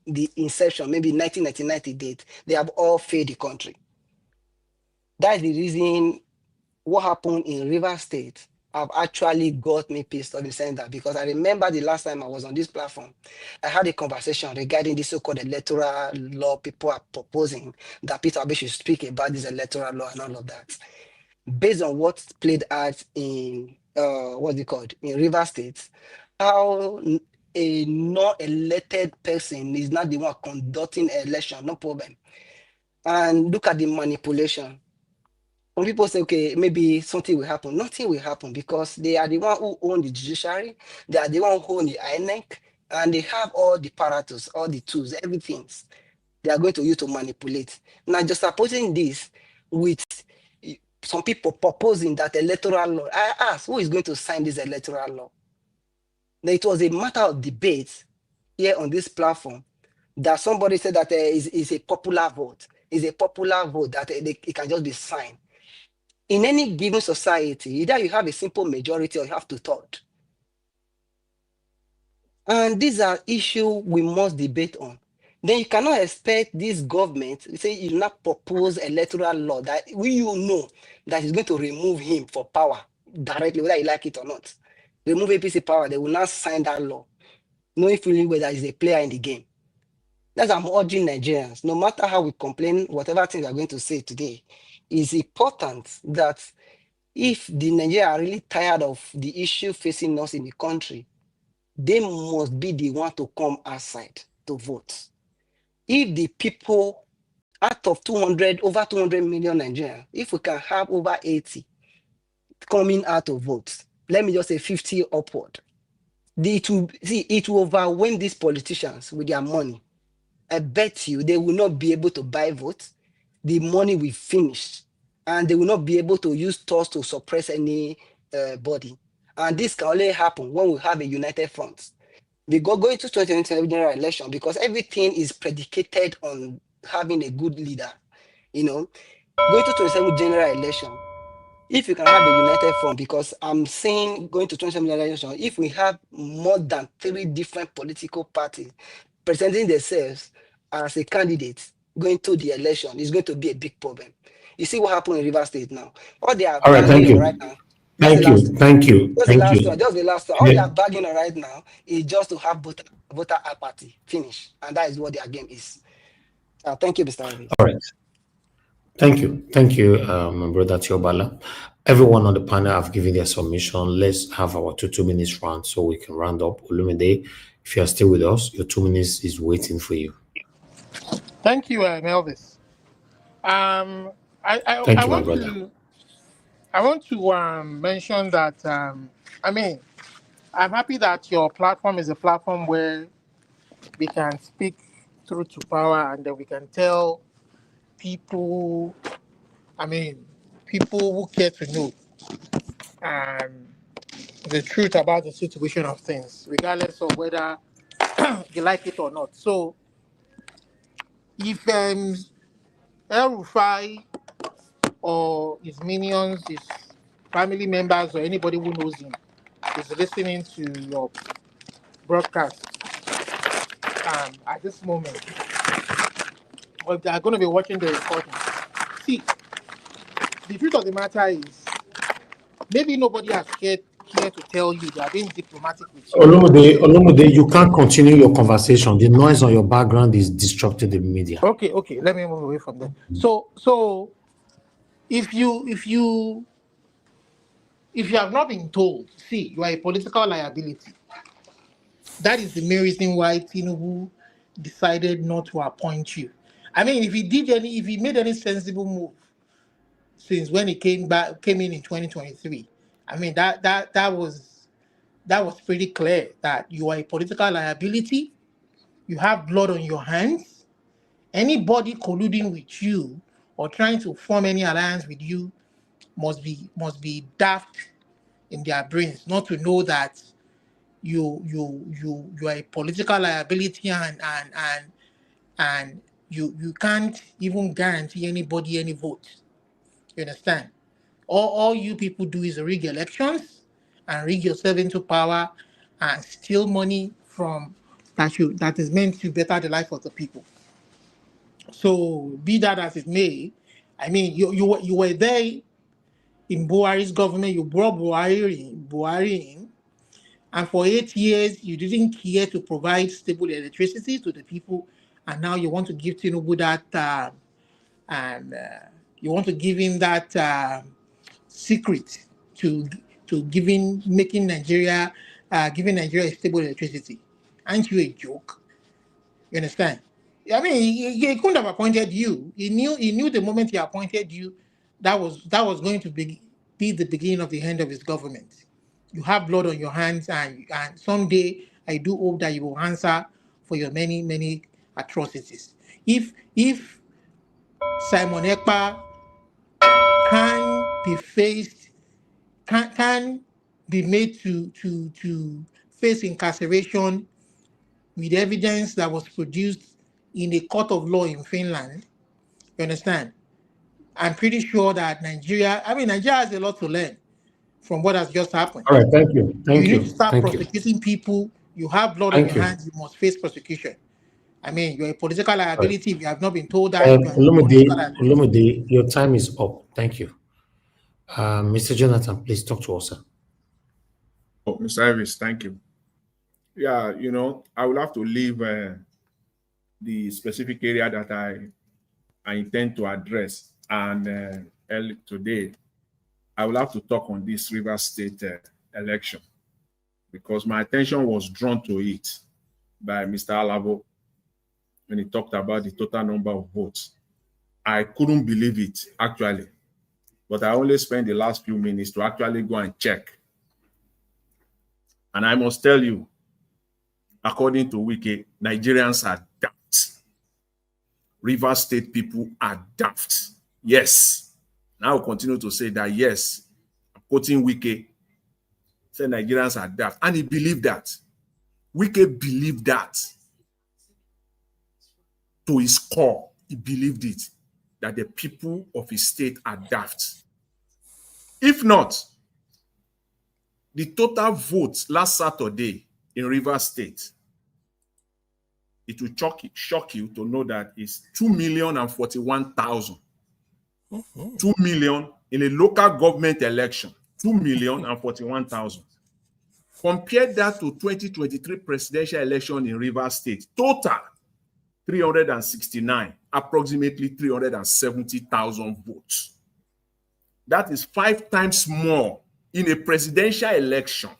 S14: the inception, maybe 1999 date, they have all failed the country. That is the reason what happened in River State have actually got me pissed off in saying that, because I remember the last time I was on this platform, I had a conversation regarding this so-called electoral law people are proposing that Peter Obi should speak about this electoral law and all of that. Based on what played out in in River State, how a non-elected person is not the one conducting an election, no problem. And look at the manipulation. When people say, okay, maybe something will happen, nothing will happen, because they are the one who own the judiciary, they are the one who own the INEC, and they have all the apparatus, all the tools, everything they are going to use to manipulate. Now, just supposing this with some people proposing that electoral law, I asked, who is going to sign this electoral law? Now, it was a matter of debate here on this platform that somebody said that is a popular vote, is a popular vote that it can just be signed. In any given society, either you have a simple majority or you have 2/3. And these are issues we must debate on. Then you cannot expect this government, say you not propose electoral law that you know that is going to remove him for power directly, whether you like it or not. Remove APC power, they will not sign that law, knowing fully whether he's a player in the game. That's I'm urging Nigerians, no matter how we complain, whatever things we are going to say today, it's important that if the Nigeria are really tired of the issue facing us in the country, they must be the one to come outside to vote. If the people out of over 200 million Nigerians, if we can have over 80 coming out to vote, let me just say 50 upward, it will overwhelm these politicians with their money. I bet you they will not be able to buy votes. The money will finish, and they will not be able to use tools to suppress any body. And this can only happen when we have a united front. We go into 2020 general election because everything is predicated on having a good leader. You know, going to 2027 general election, if you can have a united front, because I'm saying going to 2027 general election, if we have more than 3 different political parties presenting themselves as a candidate going to the election, it's going to be a big problem. You see what happened in Rivers State now. All they are
S2: All right, thank
S14: bagging on
S2: you.
S14: right now.
S2: Thank you. Thank you.
S14: Just the
S2: Thank
S14: last one.
S2: you.
S14: Just the last one. All they
S2: Yeah.
S14: are bagging on right now is just to have voter apathy finish, and that is what their game is. Thank you, Mr. Davis.
S2: All right. Thank you. Thank you, my brother Tiobala. Everyone on the panel have given their submission. Let's have our 2 minutes round so we can round up. Olumide, if you are still with us, your 2 minutes is waiting for you.
S6: Thank you, Melvis.
S2: Thank
S6: I
S2: you, my
S6: want
S2: brother.
S6: to mention that I mean, I'm happy that your platform is a platform where we can speak through to power, and then we can tell people, people who care to know the truth about the situation of things, regardless of whether you like it or not. So, if El Rufai or his minions, his family members, or anybody who knows him is listening to your broadcast at this moment, or they are going to be watching the recording. See, the truth of the matter is, maybe nobody has cared to tell you they are being diplomatic with you.
S2: Olumide, you can't continue your conversation. The noise on your background is disrupting the media.
S6: Okay, let me move away from there. So if you have not been told, see, you are a political liability. That is the main reason why Tinubu decided not to appoint you. I mean, if he made any sensible move since when he came in 2023, I mean that was pretty clear that you are a political liability. You have blood on your hands. Anybody colluding with you or trying to form any alliance with you must be daft in their brains not to know that you are a political liability, and you can't even guarantee anybody any vote. You understand? All you people do is rig elections and rig yourself into power and steal money from that is meant to better the life of the people. So be that as it may, I mean you were there in Buhari's government. You brought Buhari in, and for 8 years you didn't care to provide stable electricity to the people, and now you want to give Tinubu that you want to give him that secret to making Nigeria giving Nigeria stable electricity. Aren't you a joke? You understand? I mean, he couldn't have appointed you. He knew the moment he appointed you, that was going to be the beginning of the end of his government. You have blood on your hands, and someday I do hope that you will answer for your many atrocities. If Simon Ekpa can be faced, can be made to face incarceration with evidence that was produced in a court of law in Finland, you understand? I'm pretty sure that Nigeria has a lot to learn from what has just happened.
S2: All right, thank you.
S6: You need to start prosecuting people You have blood on
S2: Thank
S6: your
S2: you.
S6: hands, you must face prosecution. I mean, you're a political
S2: Right.
S6: liability if you have not been told that. You are a political liability.
S2: Olumide, your time is up. Thank you. Mr. Jonathan, please talk to us, sir.
S7: Oh, Mr. Elvis, thank you. Yeah, I will have to leave the specific area that I intend to address. And early today, I will have to talk on this Rivers State election because my attention was drawn to it by Mr. Alabo when he talked about the total number of votes. I couldn't believe it, actually, but I only spent the last few minutes to actually go and check. And I must tell you, according to Wike, Nigerians are daft. Rivers State people are daft. Yes. And I will continue to say that, yes, I'm quoting Wike, say Nigerians are daft. And he believed that. Wike believed that. To his core, he believed it, that the people of his state are daft. If not, the total votes last Saturday in Rivers State, it will shock you to know that it's 2,041,000. 2 million in a local government election, 2,041,000. Compare that to 2023 presidential election in Rivers State, total 369, approximately 370,000 votes. That is 5 times more in a presidential election,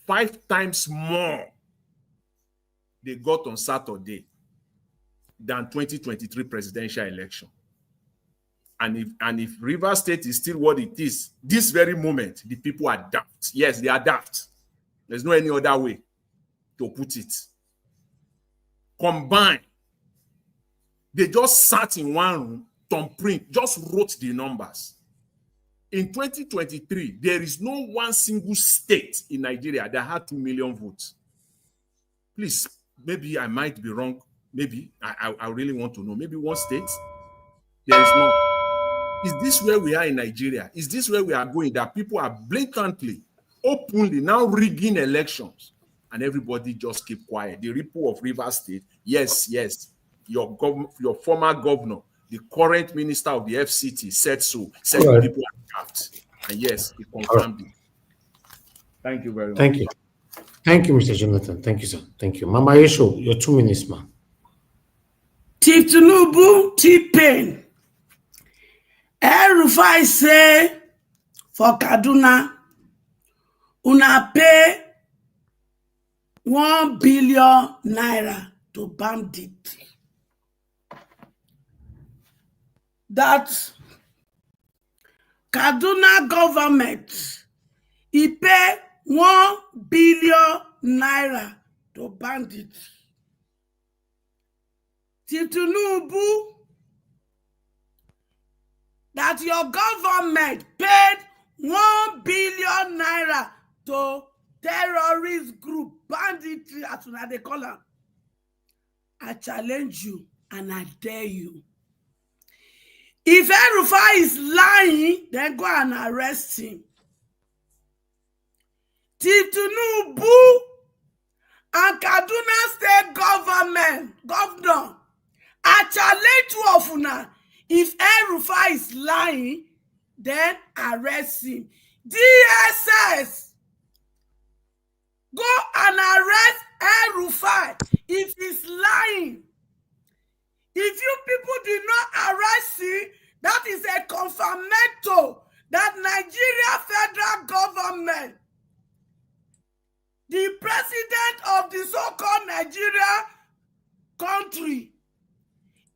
S7: 5 times more they got on Saturday than 2023 presidential election. And if Rivers State is still what it is, this very moment, the people are daft. Yes, they are daft. There's no any other way to put it. Combined, they just sat in one room, thumbprint, just wrote the numbers. In 2023, there is no one single state in Nigeria that had 2 million votes. Please, maybe I might be wrong. Maybe I really want to know. Maybe one state, there is not. Is this where we are in Nigeria? Is this where we are going, that people are blatantly, openly now rigging elections and everybody just keep quiet? The ripple of Rivers State, yes, your former governor, the current minister of the FCT said so, said the people are daft. And yes, he confirmed it. Thank you very much.
S2: Thank you. Thank you, Mr. Jonathan. Thank you, sir. Thank you. Mama Yesho, your 2 minutes, ma'am.
S9: Chief Tinubu, T-Pain. El-Rufai say for Kaduna, una pay 1 billion naira to bandit. That Kaduna government, he pay 1 billion naira to bandit. Chief Tinubu, that your government paid 1 billion naira to terrorist group, banditry, as they call them. I challenge you and I dare you. If El-Rufai is lying, then go and arrest him. Chief Tinubu and Kaduna State governor, I challenge you of una. If El-Rufai is lying, then arrest him. DSS, go and arrest El-Rufai if he's lying. If you people did not arrest him, that is a confirmation that Nigeria federal government, the president of the so-called Nigeria country,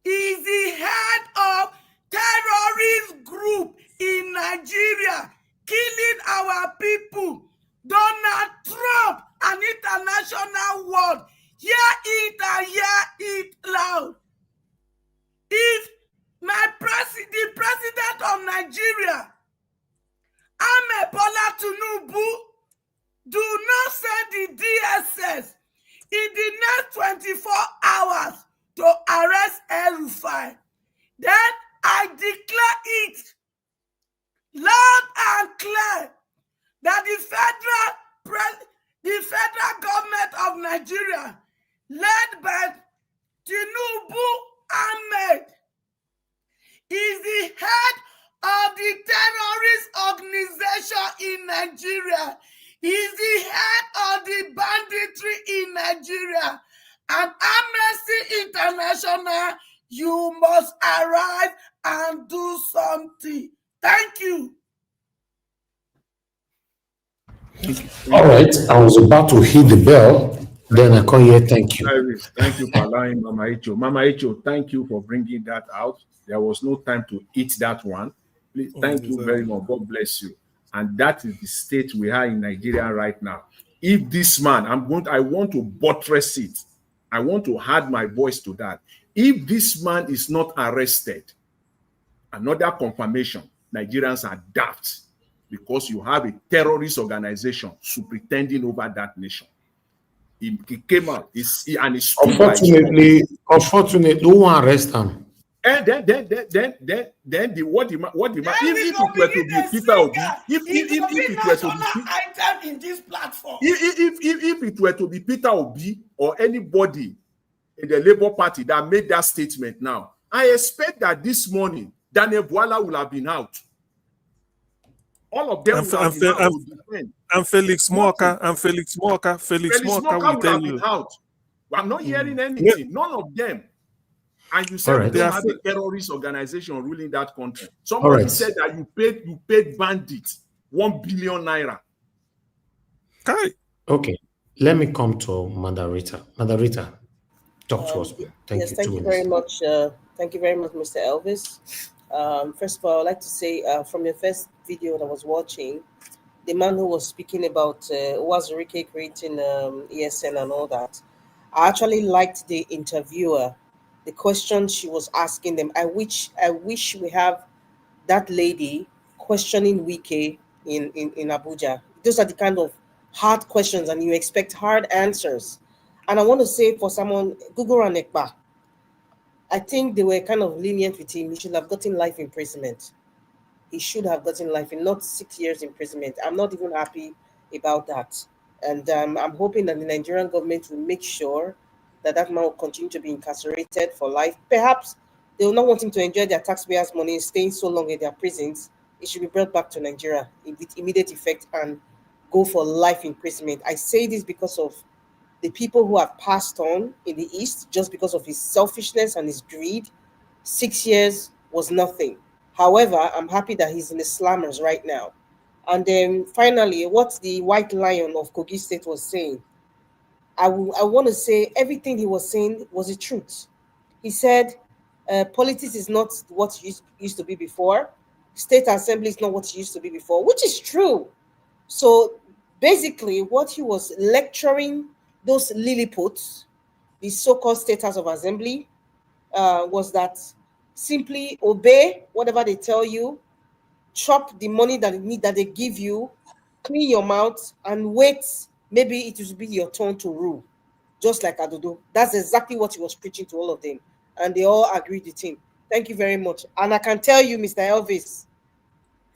S9: is the head of terrorist group in Nigeria, killing our people. Donald Trump, an international world, hear it and hear it loud. If the president of Nigeria, Ahmed Bola Tinubu, do not send the DSS in the next 24 hours to arrest El-Rufai, then I declare it loud and clear that the the federal government of Nigeria, led by Tinubu Ahmed, is the head of the terrorist organization in Nigeria. He's the head of the banditry in Nigeria. And Amnesty International, you must arrive and do something. Thank you.
S2: All right, I was about to hit the bell, then I call you. Thank you.
S7: Thank you for allowing Mama Icho. Mama Icho, thank you for bringing that out. There was no time to eat that one. Please, thank you very much. God bless you. And that is the state we are in Nigeria right now. If this man, I want to buttress it. I want to add my voice to that. If this man is not arrested, another confirmation, Nigerians are daft, because you have a terrorist organization pretending over that nation. He came out, and he stood
S2: unfortunately, who won't arrest him?
S7: And then what the man, if it were to be Peter Obi, if it were to be
S9: item in this platform,
S7: if it were to be Peter Obi or anybody in the Labour Party that made that statement now, I expect that this morning Daniel Bwala will have been out. All of them will have been out to defend.
S13: And Felix Moka, Felix Moka will tell you.
S7: Out. I'm not hearing anything. None of them. And you said we don't have a terrorist organization ruling that country. Somebody said that you paid bandits 1 billion naira.
S2: Okay, let me come to Mandarita. Mandarita, talk to us.
S4: Thank you very much. Thank you very much, Mr. Elvis. First of all, I'd like to say from your first video that I was watching, the man who was speaking about Wazirike creating ESN and all that, I actually liked the interviewer, the questions she was asking them. I wish we have that lady questioning Wike in Abuja. Those are the kind of hard questions, and you expect hard answers. And I want to say for someone, Google and Ekpa, I think they were kind of lenient with him. He should have gotten life imprisonment. He should have gotten life, and not 6 years imprisonment. I'm not even happy about that. And I'm hoping that the Nigerian government will make sure that that man will continue to be incarcerated for life. Perhaps they will not want him to enjoy their taxpayers' money staying so long in their prisons. It should be brought back to Nigeria with immediate effect and go for life imprisonment. I say this because of the people who have passed on in the East just because of his selfishness and his greed. 6 years was nothing. However, I'm happy that he's in the slammers right now. And then finally, what the White Lion of Kogi State was saying, I want to say everything he was saying was the truth. He said, politics is not what it used to be before. State assembly is not what it used to be before, which is true. So basically, what he was lecturing those Lilliputs, the so-called state house of assembly, was that simply obey whatever they tell you, chop the money that they give you, clean your mouth, and wait. Maybe it will be your turn to rule, just like Adodo. That's exactly what he was preaching to all of them, and they all agreed with him. Thank you very much. And I can tell you, Mr. Elvis,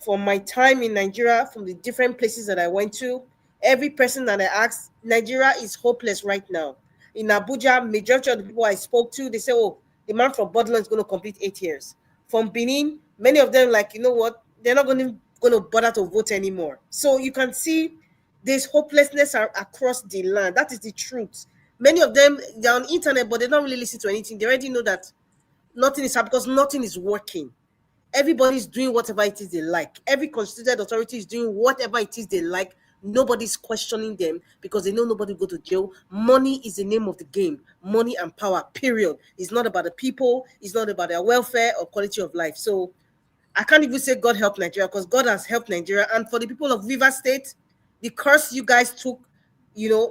S4: from my time in Nigeria, from the different places that I went to, every person that I asked, Nigeria is hopeless right now. In Abuja, majority of the people I spoke to, they say, oh, the man from Bodland is going to complete 8 years. From Benin, many of them, like, you know what, they're not going to bother to vote anymore. So you can see there's hopelessness across the land. That is the truth. Many of them, they're on internet, but they don't really listen to anything. They already know that nothing is happening because nothing is working. Everybody's doing whatever it is they like. Every constituted authority is doing whatever it is they like. Nobody's questioning them because they know nobody will go to jail. Money is the name of the game. Money and power, period. It's not about the people. It's not about their welfare or quality of life. So I can't even say God help Nigeria because God has helped Nigeria. And for the people of Rivers State, the curse you guys took,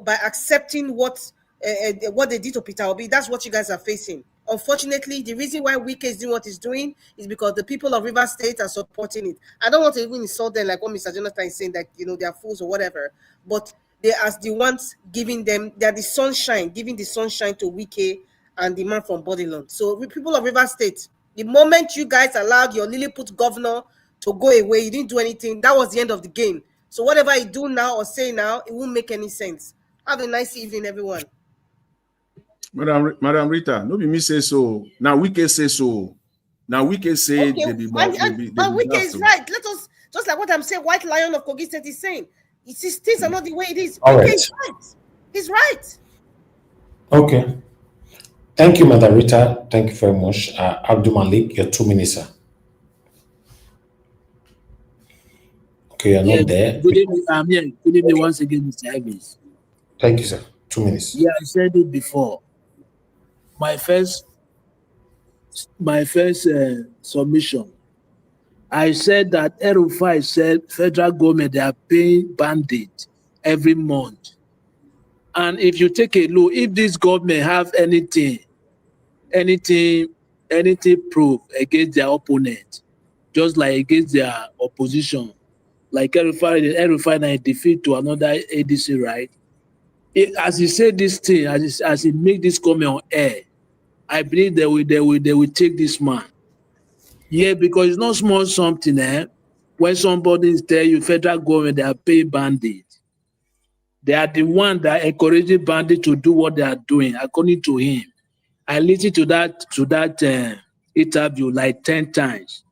S4: by accepting what they did to Peter Obi, that's what you guys are facing. Unfortunately, the reason why Wike is doing what he's doing is because the people of Rivers State are supporting it. I don't want to even insult them like what Mr. Jonathan is saying, that they are fools or whatever, but they are the ones giving them, they're the sunshine, giving the sunshine to Wike and the man from Bodyland. So people of Rivers State, the moment you guys allowed your Lilliput governor to go away, you didn't do anything, that was the end of the game. So whatever I do now or say now, it won't make any sense. Have a nice evening, everyone.
S7: Madam Rita, no be me say so. Now Wike say so. Now Wike say
S4: Okay,
S7: they be
S4: and Wike is right. Let us, just like what I'm saying, White Lion of Kogi State is saying. Things are not the way it is. Wike is right. He's right.
S2: Okay. Thank you, Madam Rita. Thank you very much. Abdul Malik, your 2 minutes, sir. Okay, you're not there.
S12: Good evening. I'm here. Good evening once again, Mr. Evans.
S2: Thank you, sir. 2 minutes.
S12: Yeah, I said it before. My first submission. I said that El-Rufai said federal government, they are paying bandit every month. And if you take a look, if this government have anything proof against their opponent, just like against their opposition, like El-Rufai na defeat to another ADC, right? As he said this thing, as he make this comment on air, I believe they will take this man. Yeah, because it's not small something, when somebody tell you federal government, they are paying bandits. They are the one that encouraging bandits to do what they are doing, according to him. I listened to that interview like 10 times.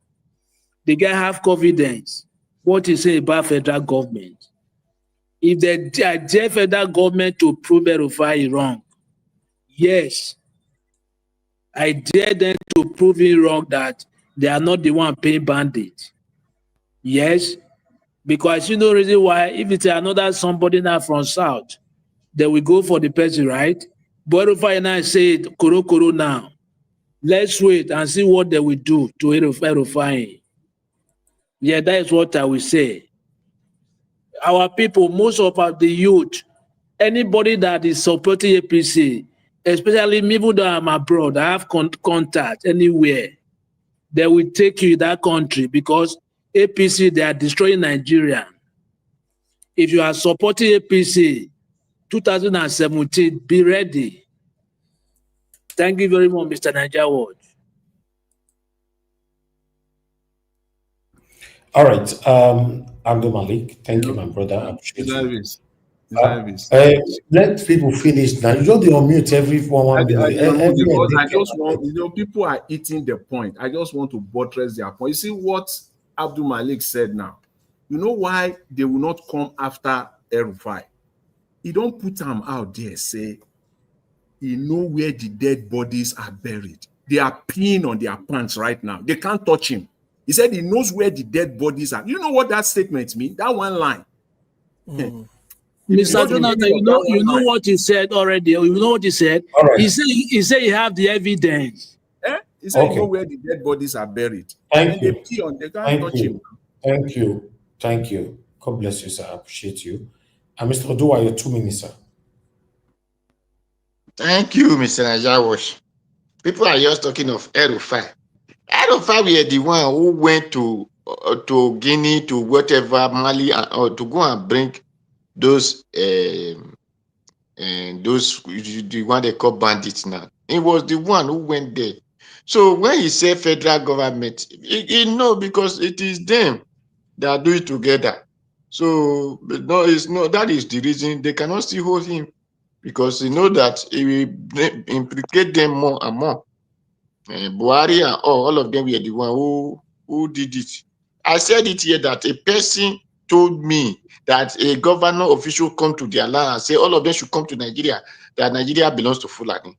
S12: The guy have confidence. What he say about federal government? If they dare federal government to prove El-Rufai wrong, yes, I dare them to prove it wrong that they are not the one paying bandits. Yes, because I see no reason why, if it's another somebody now from South, they will go for the person, right? But El-Rufai now said, Koro now. Let's wait and see what they will do to El-Rufai. Yeah, that is what I will say. Our people, most of the youth, anybody that is supporting APC, especially people that are abroad, I have contact anywhere, they will take you in that country because APC, they are destroying Nigeria. If you are supporting APC, 2017, be ready. Thank you very much, Mr. Niger Watch.
S2: All right. Abdul Malik, thank you, my brother. I appreciate you. Let people finish now. You don't unmute every 1 minute.
S7: I just want, people are eating the point. I just want to buttress their point. You see what Abdul Malik said now. You know why they will not come after El-Rufai? He don't put them out there, say, he know where the dead bodies are buried. They are peeing on their pants right now. They can't touch him. He said he knows where the dead bodies are. You know what that statement means? That one line.
S12: Mr. Jonathan, you know what he said already. You know what he said?
S2: Right.
S12: He said he have the evidence.
S7: He said he know where the dead bodies are buried.
S2: Thank you.
S7: They pee on, they can't touch him.
S2: Thank you. God bless you, sir. I appreciate you. And Mr. Odua, your 2 minutes, sir.
S10: Thank you, Mr. Najawash. People are just talking of El-Rufai. El-Rufai were the one who went to Guinea, to whatever, Mali, to go and bring those the one they call bandits now. He was the one who went there. So when he said federal government, he know because it is them that do it together. So no, it's not. That is the reason they cannot still hold him, because they know that it will implicate them more and more. Buhari and all of them were the one who did it. I said it here that a person told me that a governor official come to their land and say all of them should come to Nigeria, that Nigeria belongs to Fulani.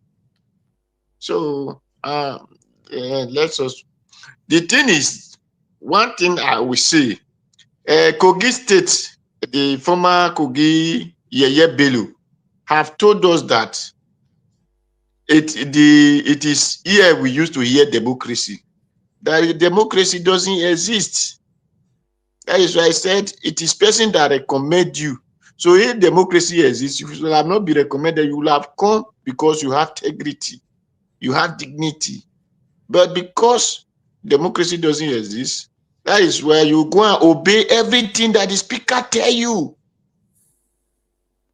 S10: So let's us. The thing is, one thing I will say, Kogi State, the former Kogi Yeye Bello, have told us that it is here we used to hear democracy. That democracy doesn't exist. That is why I said it is person that recommend you. So if democracy exists, you will have not be recommended. You will have come because you have integrity, you have dignity. But because democracy doesn't exist, that is where you go and obey everything that the speaker tell you.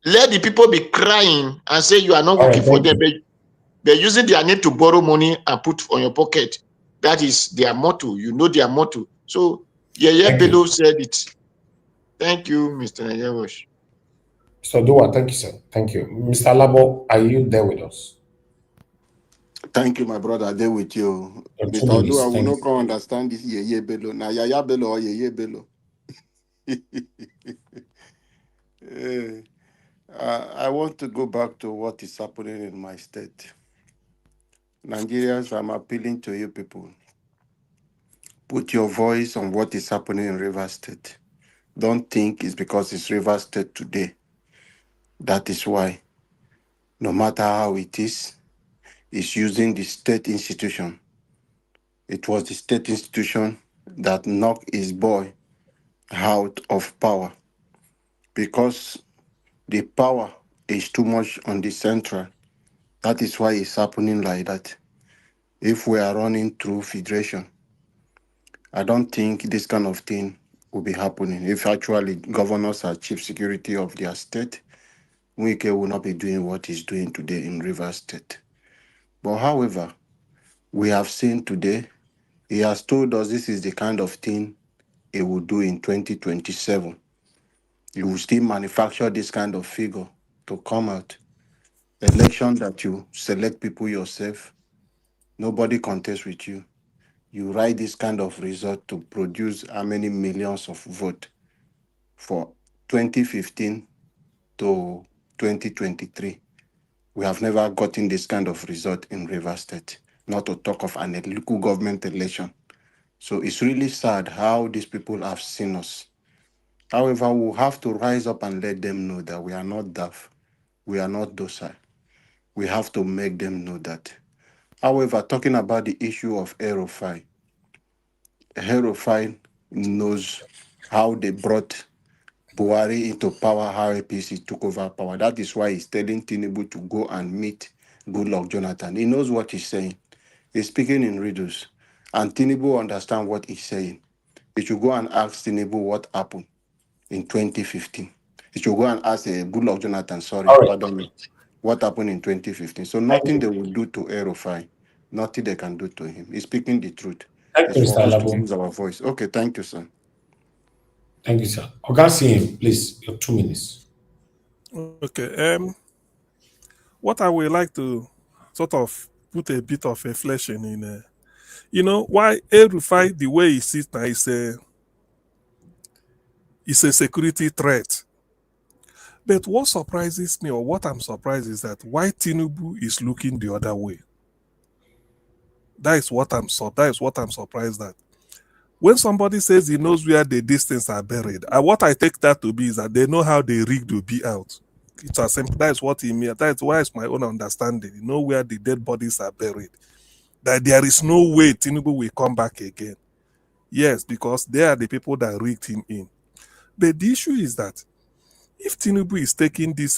S10: Let the people be crying and say you are not working for them. They're using their name to borrow money and put on your pocket. That is their motto. You know their motto. So Yeye Bello said it. Thank you, Mr. Yawosh.
S2: Mr. Dua, thank you, sir. Thank you. Mr. Labo, are you there with us?
S11: Thank you, my brother. I there with you.
S2: Your 2
S11: Mr. Odua
S2: minutes.
S11: will
S2: Thank
S11: not
S2: you.
S11: come understand this ye bello. Now yaya bello or ye bello. I want to go back to what is happening in my state. Nigerians, I'm appealing to you people. Put your voice on what is happening in Rivers State. Don't think it's because it's Rivers State today. That is why, no matter how it is, it's using the state institution. It was the state institution that knocked his boy out of power because the power is too much on the central. That is why it's happening like that. If we are running through federation, I don't think this kind of thing will be happening. If actually governors are chief security of their state, Wike will not be doing what he's doing today in Rivers State. But however, we have seen today, he has told us this is the kind of thing he will do in 2027. He will still manufacture this kind of figure to come out. Election that you select people yourself, nobody contests with you. You write this kind of result to produce how many millions of vote for 2015 to 2023. We have never gotten this kind of result in Rivers State, not to talk of an local government election. So it's really sad how these people have seen us. However, we'll have to rise up and let them know that we are not deaf, we are not docile. We have to make them know that. However, talking about the issue of Aerofine, Aerofine knows how they brought Buhari into power, how APC took over power. That is why he's telling Tinubu to go and meet Goodluck Jonathan. He knows what he's saying. He's speaking in riddles. And Tinubu understands what he's saying. He should go and ask Tinubu what happened in 2015. He should go and ask Goodluck Jonathan,
S2: All right.
S11: pardon me, what happened in 2015. So
S2: Thank
S11: nothing
S2: you.
S11: they will do to Aerofine, nothing they can do to him. He's speaking the truth.
S2: Thank
S11: It's
S2: you,
S11: for
S2: Mr.
S11: us to
S2: Labo.
S11: use our voice. Okay, thank you, sir.
S2: Thank you, sir. Ogasim, please, your 2 minutes.
S13: Okay. What I would like to sort of put a bit of a flesh in, why El-Rufai, the way he sits now, is a security threat. But what surprises me, or what I'm surprised, is that why Tinubu is looking the other way. That is what I'm surprised at. When somebody says he knows where the distance are buried, what I take that to be is that they know how they rigged will be out. It's as simple. That is what he means. That is why it's my own understanding. You know where the dead bodies are buried. That there is no way Tinubu will come back again. Yes, because they are the people that rigged him in. But the issue is that if Tinubu is taking this,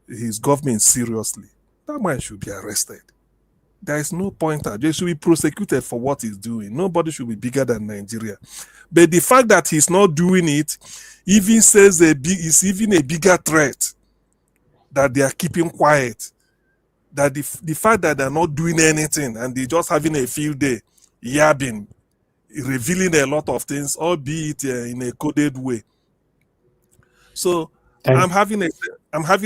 S13: his government seriously, that man should be arrested. There is no pointer. They should be prosecuted for what he's doing. Nobody should be bigger than Nigeria. But the fact that he's not doing it even says it's even a bigger threat that they are keeping quiet. That the fact that they're not doing anything and they're just having a field day, yabbing, revealing a lot of things, albeit in a coded way. So I'm having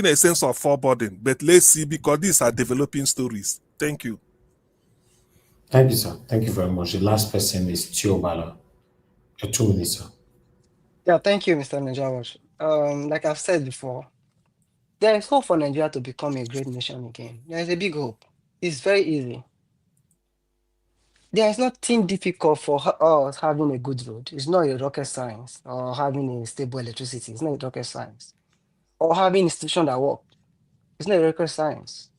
S13: a sense of foreboding, but let's see, because these are developing stories. Thank you.
S2: Thank you, sir. Thank you very much. The last person is Tiobala. Your 2 minutes, sir.
S14: Yeah, thank you, Mr. Najawash. Like I've said before, there is hope for Nigeria to become a great nation again. There is a big hope. It's very easy. There is nothing difficult for us having a good road. It's not a rocket science, or having a stable electricity. It's not a rocket science. Or having institutions that work. It's not a rocket science.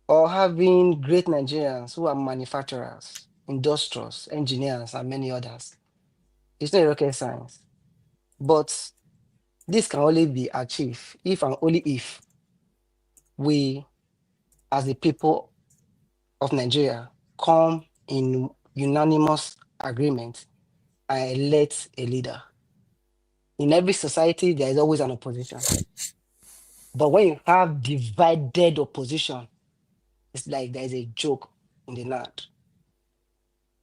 S14: Or having great Nigerians who are manufacturers, industrials, engineers, and many others. It's not a rocket science. But this can only be achieved if and only if we, as the people of Nigeria, come in unanimous agreement and elect a leader. In every society, there is always an opposition. But when you have divided opposition, it's like there is a joke in the land.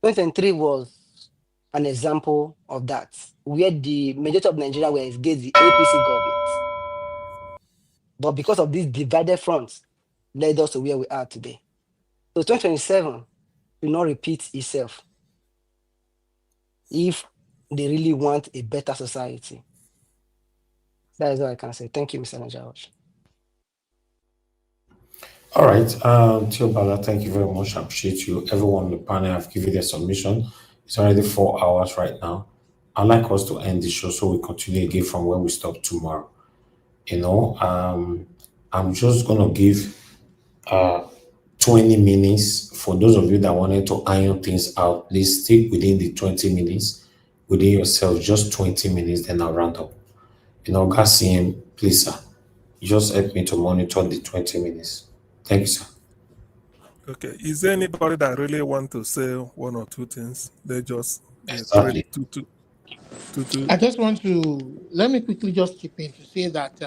S14: 2023 was an example of that, where the majority of Nigeria were against the APC government. But because of these divided fronts, led us to where we are today. So 2027 will not repeat itself if they really want a better society. That is all I can say. Thank you, Mr. Najawaj.
S2: All right, Teobala, thank you very much. I appreciate you. Everyone on the panel have given their submission. It's already 4 hours right now. I'd like us to end the show so we continue again from where we stop tomorrow. I'm just gonna give 20 minutes for those of you that wanted to iron things out. Please stick within the 20 minutes within yourself, just 20 minutes, then I'll round up. Gassiem, please, sir, just help me to monitor the 20 minutes. Thank you, sir.
S13: Okay. Is there anybody that really want to say one or two things? They just
S2: Exactly.
S6: I just want to let me quickly just chip in to say that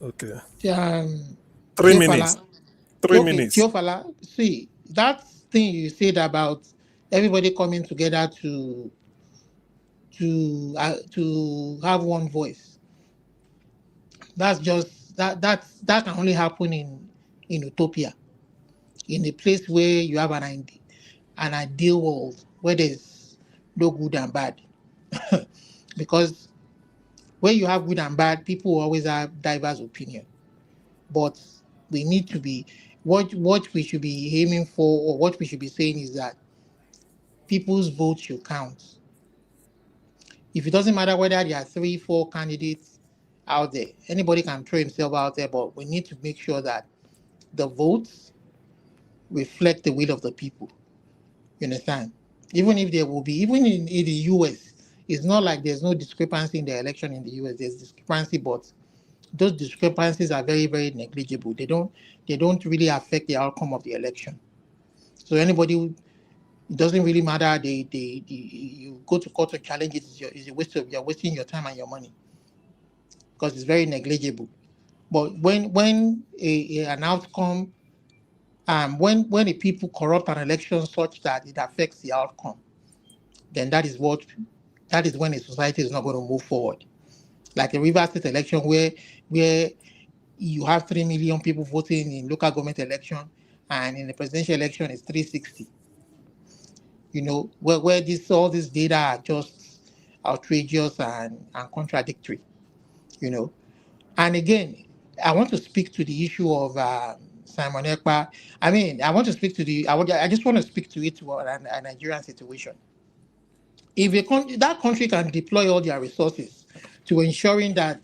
S13: Okay.
S6: 3
S13: minutes. 3 minutes.
S6: Teofala, see that thing you said about everybody coming together to have one voice. That's just that can only happen in utopia, in a place where you have an ideal world where there's no good and bad. Because when you have good and bad, people always have diverse opinion. But we need to be what we should be aiming for, or what we should be saying is that people's vote should count. If it doesn't matter whether there are 3-4 candidates out there, anybody can throw himself out there, but we need to make sure that the votes reflect the will of the people. You understand? Even if there will be, even in the US, it's not like there's no discrepancy in the election in the US. There's discrepancy, but those discrepancies are very, very negligible. They don't really affect the outcome of the election. So anybody, it doesn't really matter. You go to court to challenge it. It's a waste of, you're wasting your time and your money because it's very negligible. But when an outcome, when the people corrupt an election such that it affects the outcome, then that is when a society is not going to move forward. Like the Rivers State election, where you have 3 million people voting in local government election, and in the presidential election it's 360. Where all this data are just outrageous and contradictory. And again, I want to speak to the issue of Simon Ekpa. I want to speak to I just want to speak to it to a Nigerian situation. If that country can deploy all their resources to ensuring that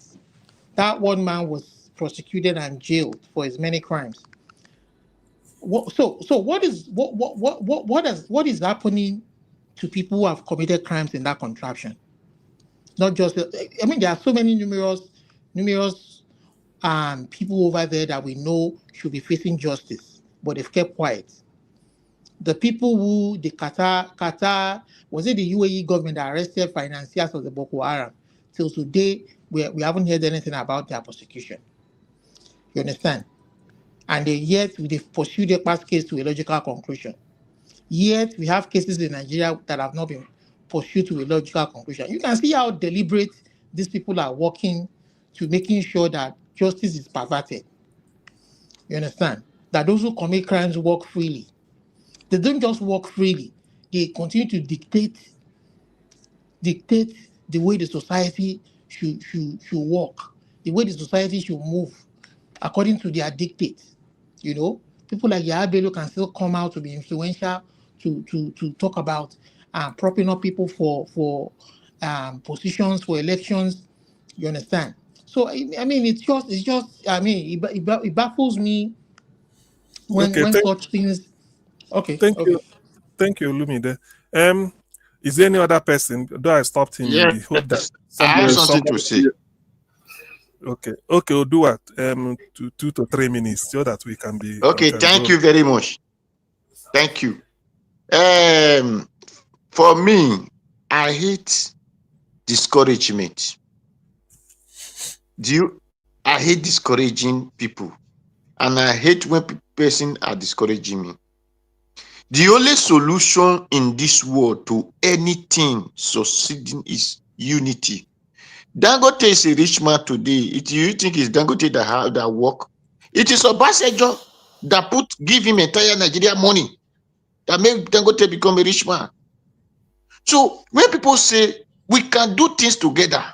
S6: one man was prosecuted and jailed for his many crimes, so what is happening to people who have committed crimes in that contraption? Not just, there are so many numerous people over there that we know should be facing justice, but they've kept quiet. The people who the Qatar, was it the UAE government that arrested financiers of the Boko Haram? Till today, we haven't heard anything about their prosecution. You understand? And yet they've pursued their past case to a logical conclusion. Yet we have cases in Nigeria that have not been pursued to a logical conclusion. You can see how deliberate these people are working to making sure that justice is perverted. You understand? That those who commit crimes walk freely. They don't just walk freely. They continue to dictate the way the society should work, the way the society should move according to their dictates. People like Yahya Bello can still come out to be influential, to talk about propping up people for positions, for elections. You understand? So it's just it baffles me when such things. Okay.
S13: Thank you, Lumide. Is there any other person? Though I stopped him in the hope that
S10: I have something to say.
S13: Okay, we'll do what? 2 to 3 minutes so that we can be.
S10: Okay, thank you very much. Thank you. For me, I hate discouragement. I hate discouraging people, and I hate when person are discouraging me. The only solution in this world to anything succeeding is unity. Dangote is a rich man today. Do you think it's Dangote that work? It is Obasanjo that give him entire Nigeria money that made Dangote become a rich man. So when people say we can do things together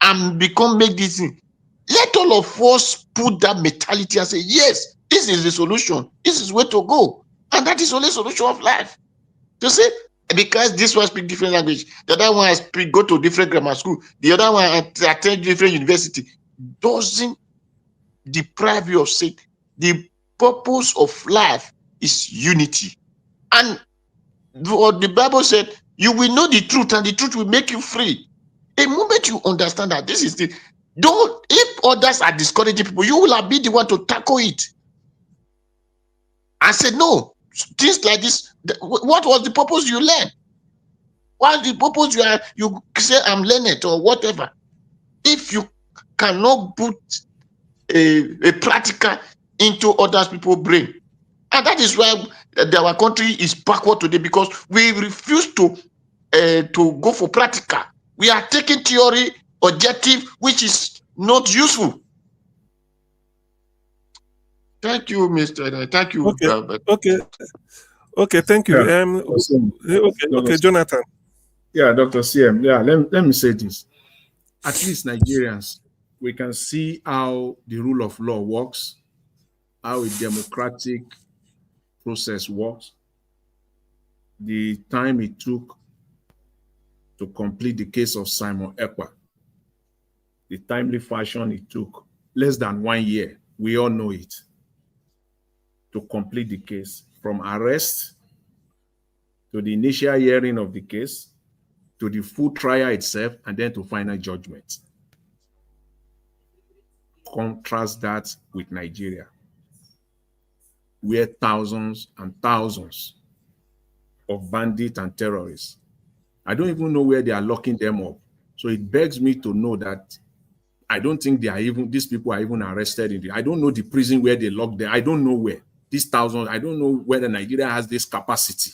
S10: and make this thing, let all of us put that mentality and say, yes, this is the solution. This is where to go. And that is the only solution of life. To say, because this one speak different language, the other one go to different grammar school, the other one attend different university, doesn't deprive you of saying the purpose of life is unity. And what the Bible said, you will know the truth and the truth will make you free. The moment you understand that this is the, don't, if others are discouraging people, you will be the one to tackle it. I said, no, things like this, what was the purpose you learned? What is the purpose you say I'm learned or whatever? If you cannot put a practical into other people's brain. And that is why our country is backward today, because we refuse to go for practical. We are taking theory, objective, which is not useful. Thank you, Mr. Thank you.
S13: Okay, thank you.
S7: Yeah.
S13: Okay, Jonathan.
S7: Yeah, Dr. CM. Yeah, let me say this. At least Nigerians, we can see how the rule of law works, how a democratic process works, the time it took to complete the case of Simon Ekpa, the timely fashion it took, less than 1 year, we all know it, to complete the case, from arrest to the initial hearing of the case, to the full trial itself, and then to final judgment. Contrast that with Nigeria, where thousands and thousands of bandits and terrorists, I don't even know where they are locking them up. So it begs me to know that I don't think these people are even arrested. I don't know the prison where they lock them. I don't know where. These thousands, I don't know whether Nigeria has this capacity,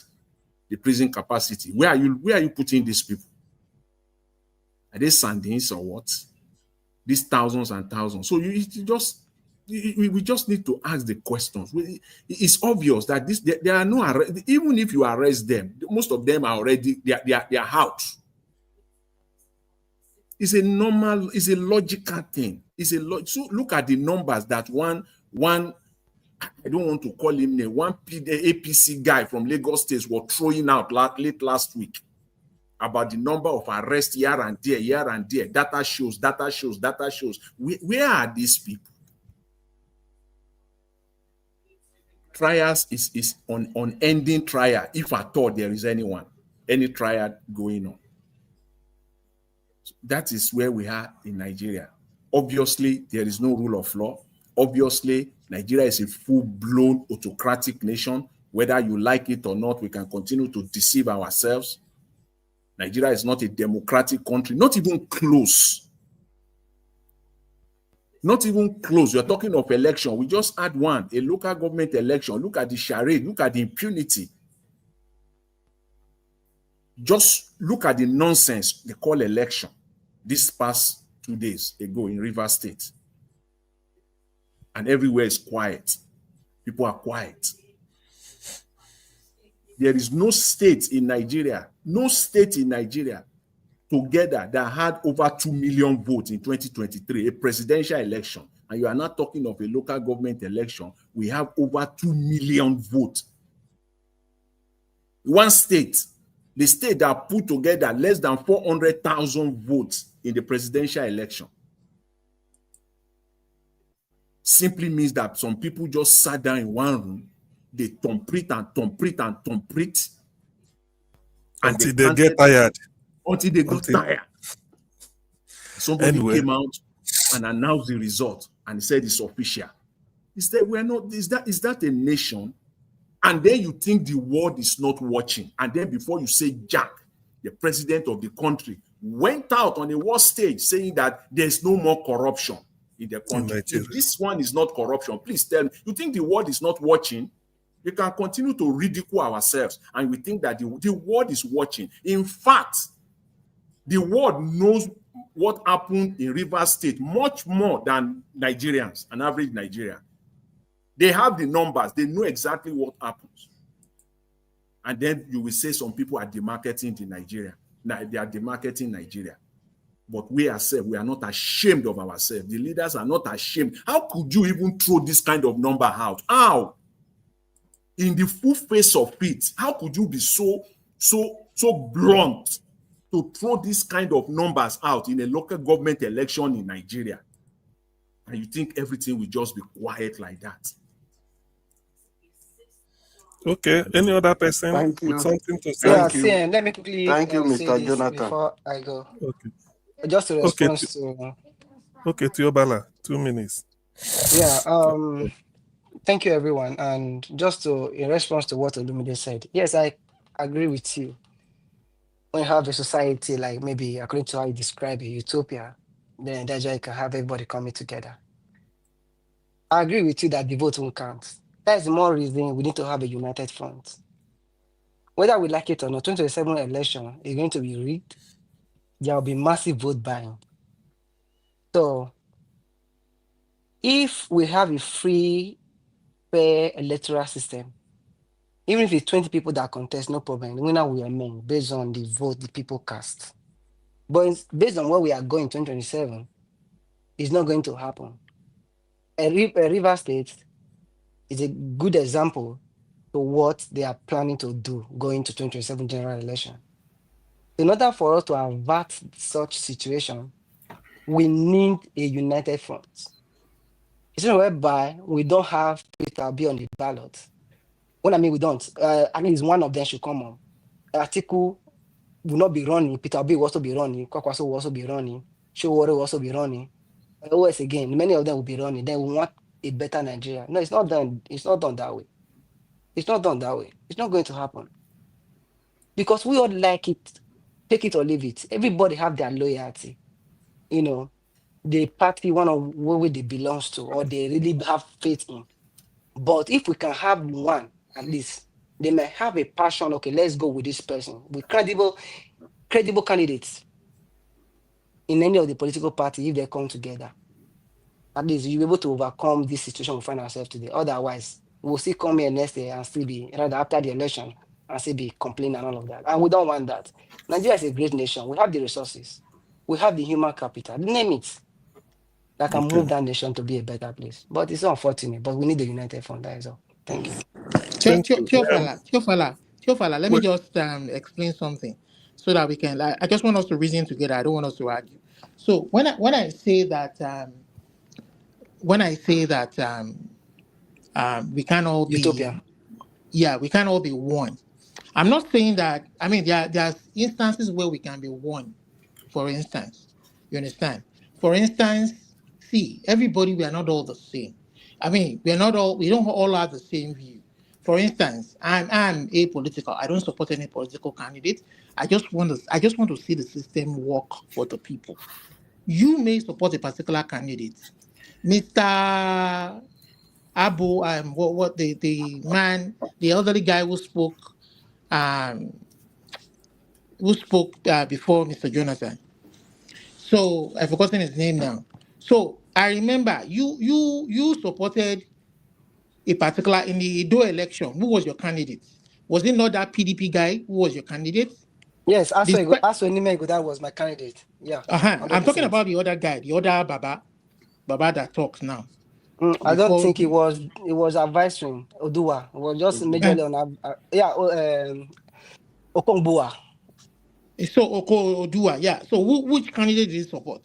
S7: the prison capacity. Where are you putting these people? Are they Sandins or what? These thousands and thousands. So we just need to ask the questions. It's obvious that there are no arrest. Even if you arrest them, most of them are already they are out. It's a logical thing. So look at the numbers that one I don't want to call him name, one APC guy from Lagos State was throwing out late last week about the number of arrests here and there. Data shows. Where are these people? Trials is on ending trial, if at all there is any trial going on. That is where we are in Nigeria. Obviously, there is no rule of law. Obviously, Nigeria is a full-blown autocratic nation. Whether you like it or not, we can continue to deceive ourselves. Nigeria is not a democratic country, not even close. Not even close. You're talking of election. We just had one, a local government election. Look at the charade. Look at the impunity. Just look at the nonsense they call election this past 2 days ago in Rivers State. And everywhere is quiet. People are quiet. There is no state in Nigeria together that had over 2 million votes in 2023, a presidential election. And you are not talking of a local government election. We have over 2 million votes. One state, the state that put together less than 400,000 votes in the presidential election, simply means that some people just sat down in one room, they tomprite
S13: until they get tired.
S7: Until they got tired. Somebody came out and announced the result and said it's official. He said, is that a nation? And then you think the world is not watching. And then before you say Jack, the president of the country, went out on a war stage saying that there's no more corruption in the country. If this one is not corruption, please tell me, you think the world is not watching? We can continue to ridicule ourselves and we think that the world is watching. In fact, the world knows what happened in Rivers State much more than Nigerians, an average Nigerian. They have the numbers. They know exactly what happens. And then you will say some people are demarketing the Nigeria. Now they are demarketing Nigeria. But we ourselves, we are not ashamed of ourselves. The leaders are not ashamed. How could you even throw this kind of number out? How? In the full face of it, how could you be so blunt to throw this kind of numbers out in a local government election in Nigeria? And you think everything will just be quiet like that?
S13: Okay. Any other person
S11: Thank you.
S13: with something to say?
S14: Yeah,
S11: Thank you.
S14: see, let me quickly
S11: Thank you,
S14: say
S11: Mr.
S14: this
S11: Jonathan.
S14: before I go.
S13: Okay.
S14: Just a
S13: Okay.
S14: response to
S13: Okay, Tiobala, 2 minutes.
S14: yeah. Thank you, everyone. And just to in response to what Olumide said, yes, I agree with you. When you have a society like maybe according to how you describe it, utopia, then that's why you can have everybody coming together. I agree with you that the vote won't count. That's the more reason we need to have a united front. Whether we like it or not, 2027 election is going to be rigged. There will be massive vote buying. So if we have a free, fair electoral system, even if it's 20 people that contest, no problem. The winner will remain based on the vote the people cast. But based on where we are going 2027, it's not going to happen. A River State is a good example to what they are planning to do going to 2027 general election. In order for us to avert such situation, we need a united front. It's not whereby we don't have Peter B on the ballot. What I mean, we don't. At least one of them should come on. Article will not be running. Peter B will also be running. Kwakwaso will also be running. Showore will also be running. OS again, many of them will be running. Then we want a better Nigeria. No, it's not done. It's not done that way. It's not done that way. It's not going to happen. Because we all like it. Take it or leave it. Everybody have their loyalty. You know, the party, one of where they belongs to, or they really have faith in. But if we can have one, at least, they may have a passion. Okay, let's go with this person with credible candidates in any of the political party. If they come together, at least you'll be able to overcome this situation we find ourselves today. Otherwise, we'll still come here next year and still be rather after the election and still be complaining and all of that. And we don't want that. Nigeria is a great nation. We have the resources. We have the human capital. Name it. That can move that nation to be a better place. But it's unfortunate. But we need the united front. That is all. Thank you.
S13: Thank you.
S6: Teofala, let me just explain something so that we can. I just want us to reason together. I don't want us to argue. So when I say that we can all be
S14: utopia.
S6: We can all be one. I'm not saying that. I mean, there's instances where we can be one. For instance, you understand? For instance, see, everybody, we are not all the same. I mean, we don't all have the same view. For instance, I'm apolitical. I don't support any political candidate. I just want to see the system work for the people. You may support a particular candidate, Mr. Abu. The elderly guy who spoke before Mr. Jonathan. So I've forgotten his name now. So I remember you supported a particular in the Edo election. Who was your candidate? Was it not that PDP guy who was your candidate?
S14: Yes, Aso Nimego, that was my candidate. Yeah.
S6: I'm talking about the other guy, the other Baba that talks now.
S14: I don't think it was advising Odua. It was just majorly on Okongbua.
S6: So Odua, yeah. So which candidate did he support?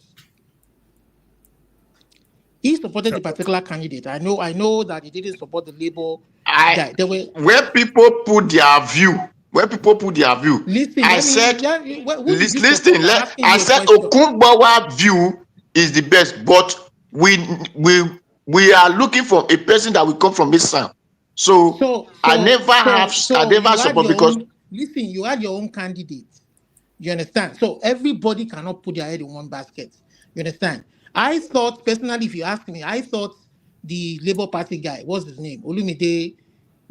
S6: He supported a particular candidate. I know that he didn't support the Labour guy.
S10: Where people put their view.
S6: Listen,
S10: I said Okongbua view is the best, but we are looking for a person that will come from this side. So I never support because
S6: listen, you had your own candidate. You understand? So everybody cannot put their head in one basket. You understand? I thought personally, if you ask me, I thought the Labour Party guy, what's his name? Olumide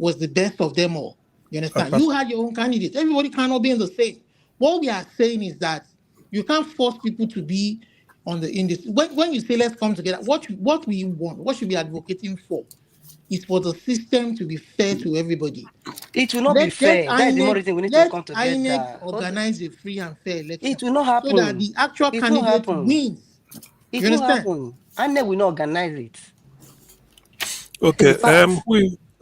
S6: was the best of them all. You understand? You had your own candidates. Everybody cannot be in the same. What we are saying is that you can't force people to be in this. When you say let's come together, what we want, what should be advocating for, is for the system to be fair to everybody.
S14: It will not be fair. That is the more reason we need to come together.
S6: Organize a free and fair election.
S14: It will not happen.
S6: So that the actual candidate wins.
S14: It will happen. INEC will not organize it.
S13: Okay.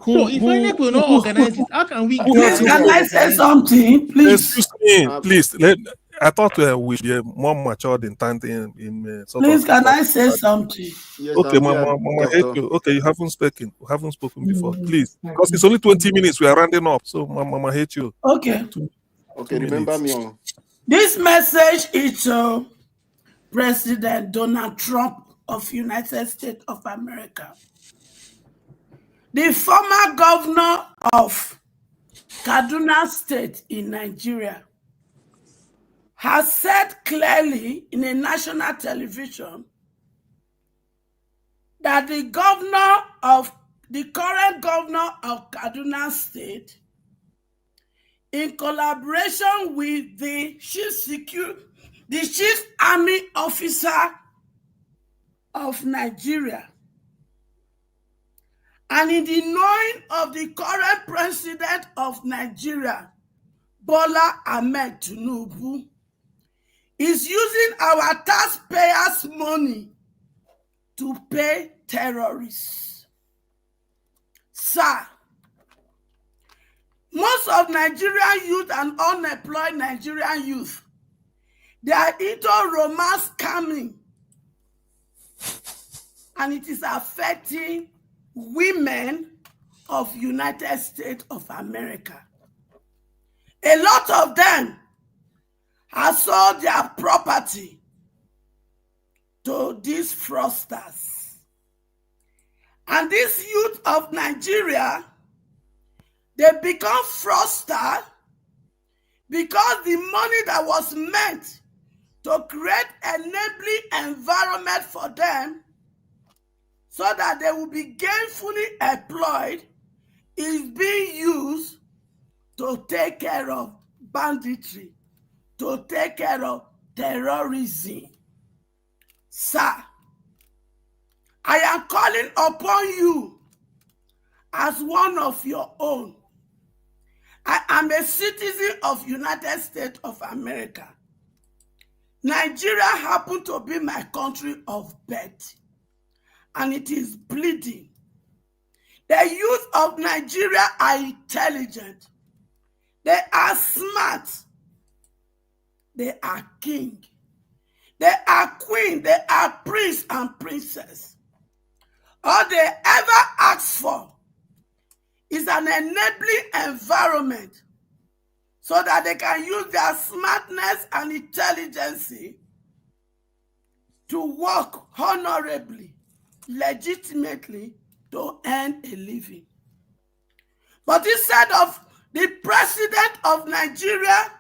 S6: So if INEC will not organize it, how can we?
S9: Please, can I say something, please?
S13: Excuse me, please. I thought we'd be more matured in time in
S9: please, can I say something?
S13: Yes, okay, Mama, I hate you. Okay, you haven't spoken before. Please, because it's only 20 minutes. We are rounding up, so Mama, I hate you.
S9: Okay.
S11: Okay, remember me on.
S9: This message is to President Donald Trump of United States of America. The former governor of Kaduna State in Nigeria has said clearly in a national television that the current governor of Kaduna State, in collaboration with the chief army officer of Nigeria, and in the knowing of the current president of Nigeria, Bola Ahmed Tinubu, is using our taxpayers' money to pay terrorists. Sir, most of Nigerian youth and unemployed Nigerian youth, they are into romance scamming, and it is affecting women of United States of America. A lot of them have sold their property to these fraudsters. And this youth of Nigeria, they become fraudsters because the money that was meant to create an enabling environment for them so that they will be gainfully employed is being used to take care of banditry, to take care of terrorism. Sir, I am calling upon you as one of your own. I am a citizen of United States of America. Nigeria happened to be my country of birth, and it is bleeding. The youth of Nigeria are intelligent. They are smart. They are king. They are queen. They are prince and princess. All they ever ask for is an enabling environment so that they can use their smartness and intelligence to work honorably, legitimately, to earn a living. But instead of the president of Nigeria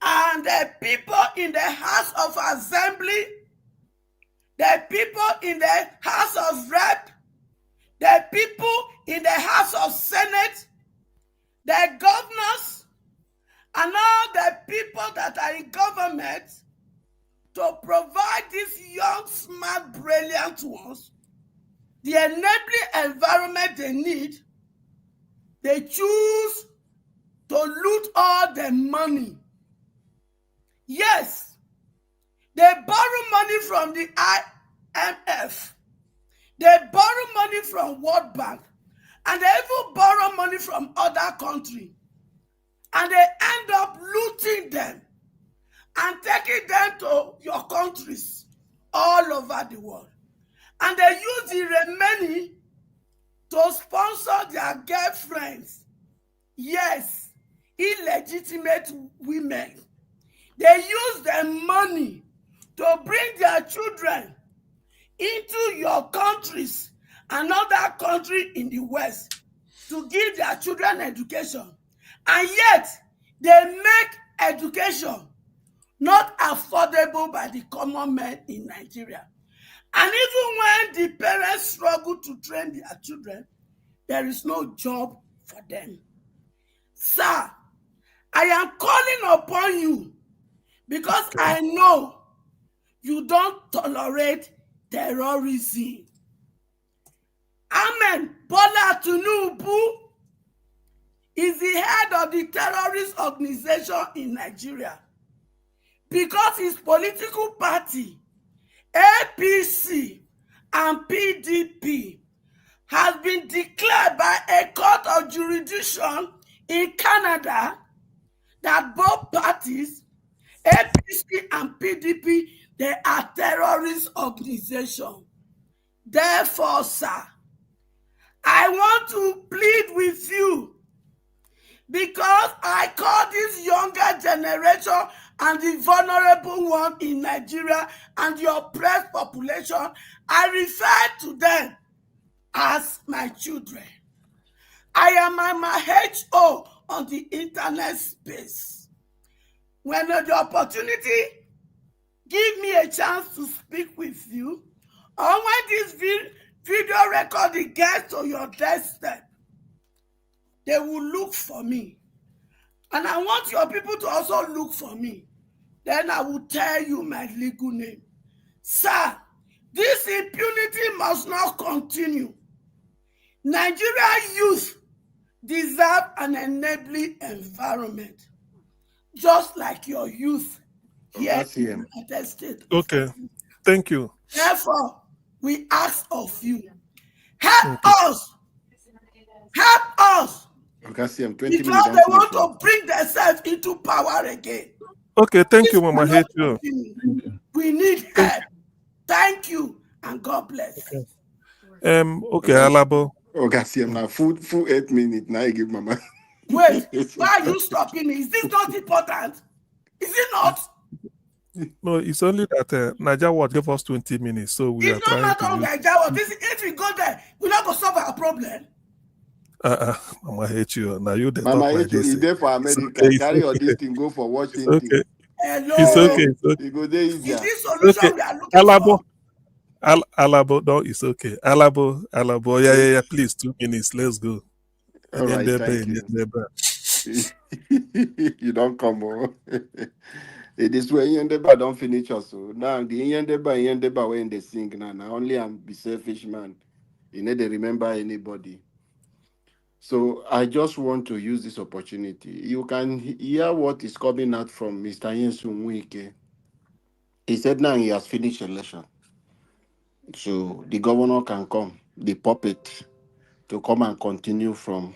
S9: and the people in the House of Assembly, the people in the House of Rep, the people in the House of Senate, the governors, and all the people that are in government to provide these young, smart, brilliant ones the enabling environment they need, they choose to loot all the money. Yes, they borrow money from the IMF. They borrow money from World Bank. And they even borrow money from other countries. And they end up looting them and taking them to your countries all over the world. And they use the remaining to sponsor their girlfriends. Yes, illegitimate women. They use their money to bring their children into your countries and other countries in the West to give their children education. And yet, they make education not affordable by the common man in Nigeria. And even when the parents struggle to train their children, there is no job for them. Sir, I am calling upon you because I know you don't tolerate terrorism. Amen. Bola Tinubu is the head of the terrorist organization in Nigeria because his political party, APC and PDP, has been declared by a court of jurisdiction in Canada that both parties, APC and PDP, they are terrorist organizations. Therefore, sir, I want to plead with you because I call this younger generation and the vulnerable one in Nigeria and the oppressed population, I refer to them as my children. I am a HO on the internet space. When the opportunity give me a chance to speak with you, or when this video recording gets to your doorstep, they will look for me. And I want your people to also look for me. Then I will tell you my legal name. Sir, this impunity must not continue. Nigerian youth deserve an enabling environment, just like your youth here in the United States.
S13: Okay, thank you.
S9: Therefore, we ask of you, help us. Help us. Because they want to bring themselves into power again.
S13: Okay, thank you, Mama. Hate you.
S9: We need help. Thank you, and God bless.
S13: Okay, Alabo.
S11: Okay, now full 8 minutes. Now you give Mama.
S9: Wait, why are you stopping me? Is this not important? Is it not?
S13: No, it's only that Niger Watch gave us 20 minutes, so we are trying to use...
S9: Niger Watch. If we go there, we're not going to solve our problem.
S13: Mama hate you. Now you the
S11: Mama
S13: talk
S11: hate
S13: like
S11: you.
S13: this.
S11: He's there for America.
S13: Okay,
S11: carry your this thing, go for Washington.
S13: It's okay.
S9: Hello.
S13: It's okay. It's okay.
S11: You go there easier.
S9: Is this solution we are looking
S13: Alabo.
S9: for?
S13: Alabo, no, it's okay. Alabo, yeah. Please, 2 minutes. Let's go.
S11: All right, thank you. You don't come on. It is where Yendeba don't finish also. Now the Yendeba when they sing now. Only I'm be selfish man. You need to remember anybody. So I just want to use this opportunity. You can hear what is coming out from Mr. Yensun Wike. He said now he has finished election. So the governor can come, the puppet, to come and continue from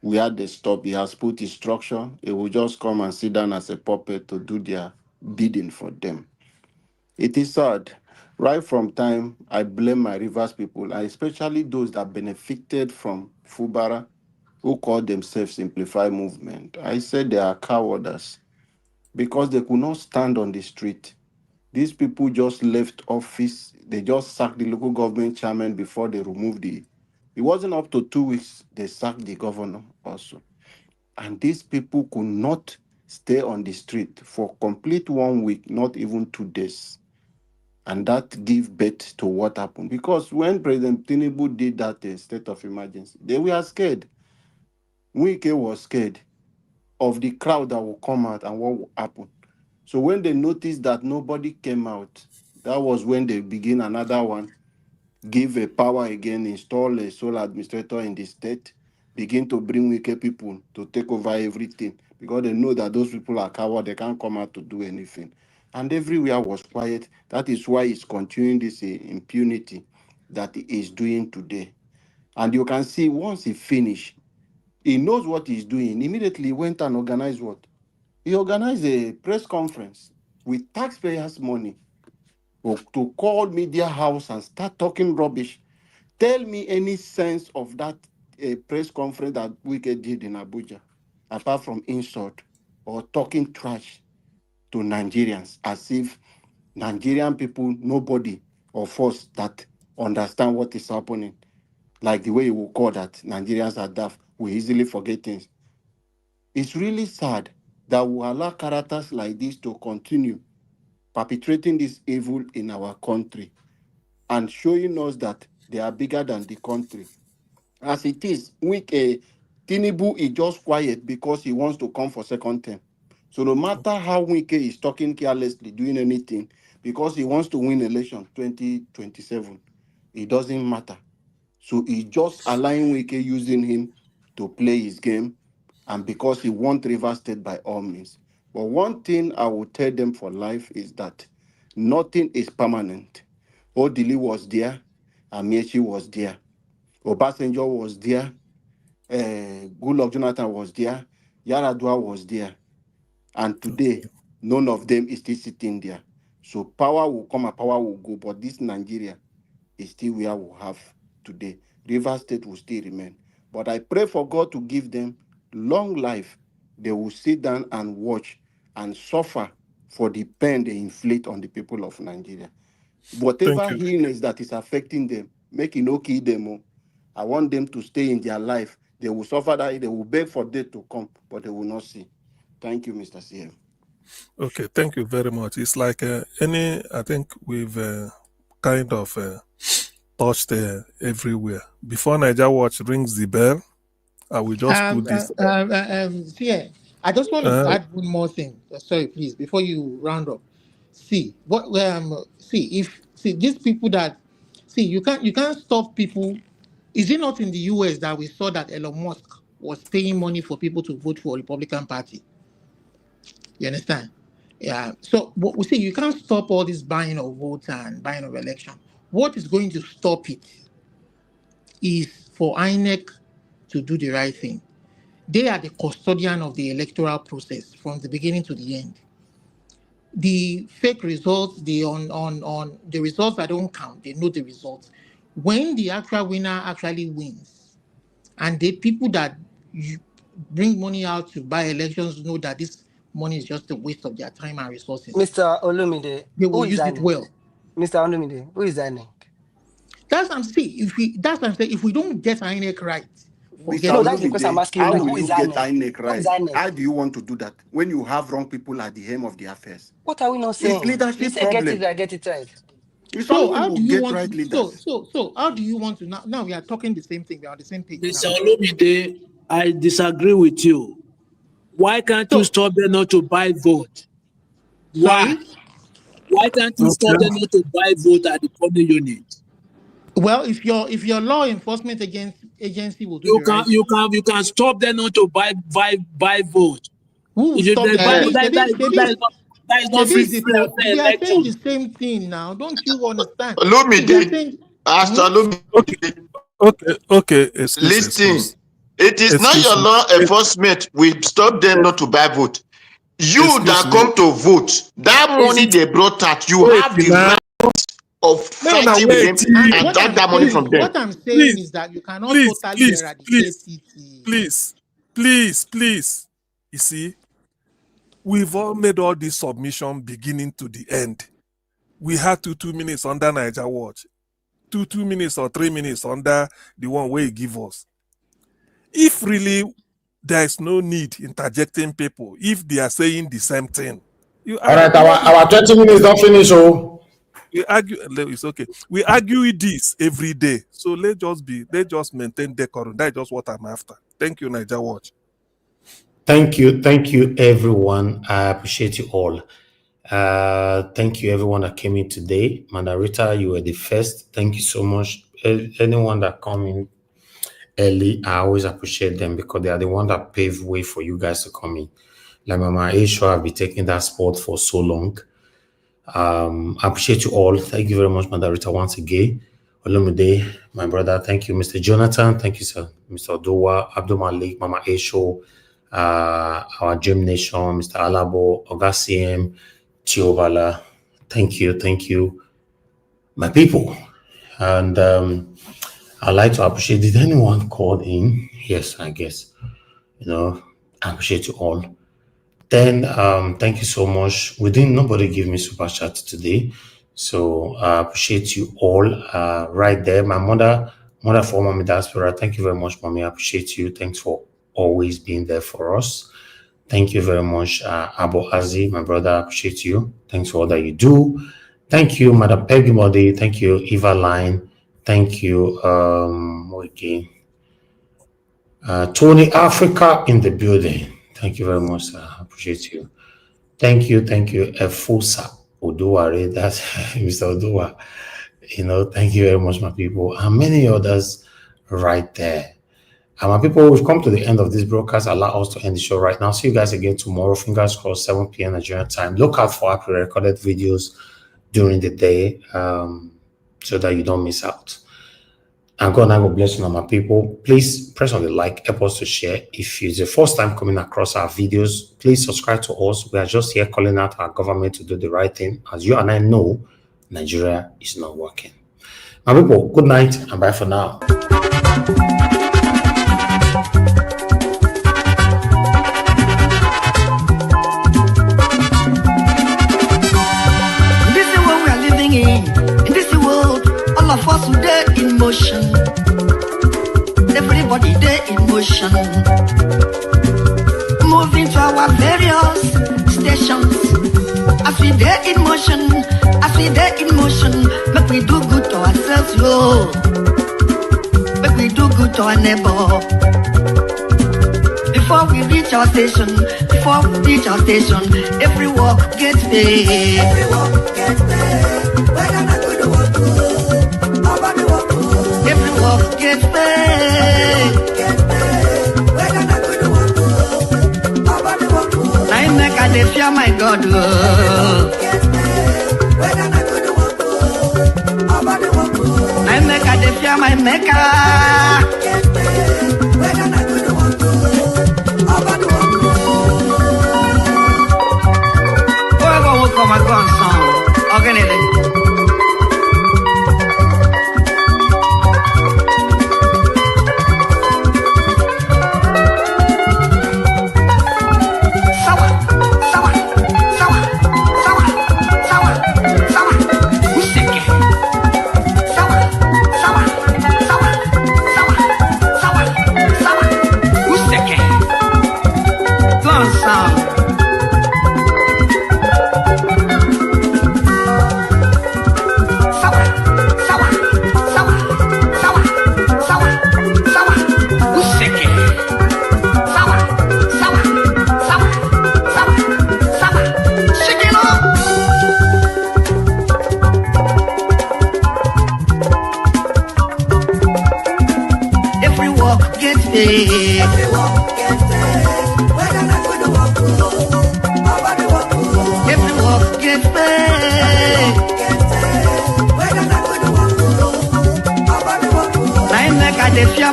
S11: where they stop. He has put instruction. He will just come and sit down as a puppet to do their bidding for them. It is sad. Right from time, I blame my Rivers people, and especially those that benefited from Fubara, who call themselves Simplify Movement. I said they are cowards because they could not stand on the street. These people just left office. They just sacked the local government chairman before they removed it wasn't up to 2 weeks, they sacked the governor also. And these people could not stay on the street for complete 1 week, not even 2 days. And that gave birth to what happened. Because when President Tinubu did that state of emergency, they were scared. Wike was scared of the crowd that will come out and what will happen. So when they noticed that nobody came out, that was when they begin another one, give a power again, install a sole administrator in the state, begin to bring wicked people to take over everything because they know that those people are cowards, they can't come out to do anything. And everywhere was quiet. That is why he's continuing this impunity that he is doing today. And you can see once he finished, he knows what he's doing. Immediately he went and organized what? He organized a press conference with taxpayers' money to call media house and start talking rubbish. Tell me any sense of that press conference that Wike did in Abuja, apart from insult or talking trash to Nigerians, as if Nigerian people, nobody of us that understand what is happening, like the way you will call that Nigerians are daft, we easily forget things. It's really sad that we allow characters like this to continue perpetrating this evil in our country and showing us that they are bigger than the country. As it is, Tinubu is just quiet because he wants to come for second term. So no matter how Wike is talking carelessly, doing anything, because he wants to win election 2027, it doesn't matter. So he just allowing Wike using him to play his game, and because he wants Rivers State by all means. But one thing I will tell them for life is that nothing is permanent. Odili was there, Amiechi was there, Obasanjo was there, Goodluck Jonathan was there, Yaradua was there, and today none of them is still sitting there. So power will come and power will go, but this Nigeria is still where we have today. River State will still remain. But I pray for God to give them long life. They will sit down and watch and suffer for the pain they inflict on the people of Nigeria.
S13: Thank
S11: Whatever
S13: you.
S11: illness that is affecting them, make it no kill them. Oh. I want them to stay in their life. They will suffer that, they will beg for death to come, but they will not see. Thank you, Mr. CM.
S13: Okay, thank you very much. It's like I think we've kind of touched everywhere. Before Niger Watch rings the bell, I will just put this.
S6: Yeah, I just want to add one more thing. Sorry, please, before you round up. See these people that you can't stop people. Is it not in the US that we saw that Elon Musk was paying money for people to vote for Republican Party? You understand? Yeah. So what we see, you can't stop all this buying of votes and buying of election. What is going to stop it is for INEC to do the right thing. They are the custodian of the electoral process from the beginning to the end. The fake results, the on the results that don't count, they know the results. When the actual winner actually wins, and the people that you bring money out to buy elections know that this money is just a waste of their time and resources.
S14: Mr. Olumide,
S6: they will use it well.
S14: Mr. Olumide, who is INEC?
S6: That's what I'm saying. If we don't get INEC right,
S14: no, that's the question I'm asking you now. Who is
S11: INEC right? How do you want to do that when you have wrong people at the helm of the affairs?
S14: What are we not saying?
S11: It's leadership
S14: you say
S11: problem.
S14: Get it right.
S6: So how do you want to? So how do you want to now? Now we are talking the same thing. We are on the same page.
S12: Mr. Olumide, I disagree with you. Why can't you stop them not to buy vote? Why? Why can't you stop them not to buy vote at the polling unit?
S6: Well, if your law enforcement agency will do
S12: you can stop them not to buy vote.
S6: Who
S12: if
S6: stop
S12: they buy vote, that is not free
S6: we are saying the same thing now. Don't you understand?
S13: Okay.
S10: Listen, it is not your law enforcement will stop them not to buy vote. You that come to vote, that money they brought out, you have the right of fighting with them and get that money from them.
S6: What I'm saying is that you cannot totally eradicate it.
S13: Please. You see, we've all made all this submission beginning to the end. We had 2 minutes under Niger Watch, 2 minutes or 3 minutes under the one where he give us. If really there is no need interjecting people, if they are saying the same thing.
S2: All right, our 20 minutes don't finish.
S13: We argue. It's okay. We argue this every day. So let's just maintain decorum. That's just what I'm after. Thank you, Niger Watch.
S2: Thank you, everyone. I appreciate you all. Thank you, everyone that came in today. Mandarita, you were the first. Thank you so much. Anyone that come in early, I always appreciate them because they are the one that pave way for you guys to come in. Like Mama Aisha, I've been taking that spot for so long. I appreciate you all. Thank you very much, Mandarita, once again. Olumide, my brother, thank you. Mr. Jonathan, thank you, sir. Mr. Odowa, Abdul Malik, Mama Aisha, our Gem Nation, Mr. Alabo, Ogaciem, Chiovala, thank you, my people. And I'd like to appreciate, did anyone call in? Yes, I guess. I appreciate you all. Then thank you so much. Nobody give me super chat today. So I appreciate you all right there. My mother for Mommy Diaspora, thank you very much, Mommy. I appreciate you. Thanks for always being there for us. Thank you very much, Abo Azi, my brother. I appreciate you. Thanks for all that you do. Thank you, Madam Peggy Modi. Thank you, Eva Line. Thank you, Tony Africa in the building. Thank you very much, sir. I appreciate you. Thank you. Efosa Oduware, that's Mr. Oduwa. Thank you very much, my people. And many others right there. And my people, we've come to the end of this broadcast. Allow us to end the show right now. See you guys again tomorrow. Fingers crossed, 7 p.m. Nigerian time. Look out for our pre-recorded videos during the day so that you don't miss out. And God, I will bless you, my people. Please press on the like, help us to share. If it's the first time coming across our videos, please subscribe to us. We are just here calling out our government to do the right thing. As you and I know, Nigeria is not working. My people, good night and bye for now.
S15: Of us today in motion, everybody there in motion, moving to our various stations. As we there in motion, make we do good to ourselves, yo. Make we do good to our neighbor. Before we reach our station, every walk gets paid. Every walk gets paid. Get paid. I make a dey fear my God. I make a dey fear my Maker. Whoever will come and go on song, organize.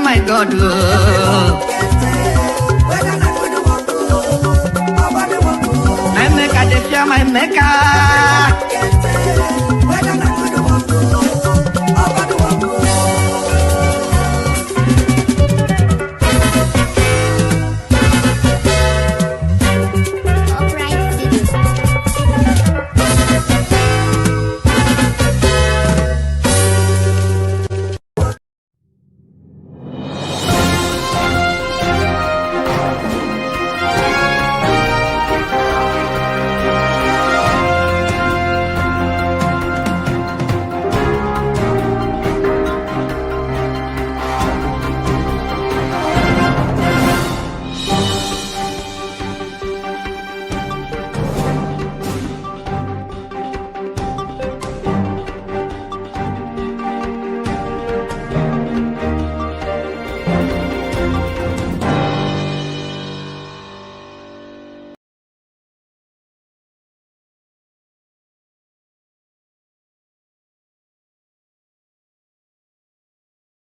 S15: My God.